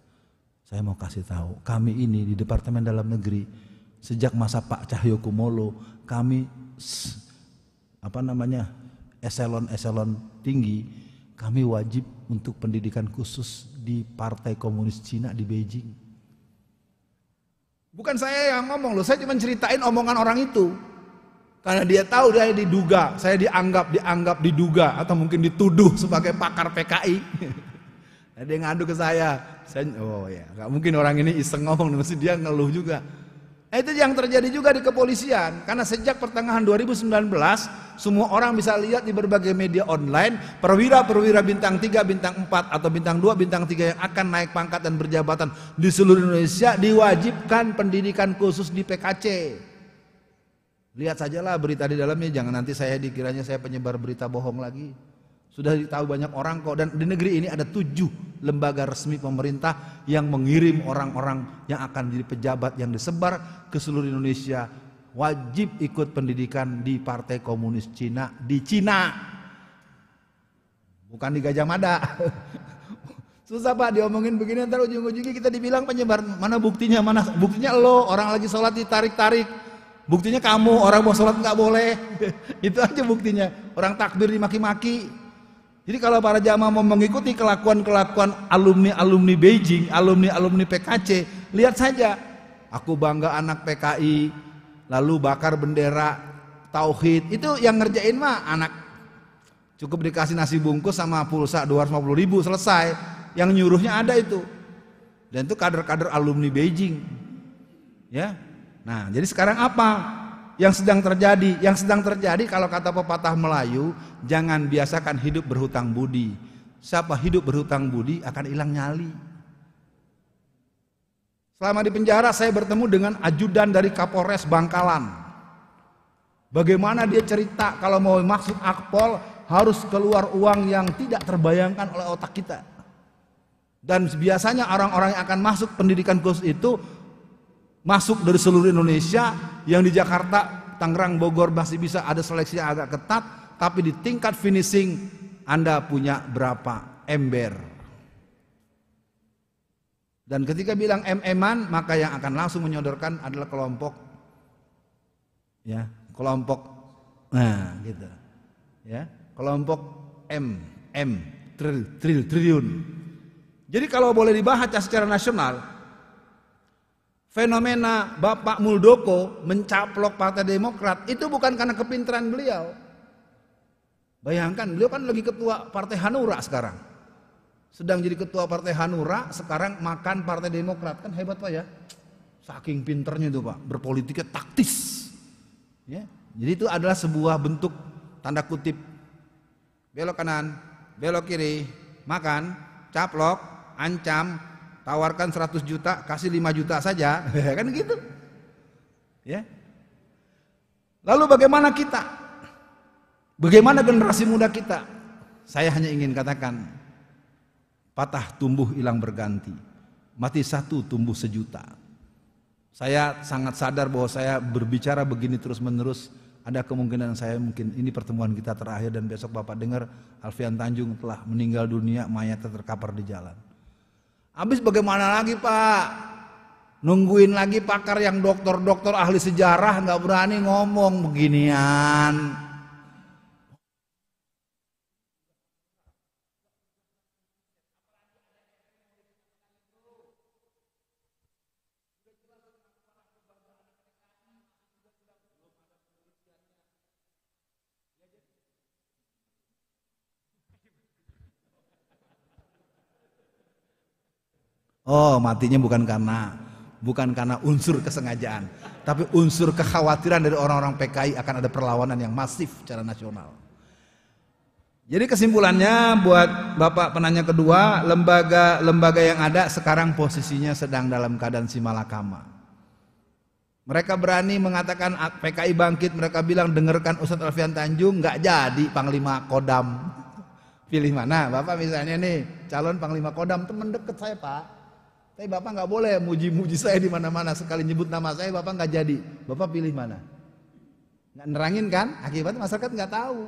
saya mau kasih tahu, kami ini di Departemen Dalam Negeri sejak masa Pak Cahyokumolo, kami eselon tinggi, kami wajib untuk pendidikan khusus di Partai Komunis Cina di Beijing. Bukan saya yang ngomong loh, saya cuma ceritain omongan orang itu. Karena dia tahu dia diduga, saya dianggap diduga atau mungkin dituduh sebagai pakar PKI. Nah, dia ngadu ke saya, oh ya, nggak mungkin orang ini iseng ngomong, mesti dia ngeluh juga. Itu yang terjadi juga di kepolisian, karena sejak pertengahan 2019 semua orang bisa lihat di berbagai media online perwira-perwira bintang 3, bintang 4 atau bintang 2, bintang 3 yang akan naik pangkat dan berjabatan di seluruh Indonesia diwajibkan pendidikan khusus di PKC. Lihat sajalah berita di dalamnya, jangan nanti saya dikiranya saya penyebar berita bohong lagi. Sudah ditahu banyak orang kok, dan di negeri ini ada 7 lembaga resmi pemerintah yang mengirim orang-orang yang akan jadi pejabat yang disebar ke seluruh Indonesia wajib ikut pendidikan di Partai Komunis Cina di Cina, bukan di Gajah Mada. Susah Pak diomongin begini, ntar ujung-ujungnya kita dibilang penyebar. Mana buktinya? Mana buktinya? Lo orang lagi sholat ditarik-tarik, buktinya kamu orang mau sholat nggak boleh. Itu aja buktinya. Orang takbir dimaki-maki. Jadi kalau para jamaah mau mengikuti kelakuan-kelakuan alumni-alumni Beijing, alumni-alumni PKC, lihat saja. Aku bangga anak PKI, lalu bakar bendera, tauhid. Itu yang ngerjain mah anak. Cukup dikasih nasi bungkus sama pulsa 250.000 selesai. Yang nyuruhnya ada itu. Dan itu kader-kader alumni Beijing. Ya. Nah, jadi sekarang apa yang sedang terjadi? Yang sedang terjadi kalau kata pepatah Melayu, jangan biasakan hidup berhutang budi. Siapa hidup berhutang budi akan hilang nyali. Selama di penjara saya bertemu dengan ajudan dari Kapolres Bangkalan. Bagaimana dia cerita kalau mau masuk Akpol harus keluar uang yang tidak terbayangkan oleh otak kita. Dan biasanya orang-orang yang akan masuk pendidikan khusus itu masuk dari seluruh Indonesia, yang di Jakarta, Tangerang, Bogor masih bisa ada seleksi yang agak ketat, tapi di tingkat finishing Anda punya berapa ember. Dan ketika bilang MM-an, maka yang akan langsung menyodorkan adalah kelompok, ya, kelompok, nah gitu, ya, kelompok triliun. Jadi kalau boleh dibaca secara nasional, fenomena Bapak Muldoko mencaplok Partai Demokrat itu bukan karena kepintaran beliau. Bayangkan, beliau kan lagi ketua Partai Hanura sekarang. Sedang jadi ketua Partai Hanura, sekarang makan Partai Demokrat. Kan hebat Pak ya. Saking pinternya itu Pak, berpolitiknya taktis. Ya. Jadi itu adalah sebuah bentuk tanda kutip. Belok kanan, belok kiri, makan, caplok, ancam, tawarkan 100 juta, kasih 5 juta saja, kan gitu. Ya. Lalu bagaimana kita? Bagaimana generasi muda kita? Saya hanya ingin katakan, patah tumbuh hilang berganti, mati satu tumbuh sejuta. Saya sangat sadar bahwa saya berbicara begini terus menerus, ada kemungkinan saya mungkin ini pertemuan kita terakhir dan besok Bapak dengar Alfian Tanjung telah meninggal dunia, mayatnya terkapar di jalan. Habis bagaimana lagi Pak? Nungguin lagi pakar yang dokter-dokter ahli sejarah nggak berani ngomong beginian. Oh, matinya bukan karena unsur kesengajaan, tapi unsur kekhawatiran dari orang-orang PKI akan ada perlawanan yang masif secara nasional. Jadi kesimpulannya buat Bapak penanya kedua, lembaga yang ada sekarang posisinya sedang dalam keadaan simalakama. Mereka berani mengatakan PKI bangkit, mereka bilang dengarkan Ustadz Alfian Tanjung, nggak jadi Panglima Kodam. Pilih mana? Bapak misalnya nih calon Panglima Kodam, teman deket saya Pak. Tapi Bapak nggak boleh muji-muji saya di mana-mana, sekali nyebut nama saya Bapak nggak jadi. Bapak pilih mana? Nggak nerangin kan? Akibatnya masyarakat nggak tahu.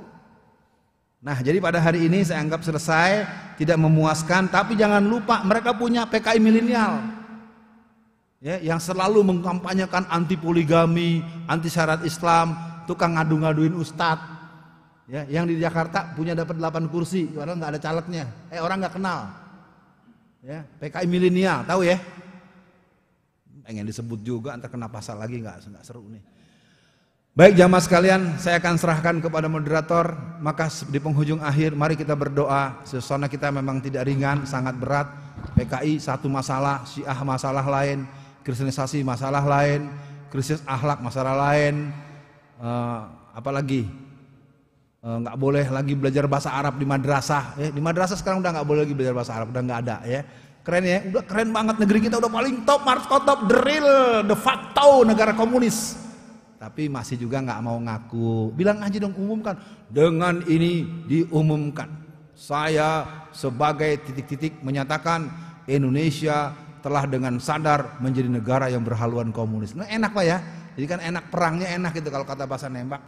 Nah, jadi pada hari ini saya anggap selesai, tidak memuaskan. Tapi jangan lupa mereka punya PKI milenial, ya, yang selalu mengkampanyekan anti poligami, anti syarat Islam, tukang ngadu-ngaduin ustadz. Ya, yang di Jakarta punya dapat 8 kursi, padahal nggak ada calegnya. Orang nggak kenal. Ya, PKI milenial, tahu ya? Pengen disebut juga, entar kena pasal lagi nggak seru nih. Baik jamaah sekalian, saya akan serahkan kepada moderator. Maka di penghujung akhir, mari kita berdoa. Suasana kita memang tidak ringan, sangat berat. PKI satu masalah, Syiah masalah lain, Kristenisasi masalah lain, krisis akhlak masalah lain, apalagi nggak boleh lagi belajar bahasa Arab di madrasah. Di madrasah sekarang udah nggak boleh lagi belajar bahasa Arab, udah nggak ada ya. Keren ya, udah keren banget, negeri kita udah paling top, markotop, the real, de facto negara komunis. Tapi masih juga nggak mau ngaku. Bilang aja dong, umumkan. Dengan ini diumumkan, saya sebagai titik-titik menyatakan Indonesia telah dengan sadar menjadi negara yang berhaluan komunis. Nah, enak Pak ya. Jadi kan enak, perangnya enak gitu kalau kata bahasa nembak.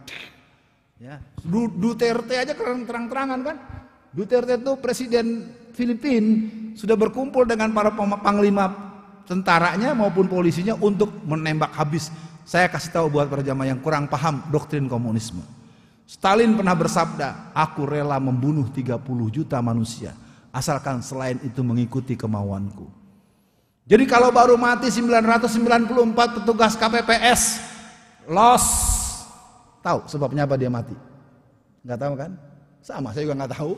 Ya, Duterte aja terang-terangan kan. Duterte itu presiden Filipina sudah berkumpul dengan para panglima tentaranya maupun polisinya untuk menembak habis. Saya kasih tahu buat para jamaah yang kurang paham doktrin komunisme. Stalin pernah bersabda, aku rela membunuh 30 juta manusia asalkan selain itu mengikuti kemauanku. Jadi kalau baru mati 994 petugas KPPS lost. Tahu sebabnya apa dia mati? Nggak tahu kan? Sama, saya juga nggak tahu.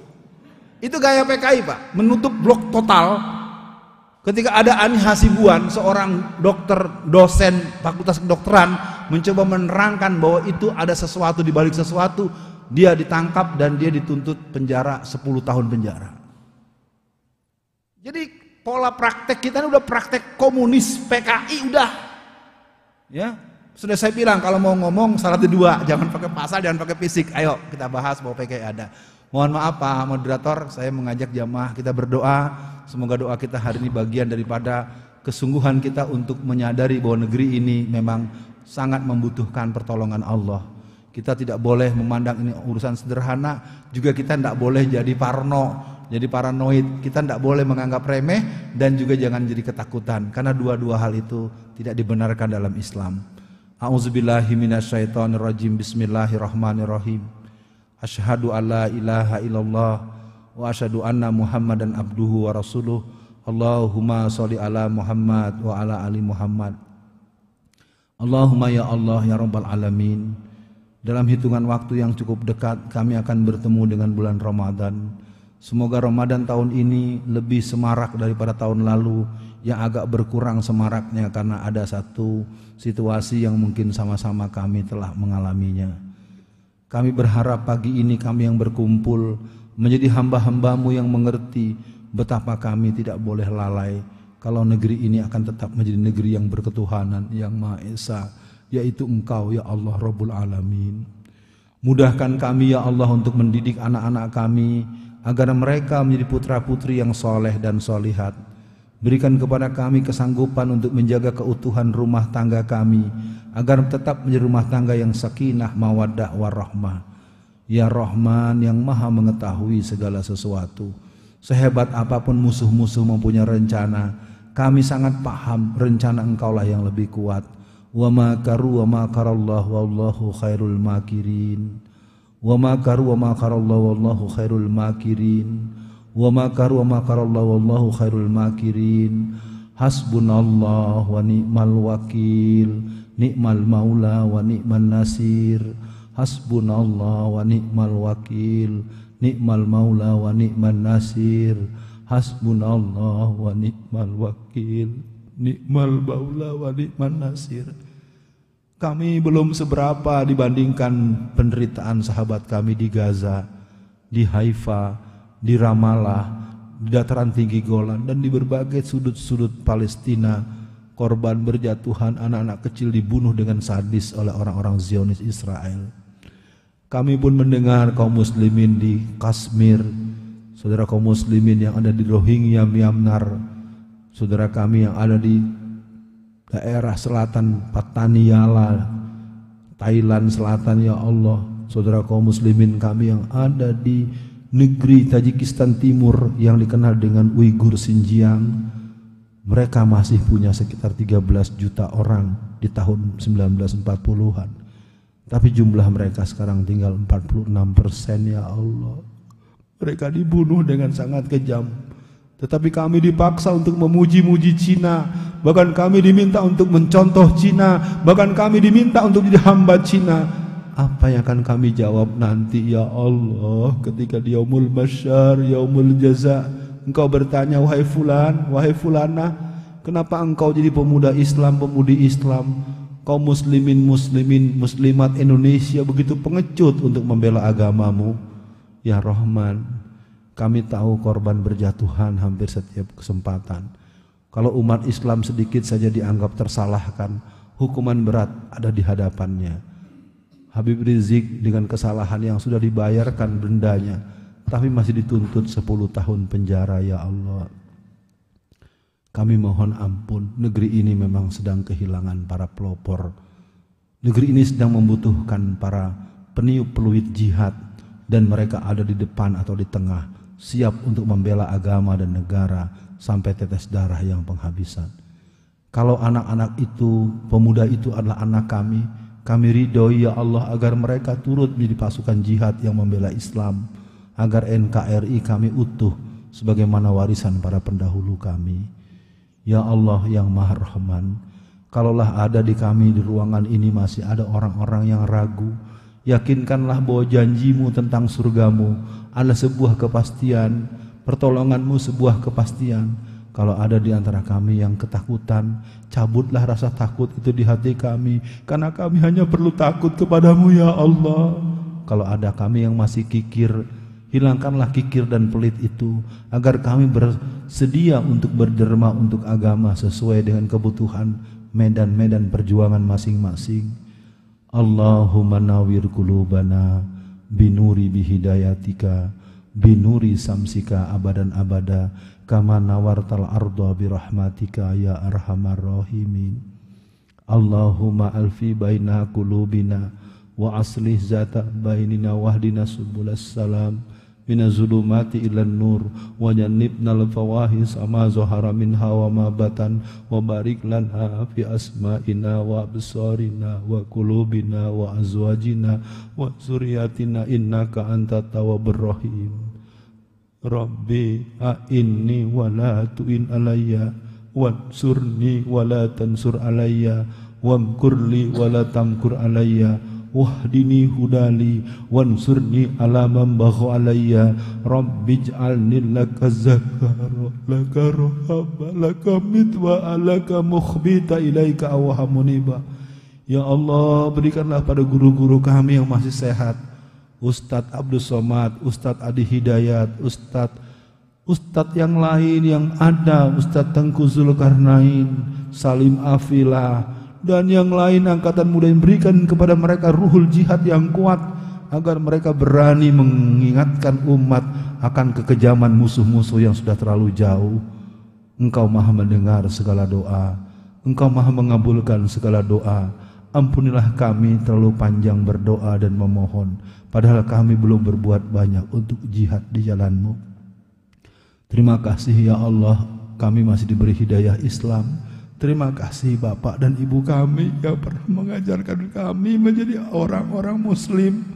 Itu gaya PKI Pak, menutup blok total. Ketika ada Ani Hasibuan, seorang dokter, dosen fakultas kedokteran, mencoba menerangkan bahwa itu ada sesuatu di balik sesuatu, dia ditangkap dan dia dituntut penjara 10 tahun penjara. Jadi pola praktek kita ini udah praktek komunis, PKI udah. Ya. Sudah saya bilang kalau mau ngomong syaratnya 2, jangan pakai pasal, jangan pakai fisik. Ayo kita bahas bahwa PKI ada. Mohon maaf Pak Moderator, saya mengajak jamaah kita berdoa. Semoga doa kita hari ini bagian daripada kesungguhan kita untuk menyadari bahwa negeri ini memang sangat membutuhkan pertolongan Allah. Kita tidak boleh memandang ini urusan sederhana, juga kita tidak boleh jadi parno, jadi paranoid. Kita tidak boleh menganggap remeh dan juga jangan jadi ketakutan, karena dua-dua hal itu tidak dibenarkan dalam Islam. A'udzubillahi minasyaitonirrajim. Bismillahirrahmanirrahim. Asyhadu alla ilaha illallah wa asyhadu anna Muhammadan abduhu wa rasuluh. Allahumma sholli ala Muhammad wa ala ali Muhammad. Allahumma ya Allah ya rabbal alamin. Dalam hitungan waktu yang cukup dekat kami akan bertemu dengan bulan Ramadan. Semoga Ramadan tahun ini lebih semarak daripada tahun lalu yang agak berkurang semaraknya karena ada satu situasi yang mungkin sama-sama kami telah mengalaminya. Kami berharap pagi ini kami yang berkumpul menjadi hamba-hambamu yang mengerti betapa kami tidak boleh lalai kalau negeri ini akan tetap menjadi negeri yang berketuhanan, yang Maha Esa, yaitu Engkau ya Allah Rabbul Alamin. Mudahkan kami ya Allah untuk mendidik anak-anak kami agar mereka menjadi putra-putri yang soleh dan solihat. Berikan kepada kami kesanggupan untuk menjaga keutuhan rumah tangga kami agar tetap menjadi rumah tangga yang sakinah, mawaddah, warahmah. Ya Rahman yang maha mengetahui segala sesuatu. Sehebat apapun musuh-musuh mempunyai rencana, kami sangat paham rencana Engkaulah yang lebih kuat. Wa makaru wa makarallahu wallahu khairul makirin. Wa makaru wa makarallahu wallahu khairul makirin. Wa makaru wa makarallahu wallahu khairul makirin. Hasbunallah wa ni'mal wakil, ni'mal maula wa ni'man nasir. Hasbunallah wa ni'mal wakil, ni'mal maula wa ni'man nasir. Hasbunallah wa ni'mal wakil, ni'mal maula wa ni'man nasir. Kami belum seberapa dibandingkan penderitaan sahabat kami di Gaza, di Haifa, di Ramallah, di dataran tinggi Golan, dan di berbagai sudut-sudut Palestina. Korban berjatuhan, anak-anak kecil dibunuh dengan sadis oleh orang-orang Zionis Israel. Kami pun mendengar kaum muslimin di Kashmir, saudara kaum muslimin yang ada di Rohingya, Myanmar, saudara kami yang ada di daerah selatan Pataniala, Thailand selatan ya Allah, saudara kaum muslimin kami yang ada di negeri Tajikistan Timur yang dikenal dengan Uighur Xinjiang. Mereka masih punya sekitar 13 juta orang di tahun 1940-an. Tapi jumlah mereka sekarang tinggal 46% ya Allah. Mereka dibunuh dengan sangat kejam. Tetapi kami dipaksa untuk memuji-muji Cina. Bahkan kami diminta untuk mencontoh Cina. Bahkan kami diminta untuk jadi hamba Cina. Apa yang akan kami jawab nanti ya Allah ketika di yaumul masyar, yaumul jaza, engkau bertanya, wahai fulan, wahai fulana, kenapa engkau jadi pemuda Islam, pemudi Islam? kaum muslimin muslimat Indonesia begitu pengecut untuk membela agamamu. Ya Rahman, kami tahu korban berjatuhan hampir setiap kesempatan. Kalau umat Islam sedikit saja dianggap tersalahkan, hukuman berat ada di hadapannya. Habib Rizik dengan kesalahan yang sudah dibayarkan dendanya, tapi masih dituntut 10 tahun penjara. Ya Allah, kami mohon ampun, negeri ini memang sedang kehilangan para pelopor. Negeri ini sedang membutuhkan para peniup peluit jihad, dan mereka ada di depan atau di tengah, siap untuk membela agama dan negara sampai tetes darah yang penghabisan. Kalau anak-anak itu, pemuda itu adalah anak kami ridhoi ya Allah agar mereka turut menjadi pasukan jihad yang membela Islam, agar NKRI kami utuh sebagaimana warisan para pendahulu kami. Ya Allah yang Maha Rahman, kalaulah ada di kami di ruangan ini masih ada orang-orang yang ragu, yakinkanlah bahwa janjimu tentang surgamu adalah sebuah kepastian, pertolonganmu sebuah kepastian. Kalau ada di antara kami yang ketakutan, cabutlah rasa takut itu di hati kami, karena kami hanya perlu takut kepadamu ya Allah. Kalau ada kami yang masih kikir, hilangkanlah kikir dan pelit itu, agar kami bersedia untuk berderma untuk agama sesuai dengan kebutuhan medan-medan perjuangan masing-masing. Allahumma nawwir qulubana binuri bihidayatika binuri samsika abadan abada kama nawartal arda birahmatika ya arhamar rahimin. Allahumma alfi baina qulubina wa aslih zata bainina wahdina subulas salam minazulumati ilan nur wa jannibnal fawahis ama zahara minha wa ma batan wa barik lana fi asma'ina wa absarina wa qulubina wa azwajina wa zuriyatina innaka antat tawwabur rahim. Rabbi a'inni wa la tu'in alayya wansurni wa la tansur alayya wamkurli wa la tamkur alayya wahdini hudali wansurni ala man bagha alayya rabbij'alni laka zakara laka rahaba laka mitwa alaka mukhbita ilaika awahamuniba. Ya Allah, berikanlah pada guru-guru kami yang masih sehat, Ustadz Abdul Somad, Ustadz Adi Hidayat, Ustadz yang lain yang ada, Ustadz Tengku Zulkarnain, Salim Afilah, dan yang lain angkatan muda, yang berikan kepada mereka ruhul jihad yang kuat, agar mereka berani mengingatkan umat akan kekejaman musuh-musuh yang sudah terlalu jauh. Engkau maha mendengar segala doa, Engkau maha mengabulkan segala doa. Ampunilah kami terlalu panjang berdoa dan memohon, padahal kami belum berbuat banyak untuk jihad di jalan-Mu. Terima kasih ya Allah, kami masih diberi hidayah Islam. Terima kasih Bapak dan Ibu kami yang pernah mengajarkan kami menjadi orang-orang Muslim.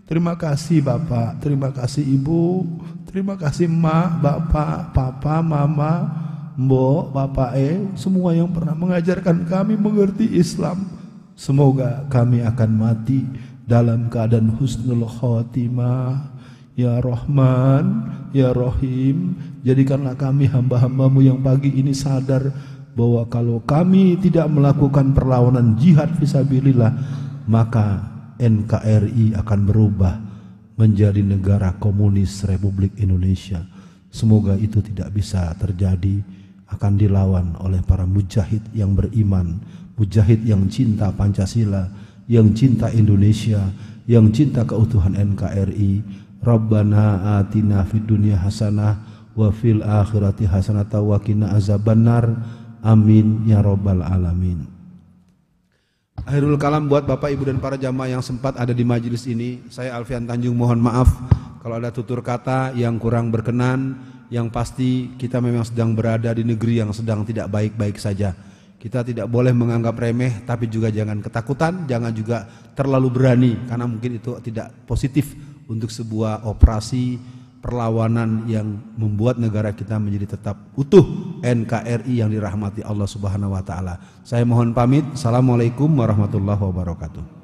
Terima kasih Bapak, terima kasih Ibu, terima kasih Mak, Bapak, Papa, Mama, Mbok, Bapak semua yang pernah mengajarkan kami mengerti Islam. Semoga kami akan mati dalam keadaan husnul khotimah. Ya Rahman, Ya Rahim, jadikanlah kami hamba-hambamu yang pagi ini sadar bahwa kalau kami tidak melakukan perlawanan jihad fisabilillah, maka NKRI akan berubah menjadi negara komunis Republik Indonesia. Semoga itu tidak bisa terjadi, akan dilawan oleh para mujahid yang beriman, mujahid yang cinta Pancasila, yang cinta Indonesia, yang cinta keutuhan NKRI. Rabbana atina fid dunya hasanah wa fil akhirati hasanah wa qina azabannar. Amin ya Rabbal Alamin. Akhirul kalam buat Bapak, Ibu dan para jamaah yang sempat ada di majelis ini. Saya Alfian Tanjung mohon maaf kalau ada tutur kata yang kurang berkenan. Yang pasti kita memang sedang berada di negeri yang sedang tidak baik-baik saja. Kita tidak boleh menganggap remeh, tapi juga jangan ketakutan, jangan juga terlalu berani, karena mungkin itu tidak positif untuk sebuah operasi perlawanan yang membuat negara kita menjadi tetap utuh, NKRI yang dirahmati Allah Subhanahu wa taala. Saya mohon pamit. Assalamualaikum warahmatullahi wabarakatuh.